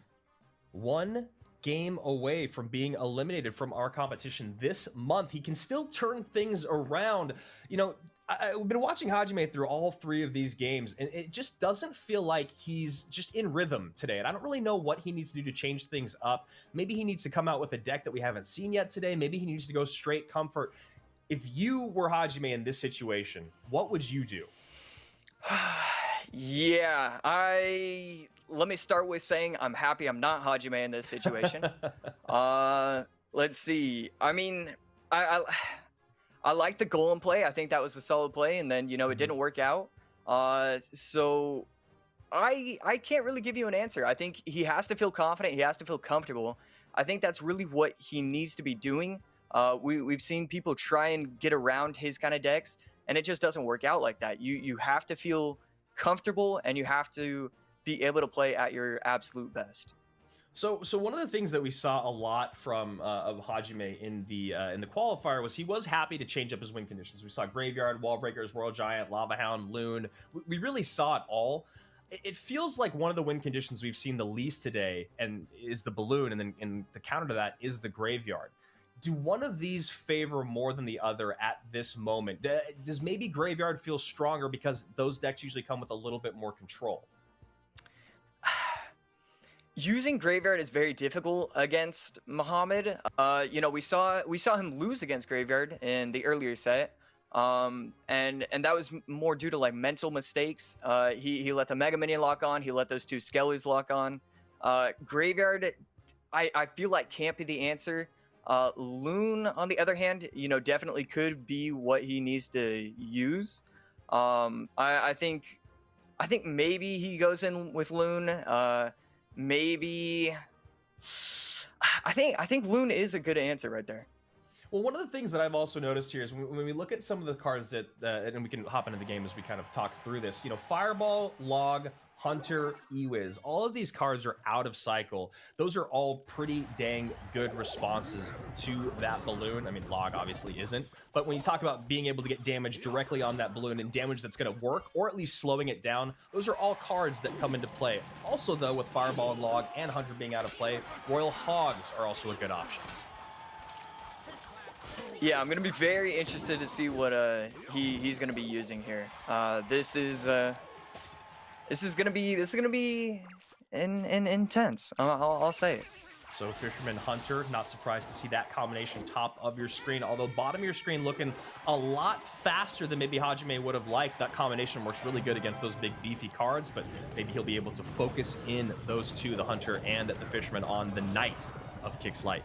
1 game away from being eliminated from our competition this month. He can still turn things around. You know, I've been watching Hajime through all 3 of these games, and it just doesn't feel like he's just in rhythm today. And I don't really know what he needs to do to change things up. Maybe he needs to come out with a deck that we haven't seen yet today. Maybe he needs to go straight comfort. If you were Hajime in this situation, what would you do? Yeah, let me start with saying I'm happy I'm not Hajime in this situation. Let's see. I mean, I like the golem play. I think that was a solid play, and then, you know, it didn't work out. So I can't really give you an answer. I think he has to feel confident. He has to feel comfortable. I think that's really what he needs to be doing. We've seen people try and get around his kind of decks, and it just doesn't work out like that. You have to feel comfortable, and you have to be able to play at your absolute best. So one of the things that we saw a lot from of Hajime in the qualifier was he was happy to change up his win conditions. We saw Graveyard, Wall Breakers, Royal Giant, Lava Hound, Loon. We really saw it all. It feels like one of the win conditions we've seen the least today and is the Balloon, and then the counter to that is the Graveyard. Do one of these favor more than the other at this moment? Does maybe Graveyard feel stronger because those decks usually come with a little bit more control? Using Graveyard is very difficult against Muhammad. You know, we saw him lose against Graveyard in the earlier set, and that was more due to like mental mistakes. He let the Mega Minion lock on. He let those 2 Skellies lock on. Graveyard, I feel like can't be the answer. Loon, on the other hand, you know, definitely could be what he needs to use. I think maybe he goes in with Loon. Maybe I think Loon is a good answer right there. Well, one of the things that I've also noticed here is when we look at some of the cards that, and we can hop into the game as we kind of talk through this, you know, Fireball, Log, Hunter, Ewiz, all of these cards are out of cycle. Those are all pretty dang good responses to that Balloon. I mean, Log obviously isn't, but when you talk about being able to get damage directly on that Balloon and damage that's going to work, or at least slowing it down, those are all cards that come into play. Also, though, with Fireball and Log and Hunter being out of play, Royal Hogs are also a good option. Yeah, I'm gonna be very interested to see what he's gonna be using here. This is gonna be intense. I'll say it. So Fisherman Hunter, not surprised to see that combination top of your screen, although bottom of your screen looking a lot faster than maybe Hajime would have liked. That combination works really good against those big beefy cards, but maybe he'll be able to focus in those 2, the Hunter and the Fisherman, on the night of Kicks Light.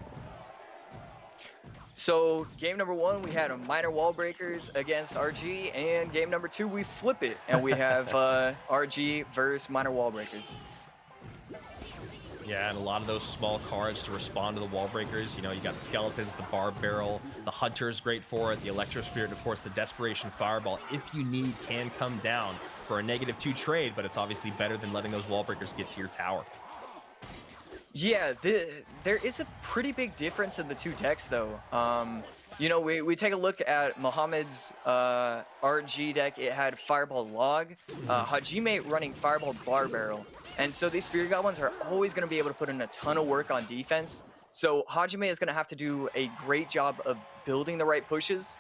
So game number 1, we had a minor wall breakers against RG, and game number 2, we flip it, and we have RG versus minor wall breakers. Yeah, and a lot of those small cards to respond to the wall breakers. You know, you got the Skeletons, the Barb Barrel, the Hunter is great for it, the Electro Spirit, and of course the Desperation Fireball, if you need, can come down for a -2 trade, but it's obviously better than letting those wall breakers get to your tower. Yeah, there is a pretty big difference in the 2 decks, though. You know, we take a look at Muhammad's RG deck. It had Fireball Log, Hajime running Fireball Bar Barrel. And so these Spirit Goblins are always going to be able to put in a ton of work on defense. So Hajime is going to have to do a great job of building the right pushes,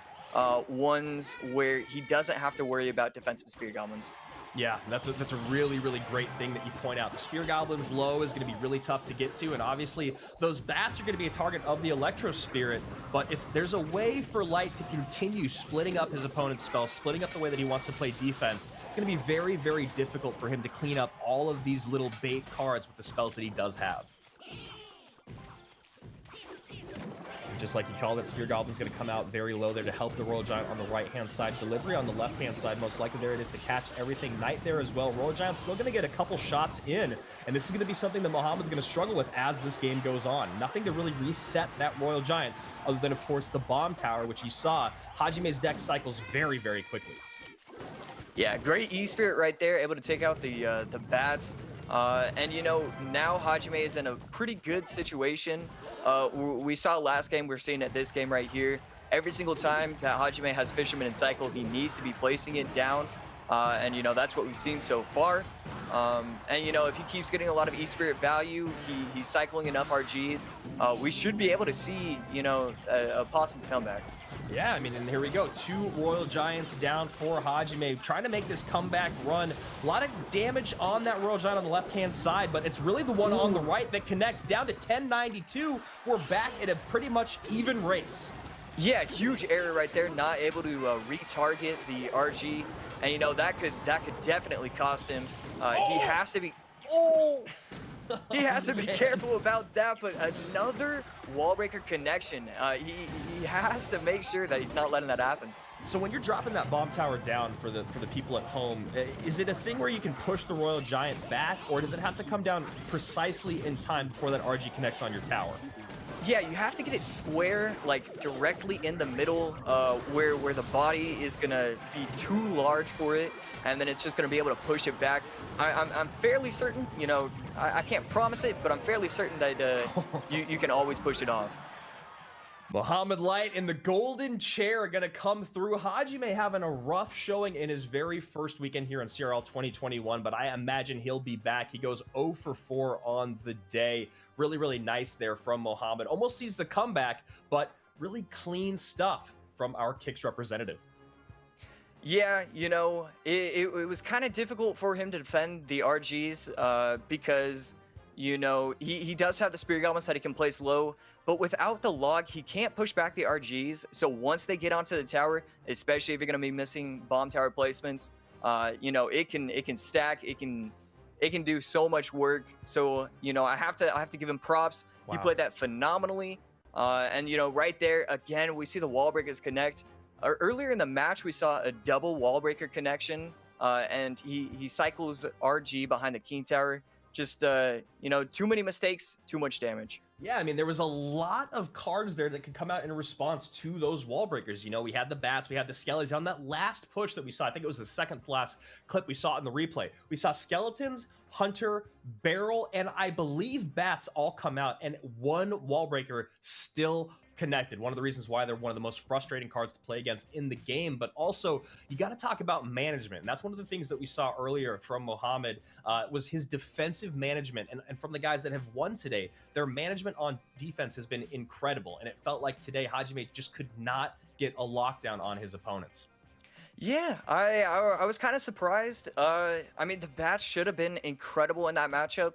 ones where he doesn't have to worry about defensive Spirit Goblins. Yeah, that's a really, really great thing that you point out. The Spear Goblin's low is going to be really tough to get to, and obviously those bats are going to be a target of the Electro Spirit, but if there's a way for Light to continue splitting up his opponent's spells, splitting up the way that he wants to play defense, it's going to be very, very difficult for him to clean up all of these little bait cards with the spells that he does have. Just like you called it, Spear Goblin's going to come out very low there to help the Royal Giant on the right-hand side. Delivery on the left-hand side, most likely there it is to catch everything. Knight there as well. Royal Giant's still going to get a couple shots in, and this is going to be something that Muhammad's going to struggle with as this game goes on. Nothing to really reset that Royal Giant, other than, of course, the Bomb Tower, which you saw. Hajime's deck cycles very, very quickly. Yeah, great E-Spirit right there, able to take out the bats. And, you know, now Hajime is in a pretty good situation. We saw last game, we're seeing it this game right here. Every single time that Hajime has Fisherman in cycle, he needs to be placing it down. And, you know, that's what we've seen so far. And, you know, if he keeps getting a lot of E-Spirit value, he's cycling enough RGs, we should be able to see, you know, a possible comeback. Yeah, I mean, and here we go. 2 Royal Giants down for Hajime, trying to make this comeback run. A lot of damage on that Royal Giant on the left-hand side, but it's really the one on the right that connects down to 1092. We're back at a pretty much even race. Yeah, huge error right there, not able to retarget the RG, and you know that could definitely cost him. He has to be he has to be careful about that, but another wall breaker connection. He has to make sure that he's not letting that happen. So when you're dropping that bomb tower down for the people at home, is it a thing where you can push the Royal Giant back, or does it have to come down precisely in time before that RG connects on your tower? Yeah, you have to get it square, like directly in the middle, where the body is gonna be too large for it, and then it's just gonna be able to push it back. I'm fairly certain, you know, I can't promise it, but I'm fairly certain that you can always push it off. Mohamed Light in the golden chair gonna come through. Hajime having a rough showing in his very first weekend here in CRL 2021, but I imagine he'll be back. He goes 0 for 4 on the day. Really, really nice there from Mohamed. Almost sees the comeback, but really clean stuff from our Kicks representative. Yeah, you know, it was kind of difficult for him to defend the RGs because, you know, he does have the Spirit Goblins that he can place low, but without the log, he can't push back the RGs. So once they get onto the tower, especially if you're going to be missing bomb tower placements, you know, it can stack, it can do so much work. So, you know, I have to give him props. Wow. He played that phenomenally. And, you know, right there, again, we see the wall breakers connect. Earlier in the match, we saw a double wall breaker connection, and he cycles RG behind the King Tower. Just, you know, too many mistakes, too much damage. Yeah, I mean, there was a lot of cards there that could come out in response to those wall breakers. You know, we had the bats, we had the skeletons. On that last push that we saw, I think it was the second to last clip we saw in the replay, we saw skeletons, hunter, barrel, and I believe bats all come out, and one wall breaker still connected. One of the reasons why they're one of the most frustrating cards to play against in the game, but also you got to talk about management. And that's one of the things that we saw earlier from Mohamed was his defensive management. And from the guys that have won today, their management on defense has been incredible. And it felt like today Hajime just could not get a lockdown on his opponents. Yeah, I was kind of surprised. I mean, the bats should have been incredible in that matchup.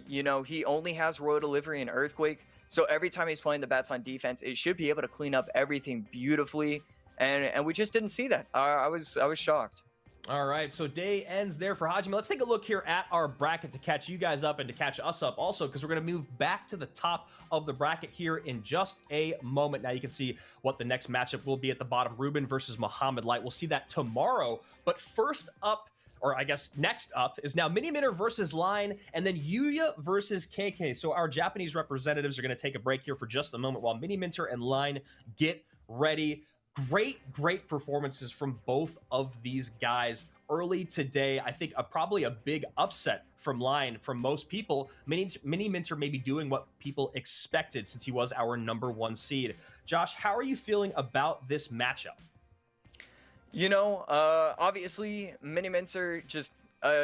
You know, he only has Royal Delivery and Earthquake. So every time he's playing the bats on defense, it should be able to clean up everything beautifully, and we just didn't see that. I was shocked. All right, so day ends there for Hajime. Let's take a look here at our bracket to catch you guys up and to catch us up also, because we're going to move back to the top of the bracket here in just a moment. Now you can see what the next matchup will be at the bottom. Ruben versus Mohamed Light. We'll see that tomorrow. But first up, or I guess next up, is now Miniminter versus Line, and then Yuya versus KK. So our Japanese representatives are going to take a break here for just a moment while Miniminter and Line get ready. Great performances from both of these guys early today. I think probably a big upset from Line from most people. Miniminter may be doing what people expected since he was our #1 seed. Josh, how are you feeling about this matchup? You know, obviously, Miniminter just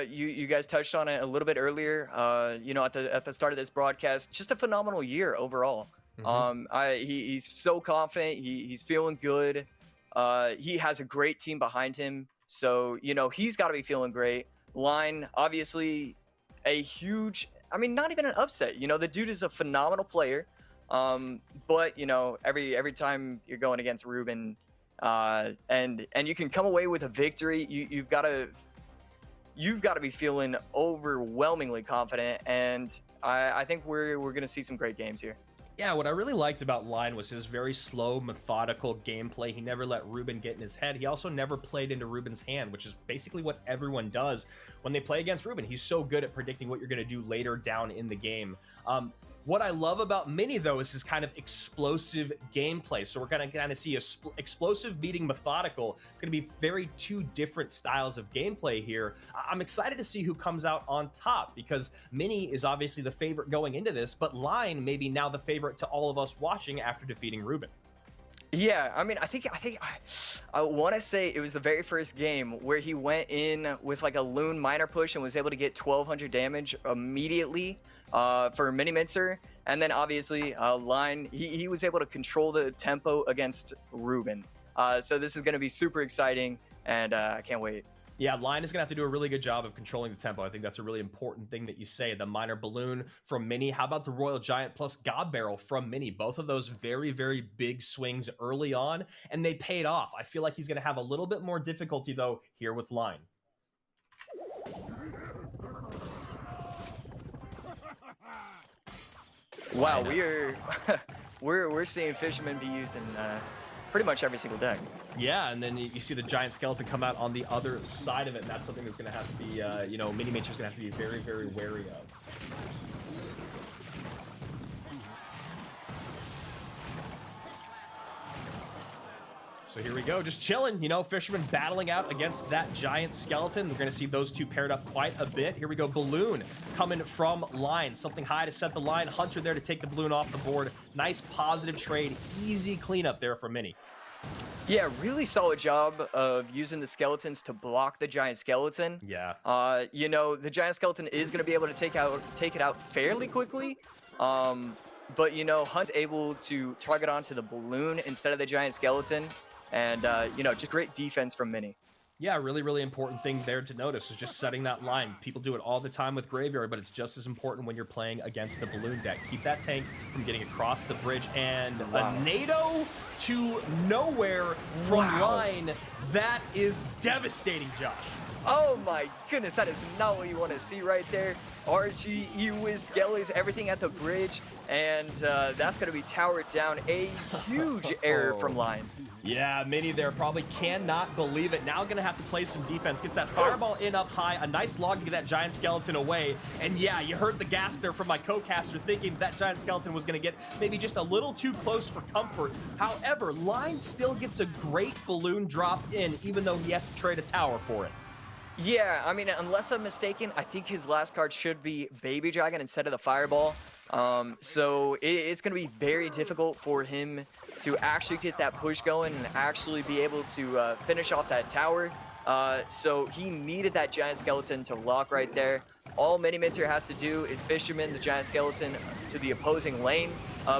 you guys touched on it a little bit earlier. You know, at the start of this broadcast, just a phenomenal year overall. He's so confident. He's feeling good. He has a great team behind him, so you know he's got to be feeling great. Line, obviously, a huge. I mean, not even an upset. You know, the dude is a phenomenal player. But you know, every time you're going against Ruben. And you can come away with a victory. You've got to be feeling overwhelmingly confident, and I think we're gonna see some great games here. Yeah, what I really liked about Line was his very slow, methodical gameplay. He never let Ruben get in his head. He also never played into Ruben's hand, which is basically what everyone does when they play against Ruben. He's so good at predicting what you're going to do later down in the game. What I love about Mini, though, is his kind of explosive gameplay. So we're going to kind of see explosive beating methodical. It's going to be very two different styles of gameplay here. I'm excited to see who comes out on top, because Mini is obviously the favorite going into this, but Line may be now the favorite to all of us watching after defeating Ruben. Yeah, I mean, I want to say it was the very first game where he went in with like a Loon minor push and was able to get 1200 damage immediately for Miniminter. And then obviously Line, he was able to control the tempo against Ruben. So this is going to be super exciting, and I can't wait. Yeah, Line is going to have to do a really good job of controlling the tempo. I think that's a really important thing that you say. The Minor Balloon from Mini. How about the Royal Giant plus God Barrel from Mini? Both of those very, very big swings early on, and they paid off. I feel like he's going to have a little bit more difficulty, though, here with Line. Wow, we're seeing Fisherman be used in pretty much every single deck. Yeah, and then you see the Giant Skeleton come out on the other side of it, and that's something that's going to have to be, you know, Mini Matrix is going to have to be very, very wary of. So here we go, just chilling, you know, Fisherman battling out against that Giant Skeleton. We're going to see those two paired up quite a bit. Here we go, Balloon coming from Line. Something high to set the line. Hunter there to take the Balloon off the board. Nice positive trade. Easy cleanup there for Mini. Yeah, really solid job of using the skeletons to block the Giant Skeleton. Yeah. You know, the Giant Skeleton is going to be able to take it out fairly quickly. But, you know, Hunt's able to target onto the Balloon instead of the Giant Skeleton. And, you know, just great defense from Mini. Yeah, really, really important thing there to notice is just setting that line. People do it all the time with Graveyard, but it's just as important when you're playing against the Balloon deck. Keep that tank from getting across the bridge, and a NATO to nowhere from Line. That is devastating, Josh. Oh my goodness, that is not what you want to see right there. RG, Ewis, Skellies, everything at the bridge, and that's going to be towered down. A huge error from Line. Yeah, Mini there probably cannot believe it. Now gonna have to play some defense. Gets that fireball in up high. A nice log to get that Giant Skeleton away. And yeah, you heard the gasp there from my co-caster thinking that Giant Skeleton was gonna get maybe just a little too close for comfort. However, Line still gets a great Balloon drop in, even though he has to trade a tower for it. Yeah, I mean, unless I'm mistaken, I think his last card should be Baby Dragon instead of the Fireball. So it's going to be very difficult for him to actually get that push going and actually be able to finish off that tower. So he needed that Giant Skeleton to lock right there. All Mini Minter has to do is Fisherman the Giant Skeleton to the opposing lane,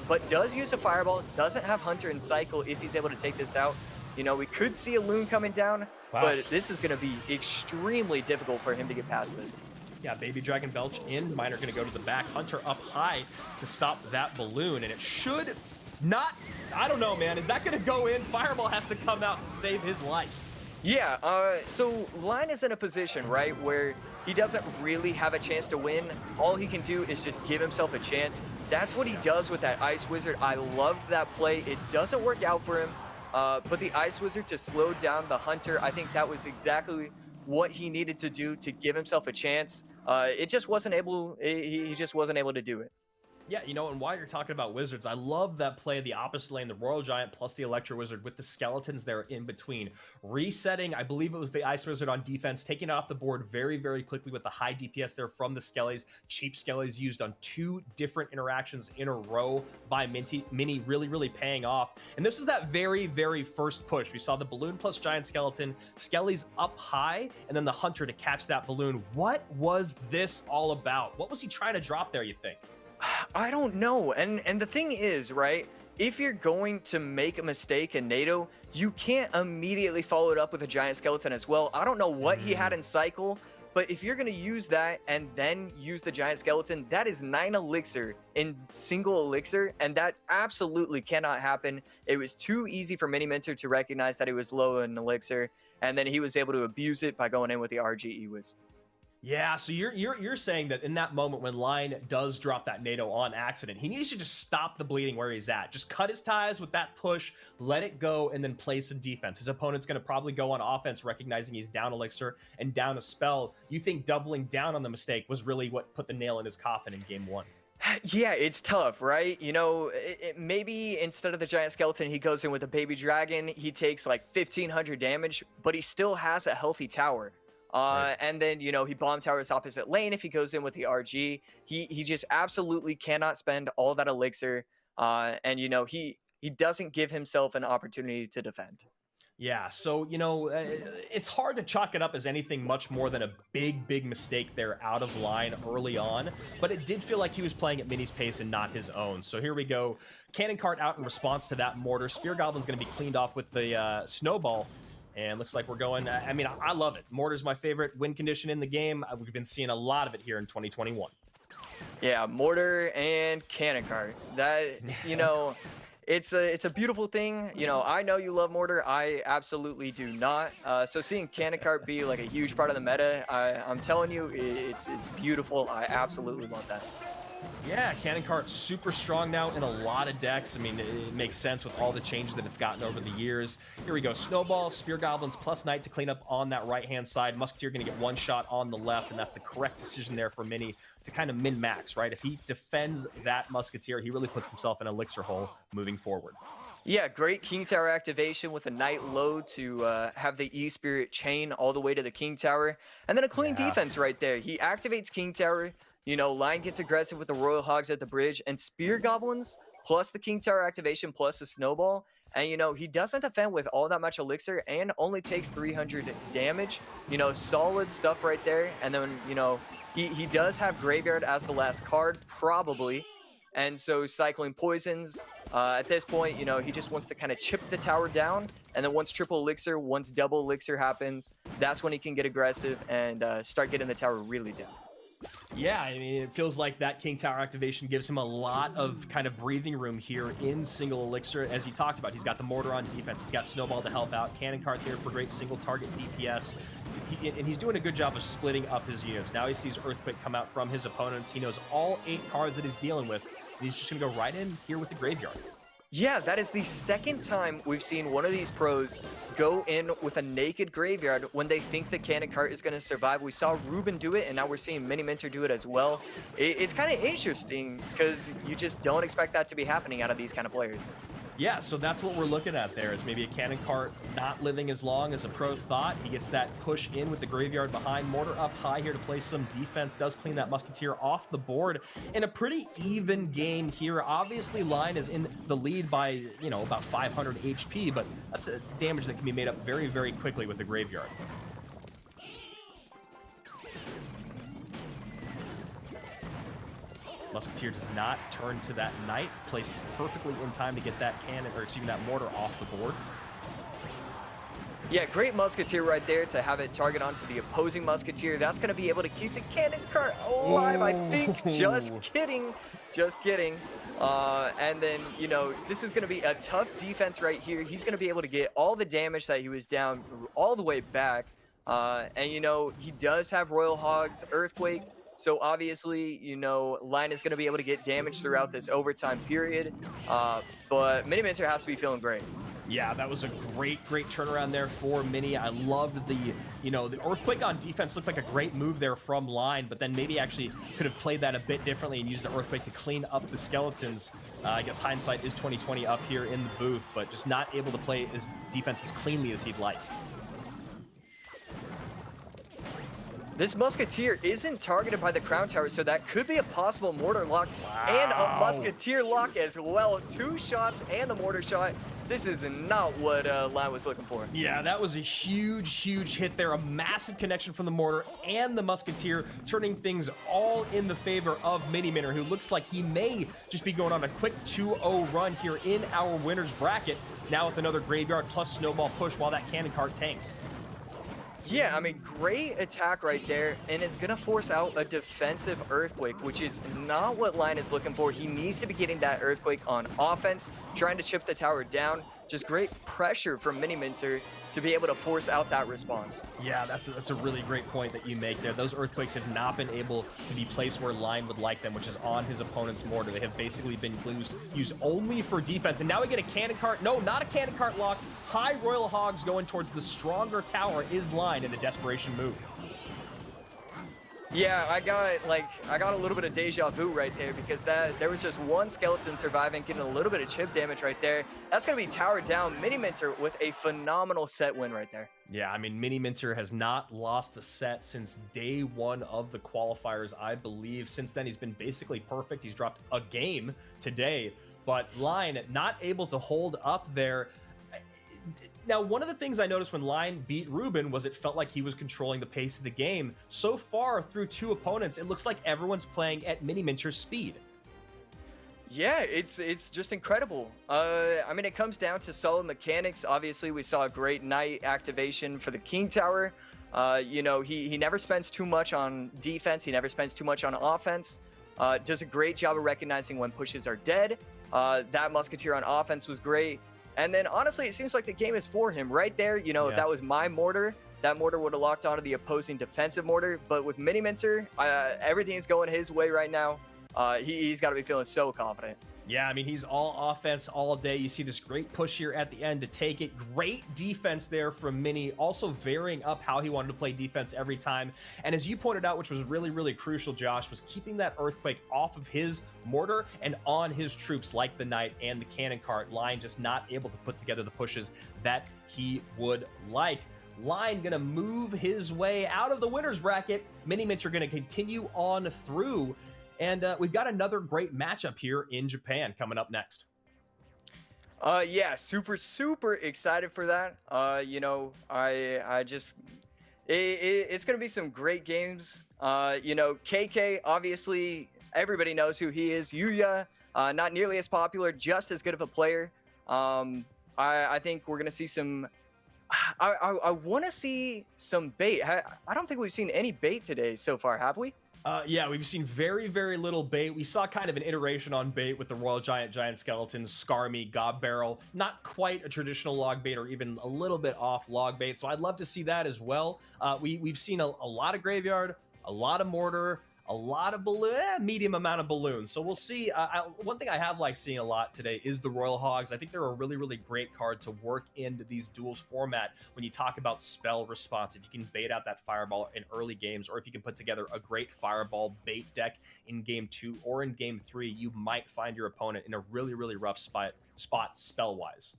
but does use a Fireball, doesn't have Hunter and Cycle if he's able to take this out. You know, we could see a Loon coming down, but this is going to be extremely difficult for him to get past this. Yeah, Baby Dragon Belch in. Miner going to go to the back. Hunter up high to stop that Balloon, and it should not... I don't know, man. Is that going to go in? Fireball has to come out to save his life. Yeah, so Line is in a position, right, where he doesn't really have a chance to win. All he can do is just give himself a chance. That's what he does with that Ice Wizard. I loved that play. It doesn't work out for him. But the Ice Wizard to slow down the Hunter, I think that was exactly what he needed to do to give himself a chance. It just wasn't able, he just wasn't able to do it. Yeah, you know, and while you're talking about Wizards, I love that play, the opposite lane, the Royal Giant plus the Electro Wizard with the Skeletons there in between. Resetting, I believe it was the Ice Wizard on defense, taking it off the board very, very quickly with the high DPS there from the Skellies. Cheap Skellies used on 2 different interactions in a row by Mini, really, really paying off. And this is that very, very first push. We saw the Balloon plus Giant Skeleton, Skellies up high, and then the Hunter to catch that Balloon. What was this all about? What was he trying to drop there, you think? I don't know. And the thing is, right, if you're going to make a mistake in NATO, you can't immediately follow it up with a Giant Skeleton as well. I don't know what he had in Cycle, but if you're going to use that and then use the Giant Skeleton, that is 9 elixir in single elixir, and that absolutely cannot happen. It was too easy for Mini Minter to recognize that it was low in elixir, and then he was able to abuse it by going in with the RG Ewis. Yeah, so you're saying that in that moment when Line does drop that NATO on accident, he needs to just stop the bleeding where he's at. Just cut his ties with that push, let it go, and then play some defense. His opponent's going to probably go on offense, recognizing he's down elixir and down a spell. You think doubling down on the mistake was really what put the nail in his coffin in game 1? Yeah, it's tough, right? You know, maybe instead of the Giant Skeleton, he goes in with a Baby Dragon. He takes like 1,500 damage, but he still has a healthy tower. Right. And then, you know, he bomb towers opposite lane if he goes in with the RG. He just absolutely cannot spend all that elixir. And, you know, he doesn't give himself an opportunity to defend. Yeah, so, you know, it's hard to chalk it up as anything much more than a big mistake there out of line early on, but it did feel like he was playing at Mini's pace and not his own. So here we go. Cannon Cart out in response to that mortar. Spear Goblin's going to be cleaned off with the snowball. And looks like we're going, I mean, I love it. Mortar's my favorite win condition in the game. We've been seeing a lot of it here in 2021. Yeah, mortar and cannon cart. That, you know, it's a beautiful thing. You know, I know you love mortar. I absolutely do not. So seeing cannon cart be like a huge part of the meta, I'm telling you, it's beautiful. I absolutely love that. Yeah, Cannon Cart super strong now in a lot of decks. I mean, it makes sense with all the changes that it's gotten over the years. Here we go. Snowball, Spear Goblins, plus Knight to clean up on that right-hand side. Musketeer going to get one shot on the left, and that's the correct decision there for Mini to kind of min-max, right? If he defends that Musketeer, he really puts himself in an elixir hole moving forward. Yeah, great King Tower activation with a Knight low to have the E-Spirit chain all the way to the King Tower. And then a clean defense right there. He activates King Tower. You know, Line gets aggressive with the Royal Hogs at the bridge, and Spear Goblins, plus the King Tower activation, plus the Snowball. And, you know, he doesn't defend with all that much Elixir and only takes 300 damage. You know, solid stuff right there. And then, you know, he does have Graveyard as the last card, probably. And so cycling Poisons, at this point, you know, he just wants to kind of chip the tower down. And then once triple Elixir, once double Elixir happens, that's when he can get aggressive and start getting the tower really down. Yeah, I mean, it feels like that King Tower activation gives him a lot of kind of breathing room here in single Elixir. As he talked about, he's got the Mortar on defense. He's got Snowball to help out. Cannon Cart there for great single target DPS. And he's doing a good job of splitting up his units. Now he sees Earthquake come out from his opponents. He knows all 8 cards that he's dealing with. And he's just going to go right in here with the Graveyard. Yeah, that is the second time we've seen one of these pros go in with a naked Graveyard when they think the Cannon Cart is going to survive. We saw Ruben do it, and now we're seeing Mini Minter do it as well. It's kind of interesting because you just don't expect that to be happening out of these kind of players. Yeah, so that's what we're looking at there, is maybe a Cannon Cart not living as long as a pro thought. He gets that push in with the Graveyard behind. Mortar up high here to play some defense. Does clean that Musketeer off the board in a pretty even game here. Obviously, Line is in the lead by, you know, about 500 HP, but that's a damage that can be made up very, very quickly with the Graveyard. Musketeer does not turn to that Knight, placed perfectly in time to get that cannon, or excuse me, that mortar off the board. Yeah, great Musketeer right there to have it target onto the opposing Musketeer. That's going to be able to keep the Cannon Cart alive, I think. Just kidding. Just kidding. And then, you know, this is going to be a tough defense right here. He's going to be able to get all the damage that he was down all the way back. And, you know, he does have Royal Hogs, Earthquake. So obviously, you know, Line is going to be able to get damage throughout this overtime period. But Mini Minter has to be feeling great. Yeah, that was a great turnaround there for Mini. I loved the, you know, the Earthquake on defense looked like a great move there from Line, but then maybe actually could have played that a bit differently and used the Earthquake to clean up the skeletons. I guess hindsight is 2020 up here in the booth, but just not able to play his defense as cleanly as he'd like. This Musketeer isn't targeted by the Crown Tower, so that could be a possible Mortar lock and a Musketeer lock as well. 2 shots and the Mortar shot. This is not what Line was looking for. Yeah, that was a huge hit there. A massive connection from the Mortar and the Musketeer, turning things all in the favor of Mini Minter, who looks like he may just be going on a quick 2-0 run here in our winner's bracket. Now with another Graveyard plus Snowball push while that Cannon Cart tanks. Yeah, I mean, great attack right there, and it's going to force out a defensive Earthquake, which is not what Line is looking for. He needs to be getting that Earthquake on offense, trying to chip the tower down. Just great pressure from Mini Minter to be able to force out that response. Yeah, that's a really great point that you make there. Those Earthquakes have not been able to be placed where Line would like them, which is on his opponent's mortar. They have basically been used only for defense. And now we get a Cannon Cart. No, not a Cannon Cart lock. High Royal Hogs going towards the stronger tower is Line in a desperation move. Yeah, I got a little bit of deja vu right there because there was just one skeleton surviving, getting a little bit of chip damage right there. That's going to be towered down. Mini Minter with a phenomenal set win right there. Yeah, I mean, Mini Minter has not lost a set since day 1 of the qualifiers, I believe. Since then, he's been basically perfect. He's dropped a game today, but Line not able to hold up there. Now, one of the things I noticed when Line beat Ruben was it felt like he was controlling the pace of the game. So far, through 2 opponents, it looks like everyone's playing at Mini-Minter's speed. Yeah, it's just incredible. I mean, it comes down to solid mechanics. Obviously, we saw a great Knight activation for the King Tower. You know, he never spends too much on defense. He never spends too much on offense. Does a great job of recognizing when pushes are dead. That Musketeer on offense was great. And then, honestly, it seems like the game is for him right there. You know, if that was my mortar, that mortar would have locked onto the opposing defensive mortar. But with Mini-Minter, everything is going his way right now. He's got to be feeling so confident. Yeah, I mean, he's all offense all day. You see this great push here at the end to take it. Great defense there from Mini, also varying up how he wanted to play defense every time. And as you pointed out, which was really, really crucial, Josh, was keeping that Earthquake off of his mortar and on his troops like the Knight and the Cannon Cart. Line just not able to put together the pushes that he would like. Line gonna move his way out of the winner's bracket. Mini-Minter gonna continue on through. And we've got another great matchup here in Japan coming up next. Yeah, super excited for that. You know, I just it's gonna be some great games. You know, KK, obviously everybody knows who he is. Yuya, not nearly as popular, just as good of a player. I think we're gonna see some. I want to see some bait. I don't think we've seen any bait today so far, have we? Yeah, we've seen very, very little bait. We saw kind of an iteration on bait with the Royal Giant Skeletons, Skarmy, Gob Barrel. Not quite a traditional log bait or even a little bit off log bait. So I'd love to see that as well. We've seen a lot of Graveyard, a lot of Mortar, a lot of medium amount of balloons. So we'll see. One thing I have liked seeing a lot today is the Royal Hogs. I think they're a really, really great card to work into these duels format when you talk about spell response. If you can bait out that Fireball in early games, or if you can put together a great Fireball bait deck in game 2 or in game 3, you might find your opponent in a really, really rough spot spell-wise.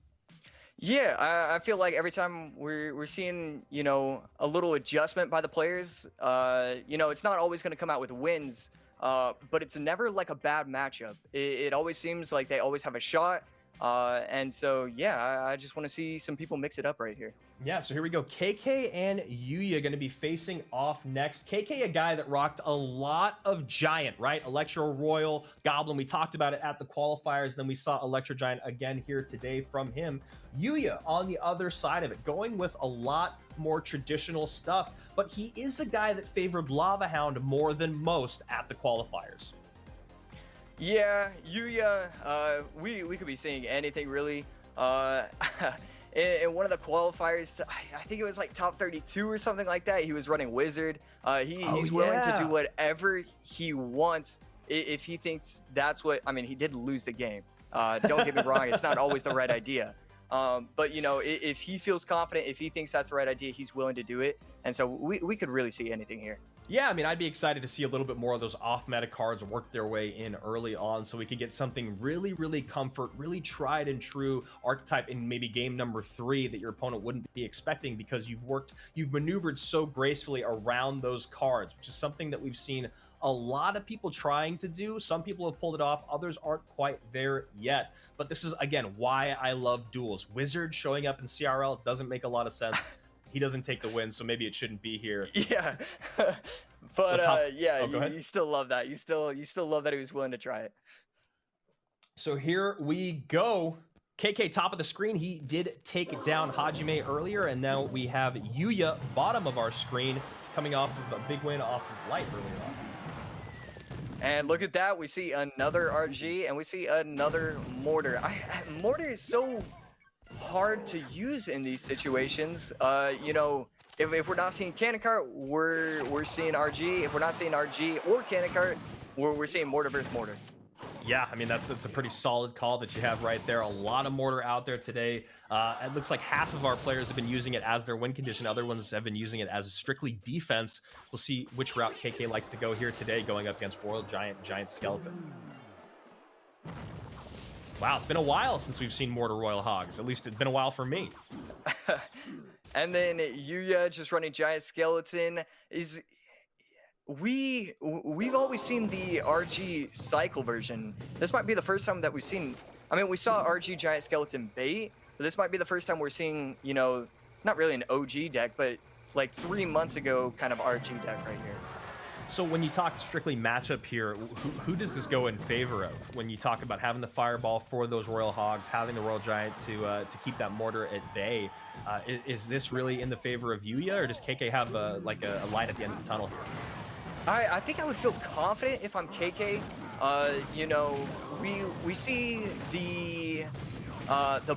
Yeah, I feel like every time we're seeing, you know, a little adjustment by the players. You know, it's not always going to come out with wins, but it's never like a bad matchup. It always seems like they always have a shot. And so, yeah, I just want to see some people mix it up right here. Yeah, so here we go. KK and Yuya going to be facing off next. KK, a guy that rocked a lot of Giant, right? Electro Royal, Goblin. We talked about it at the qualifiers. Then we saw Electro Giant again here today from him. Yuya on the other side of it, going with a lot more traditional stuff. But he is a guy that favored Lava Hound more than most at the qualifiers. Yeah, Yuya, we could be seeing anything really. In one of the qualifiers, I think it was like top 32 or something like that. He was running Wizard. He's willing to do whatever he wants if he thinks that's what. I mean, he did lose the game. Don't get me wrong; it's not always the right idea. But you know, if he feels confident, if he thinks that's the right idea, he's willing to do it. And so we could really see anything here. Yeah, I mean, I'd be excited to see a little bit more of those off-meta cards work their way in early on so we could get something really, really comfort, really tried and true archetype in maybe game number 3 that your opponent wouldn't be expecting because you've maneuvered so gracefully around those cards, which is something that we've seen a lot of people trying to do. Some people have pulled it off, others aren't quite there yet. But this is, again, why I love Duels. Wizard showing up in CRL doesn't make a lot of sense. He doesn't take the win, so maybe it shouldn't be here. Yeah, but yeah, go ahead. you still love that. You still love that he was willing to try it. So here we go. KK top of the screen. He did take down Hajime earlier, and now we have Yuya bottom of our screen coming off of a big win off of Light earlier on. And look at that. We see another RG, and we see another Mortar. Mortar is so hard to use in these situations. You know, if we're not seeing Cannon Cart, we're seeing RG. If we're not seeing RG or Cannon Cart, we're seeing Mortar versus Mortar. Yeah, I mean, that's a pretty solid call that you have right there. A lot of Mortar out there today. It looks like half of our players have been using it as their win condition. Other ones have been using it as strictly defense. We'll see which route KK likes to go here today, going up against Royal Giant Skeleton. Wow, it's been a while since we've seen Mortar Royal Hogs. At least it's been a while for me. And then Yuya just running Giant Skeleton is... We've always seen the RG cycle version. This might be the first time that we've seen... I mean, we saw RG Giant Skeleton bait, this might be the first time we're seeing, you know, not really an OG deck, but like 3 months ago kind of RG deck right here. So when you talk strictly matchup here, who does this go in favor of? When you talk about having the Fireball for those Royal Hogs, having the Royal Giant to keep that Mortar at bay, is this really in the favor of Yuya, or does KK have like a light at the end of the tunnel here? I think I would feel confident if I'm KK. You know, we see the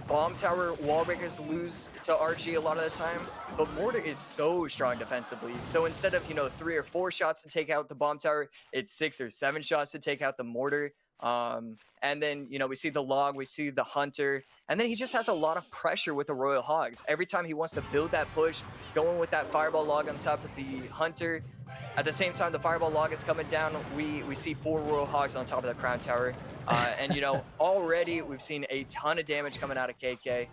bomb tower wall breakers lose to RG a lot of the time, but Mortar is so strong defensively. So instead of, you know, 3 or 4 shots to take out the bomb tower, it's 6 or 7 shots to take out the Mortar. And then, you know, we see the Log, we see the Hunter, and then he just has a lot of pressure with the Royal Hogs. Every time he wants to build that push, going with that Fireball Log on top of the Hunter. At the same time, the Fireball Log is coming down. We see 4 Royal Hogs on top of the Crown Tower. And, you know, already we've seen a ton of damage coming out of KK.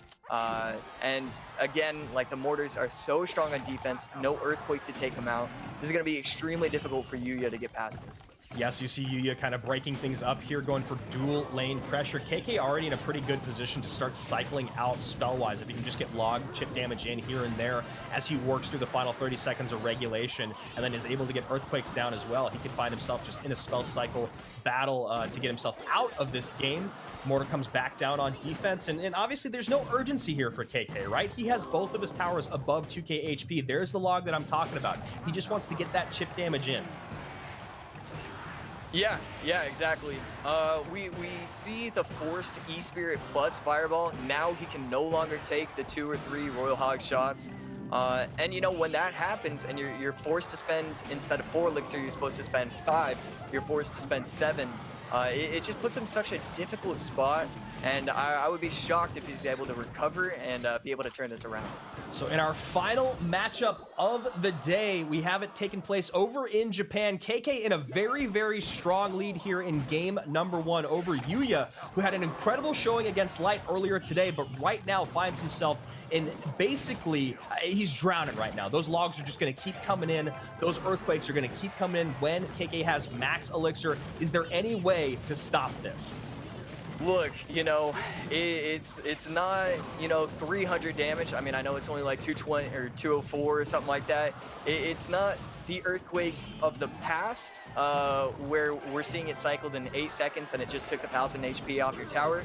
And again, like, the Mortars are so strong on defense, no Earthquake to take them out. This is going to be extremely difficult for Yuya to get past this. Yes, you see Yuya kind of breaking things up here, going for dual lane pressure. KK already in a pretty good position to start cycling out spell-wise. If he can just get log chip damage in here and there as he works through the final 30 seconds of regulation, and then is able to get Earthquakes down as well, he can find himself just in a spell cycle battle to get himself out of this game. Mortar comes back down on defense, and obviously there's no urgency here for KK, right? He has both of his towers above 2k HP. There's the log that I'm talking about. He just wants to get that chip damage in. Yeah, exactly. We see the forced E-Spirit plus Fireball. Now he can no longer take the 2 or 3 Royal Hog shots. And you know, when that happens and you're forced to spend, instead of 4 elixir, you're supposed to spend 5, you're forced to spend 7. It just puts him in such a difficult spot, and I would be shocked if he's able to recover and be able to turn this around. So in our final matchup of the day, we have it taking place over in Japan. KK in a very, very strong lead here in game number 1 over Yuya, who had an incredible showing against Light earlier today, but right now finds himself in basically, he's drowning right now. Those logs are just going to keep coming in. Those Earthquakes are going to keep coming in when KK has max elixir. Is there any way to stop this? Look, you know, it's not, you know, 300 damage. I mean, I know it's only like 220 or 204 or something like that. It's not the Earthquake of the past, where we're seeing it cycled in 8 seconds and it just took 1,000 HP off your tower.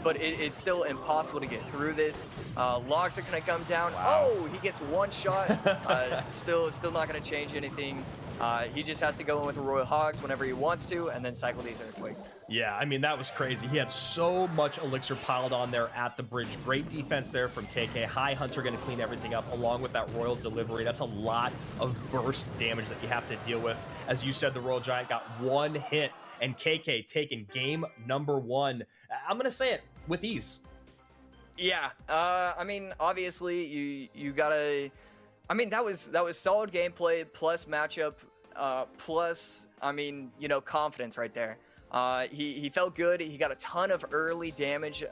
But it's still impossible to get through this. Logs are gonna come down. Wow. Oh, he gets 1 shot. Still not gonna change anything. He just has to go in with the Royal Hogs whenever he wants to, and then cycle these Earthquakes. Yeah, I mean, that was crazy. He had so much elixir piled on there at the bridge. Great defense there from KK. High Hunter going to clean everything up along with that Royal Delivery. That's a lot of burst damage that you have to deal with. As you said, the Royal Giant got 1 hit, and KK taking game number 1. I'm going to say it, with ease. Yeah, I mean, obviously, you gotta... I mean, that was solid gameplay plus matchup, plus, I mean, you know, confidence right there. He felt good. He got a ton of early damage.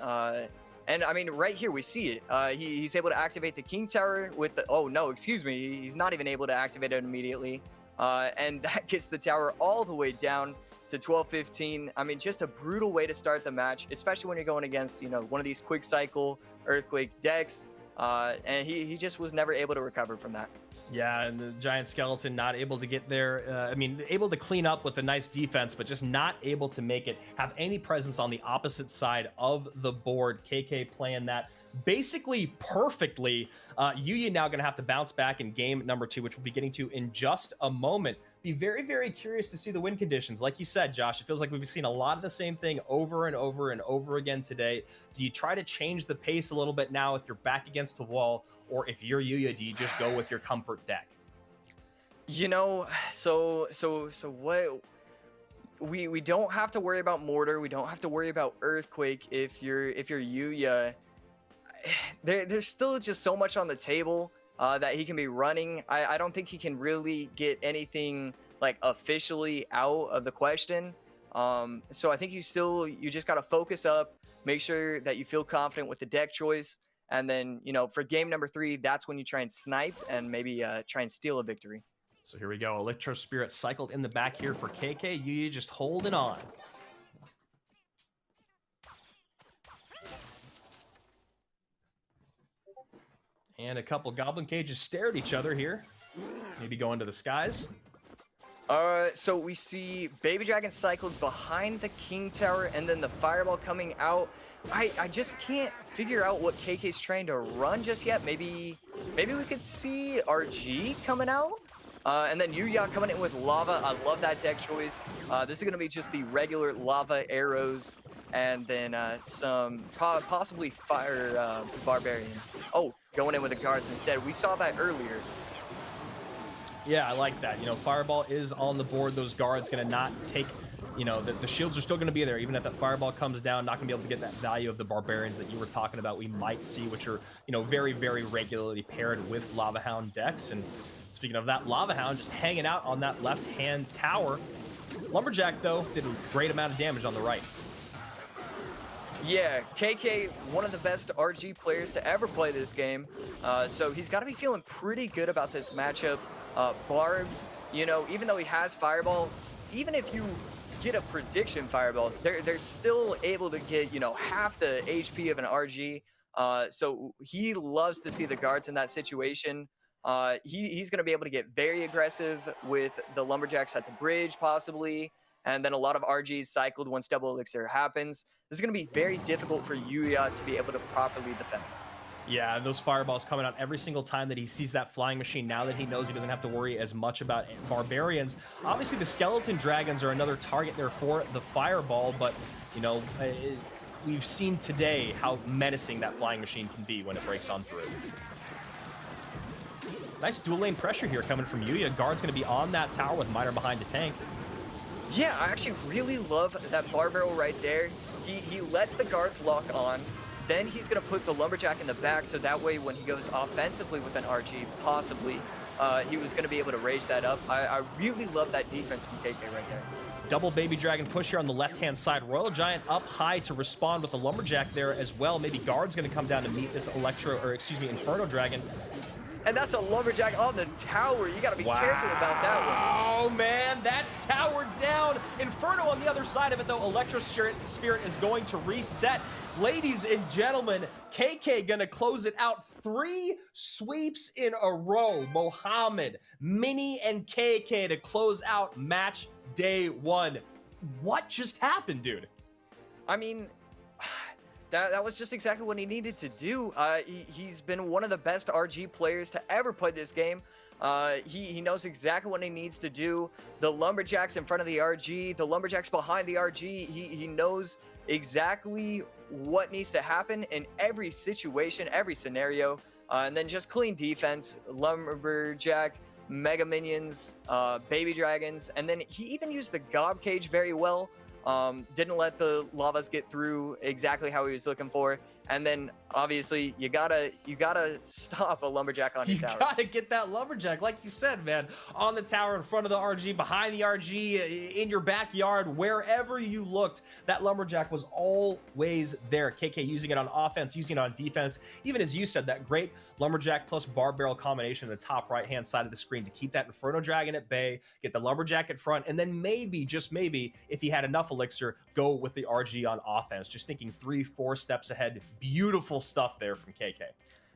And I mean, right here we see it. He's able to activate the King Tower with the, oh no, excuse me. He's not even able to activate it immediately. And that gets the tower all the way down to 12-15. I mean, just a brutal way to start the match, especially when you're going against, you know, one of these quick cycle Earthquake decks. And he just was never able to recover from that. Yeah, and the Giant Skeleton not able to get there. I mean, able to clean up with a nice defense, but just not able to make it, have any presence on the opposite side of the board. KK playing that basically perfectly. Yuya now going to have to bounce back in game number 2, which we'll be getting to in just a moment. Be very, very curious to see the win conditions. Like you said, Josh, it feels like we've seen a lot of the same thing over and over and over again today. Do you try to change the pace a little bit now if you're back against the wall, or if you're Yuya, do you just go with your comfort deck? You know, so what? We don't have to worry about Mortar. We don't have to worry about Earthquake if you're Yuya. There's still just so much on the table that he can be running. I don't think he can really get anything like officially out of the question. So I think you just got to focus up, make sure that you feel confident with the deck choice. And then, you know, for game number 3, that's when you try and snipe and maybe try and steal a victory. So here we go. Electro Spirit cycled in the back here for KK. Yuya just holding on. And a couple Goblin Cages stare at each other here. Maybe go into the skies. So we see Baby Dragon cycled behind the King Tower and then the Fireball coming out. I just can't figure out what KK's trying to run just yet. Maybe we could see RG coming out. And then Yuya coming in with Lava. I love that deck choice. This is going to be just the regular Lava arrows and then some possibly Fire Barbarians. Oh, going in with the guards instead. We saw that earlier. Yeah, I like that. You know, Fireball is on the board. Those guards going to not take, you know, the shields are still going to be there. Even if that Fireball comes down, not going to be able to get that value of the Barbarians that you were talking about we might see, which are, you know, very, very regularly paired with Lava Hound decks. And speaking of that, Lava Hound just hanging out on that left-hand tower. Lumberjack, though, did a great amount of damage on the right. Yeah, KK, one of the best RG players to ever play this game. So he's got to be feeling pretty good about this matchup. Barbs, you know, even though he has Fireball, even if you get a prediction Fireball, they're still able to get, you know, half the HP of an RG. So he loves to see the guards in that situation. He's going to be able to get very aggressive with the Lumberjacks at the bridge, possibly. And then a lot of RGs cycled once Double Elixir happens. This is going to be very difficult for Yuya to be able to properly defend. Yeah, those Fireballs coming out every single time that he sees that Flying Machine, now that he knows he doesn't have to worry as much about Barbarians. Obviously, the Skeleton Dragons are another target there for the Fireball, but, you know, we've seen today how menacing that Flying Machine can be when it breaks on through. Nice dual lane pressure here coming from Yuya. Guard's going to be on that tower with Miner behind the tank. Yeah, I actually really love that Bar Barrel right there. He lets the guards lock on. Then he's going to put the Lumberjack in the back, so that way when he goes offensively with an RG, possibly, he was going to be able to rage that up. I really love that defense from KK right there. Double Baby Dragon push here on the left-hand side. Royal Giant up high to respond with the Lumberjack there as well. Maybe Guard's going to come down to meet this Inferno Dragon. And that's a Lumberjack on the tower. You got to be careful about that one. Oh, man, that's towered down. Inferno on the other side of it, though. Electro Spirit is going to reset. Ladies and gentlemen, KK going to close it out. 3 sweeps in a row. Mohamed, Mini, and KK to close out match day 1. What just happened, dude? I mean, that was just exactly what he needed to do. He's been one of the best RG players to ever play this game. He knows exactly what he needs to do. The Lumberjacks in front of the RG, the Lumberjacks behind the RG, he knows exactly what needs to happen in every situation, every scenario. And then just clean defense, Lumberjack, Mega Minions, Baby Dragons, and then he even used the Gob Cage very well. Didn't let the lavas get through exactly how he was looking for. And then obviously you gotta stop a Lumberjack on your tower. You gotta get that Lumberjack, like you said, man, on the tower, in front of the RG, behind the RG, in your backyard, wherever you looked, that Lumberjack was always there. KK using it on offense, using it on defense. Even as you said, that great Lumberjack plus Bar Barrel combination in the top right-hand side of the screen to keep that Inferno Dragon at bay, get the Lumberjack at front, and then maybe, just maybe, if he had enough elixir, go with the RG on offense. Just thinking 3-4 steps ahead. Beautiful stuff there from KK.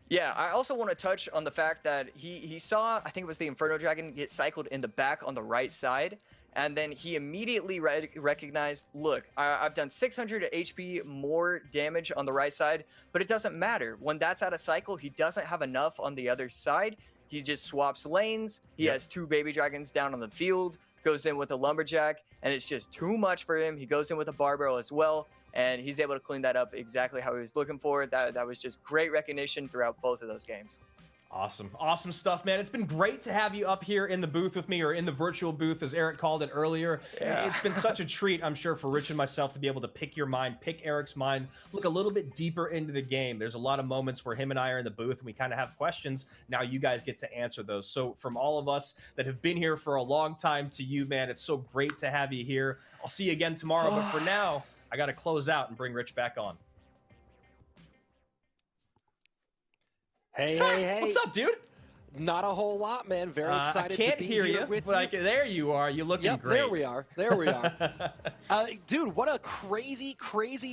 Yeah, I also want to touch on the fact that he saw, I think it was the Inferno Dragon, get cycled in the back on the right side, and then he immediately recognized, look, I've done 600 HP more damage on the right side, but it doesn't matter. When that's out of cycle, he doesn't have enough on the other side. He just swaps lanes. He has 2 Baby Dragons down on the field, goes in with a Lumberjack, and it's just too much for him. He goes in with a Bar Barrel as well, and he's able to clean that up exactly how he was looking for. That was just great recognition throughout both of those games. Awesome. Awesome stuff, man. It's been great to have you up here in the booth with me, or in the virtual booth, as Eric called it earlier. Yeah. It's been such a treat, I'm sure, for Rich and myself to be able to pick your mind, pick Eric's mind, look a little bit deeper into the game. There's a lot of moments where him and I are in the booth and we kind of have questions. Now you guys get to answer those. So from all of us that have been here for a long time to you, man, it's so great to have you here. I'll see you again tomorrow, but for now, I got to close out and bring Rich back on. Hey. What's up, dude? Not a whole lot, man. Very excited I can't to be hear here you, with but you. There you are. You're looking great. There we are. Dude, what a crazy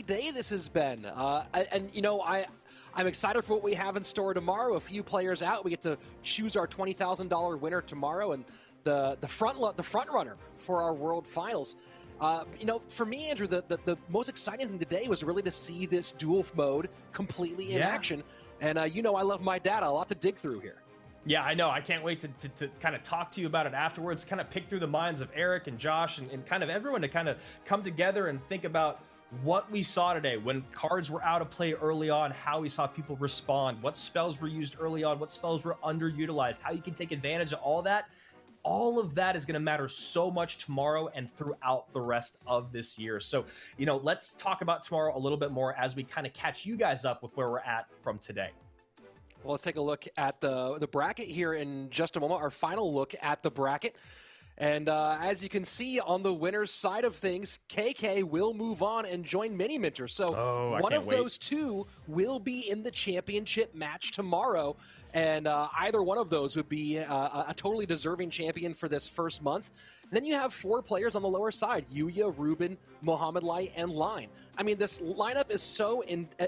day this has been. And you know, I'm excited for what we have in store tomorrow. A few players out. We get to choose our $20,000 winner tomorrow, and the front runner for our World Finals. For me, Andrew, the most exciting thing today was really to see this duel mode completely in action. And I love my data. A lot to dig through here. Yeah, I know. I can't wait to kind of talk to you about it afterwards, kind of pick through the minds of Eric and Josh and kind of everyone to kind of come together and think about what we saw today when cards were out of play early on, how we saw people respond, what spells were used early on, what spells were underutilized, how you can take advantage of all that. All of that is going to matter so much tomorrow and throughout the rest of this year. So, let's talk about tomorrow a little bit more as we kind of catch you guys up with where we're at from today. Well, let's take a look at the bracket here in just a moment, our final look at the bracket. And as you can see on the winner's side of things, KK will move on and join Mini Minter. So one of those two will be in the championship match tomorrow. And either one of those would be a totally deserving champion for this first month. And then you have 4 players on the lower side: Yuya, Ruben, Mohamed Light, and Line. I mean, this lineup is so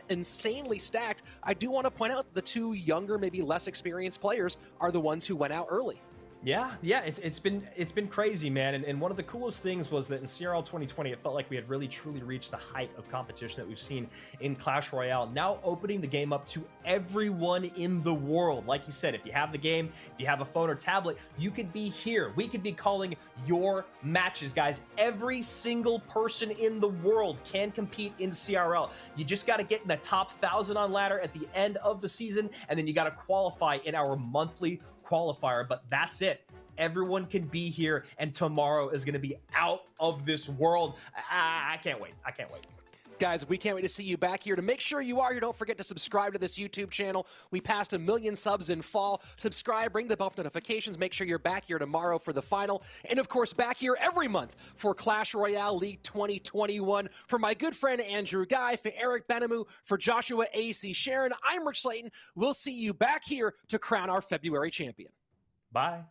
insanely stacked. I do want to point out that the 2 younger, maybe less experienced players are the ones who went out early. Yeah, it's been crazy, man. And one of the coolest things was that in CRL 2020, it felt like we had really truly reached the height of competition that we've seen in Clash Royale. Now opening the game up to everyone in the world. Like you said, if you have the game, if you have a phone or tablet, you could be here. We could be calling your matches, guys. Every single person in the world can compete in CRL. You just got to get in the top 1,000 on ladder at the end of the season, and then you got to qualify in our monthly qualifier. But that's it. Everyone can be here, and tomorrow is going to be out of this world. I can't wait. I can't wait. Guys, we can't wait to see you back here. To make sure you are here, don't forget to subscribe to this YouTube channel. We passed 1 million subs in fall. Subscribe, ring the bell for notifications. Make sure you're back here tomorrow for the final. And, of course, back here every month for Clash Royale League 2021. For my good friend Andrew Guy, for Eric Benamu, for Joshua A.C. Sharon, I'm Rich Slayton. We'll see you back here to crown our February champion. Bye.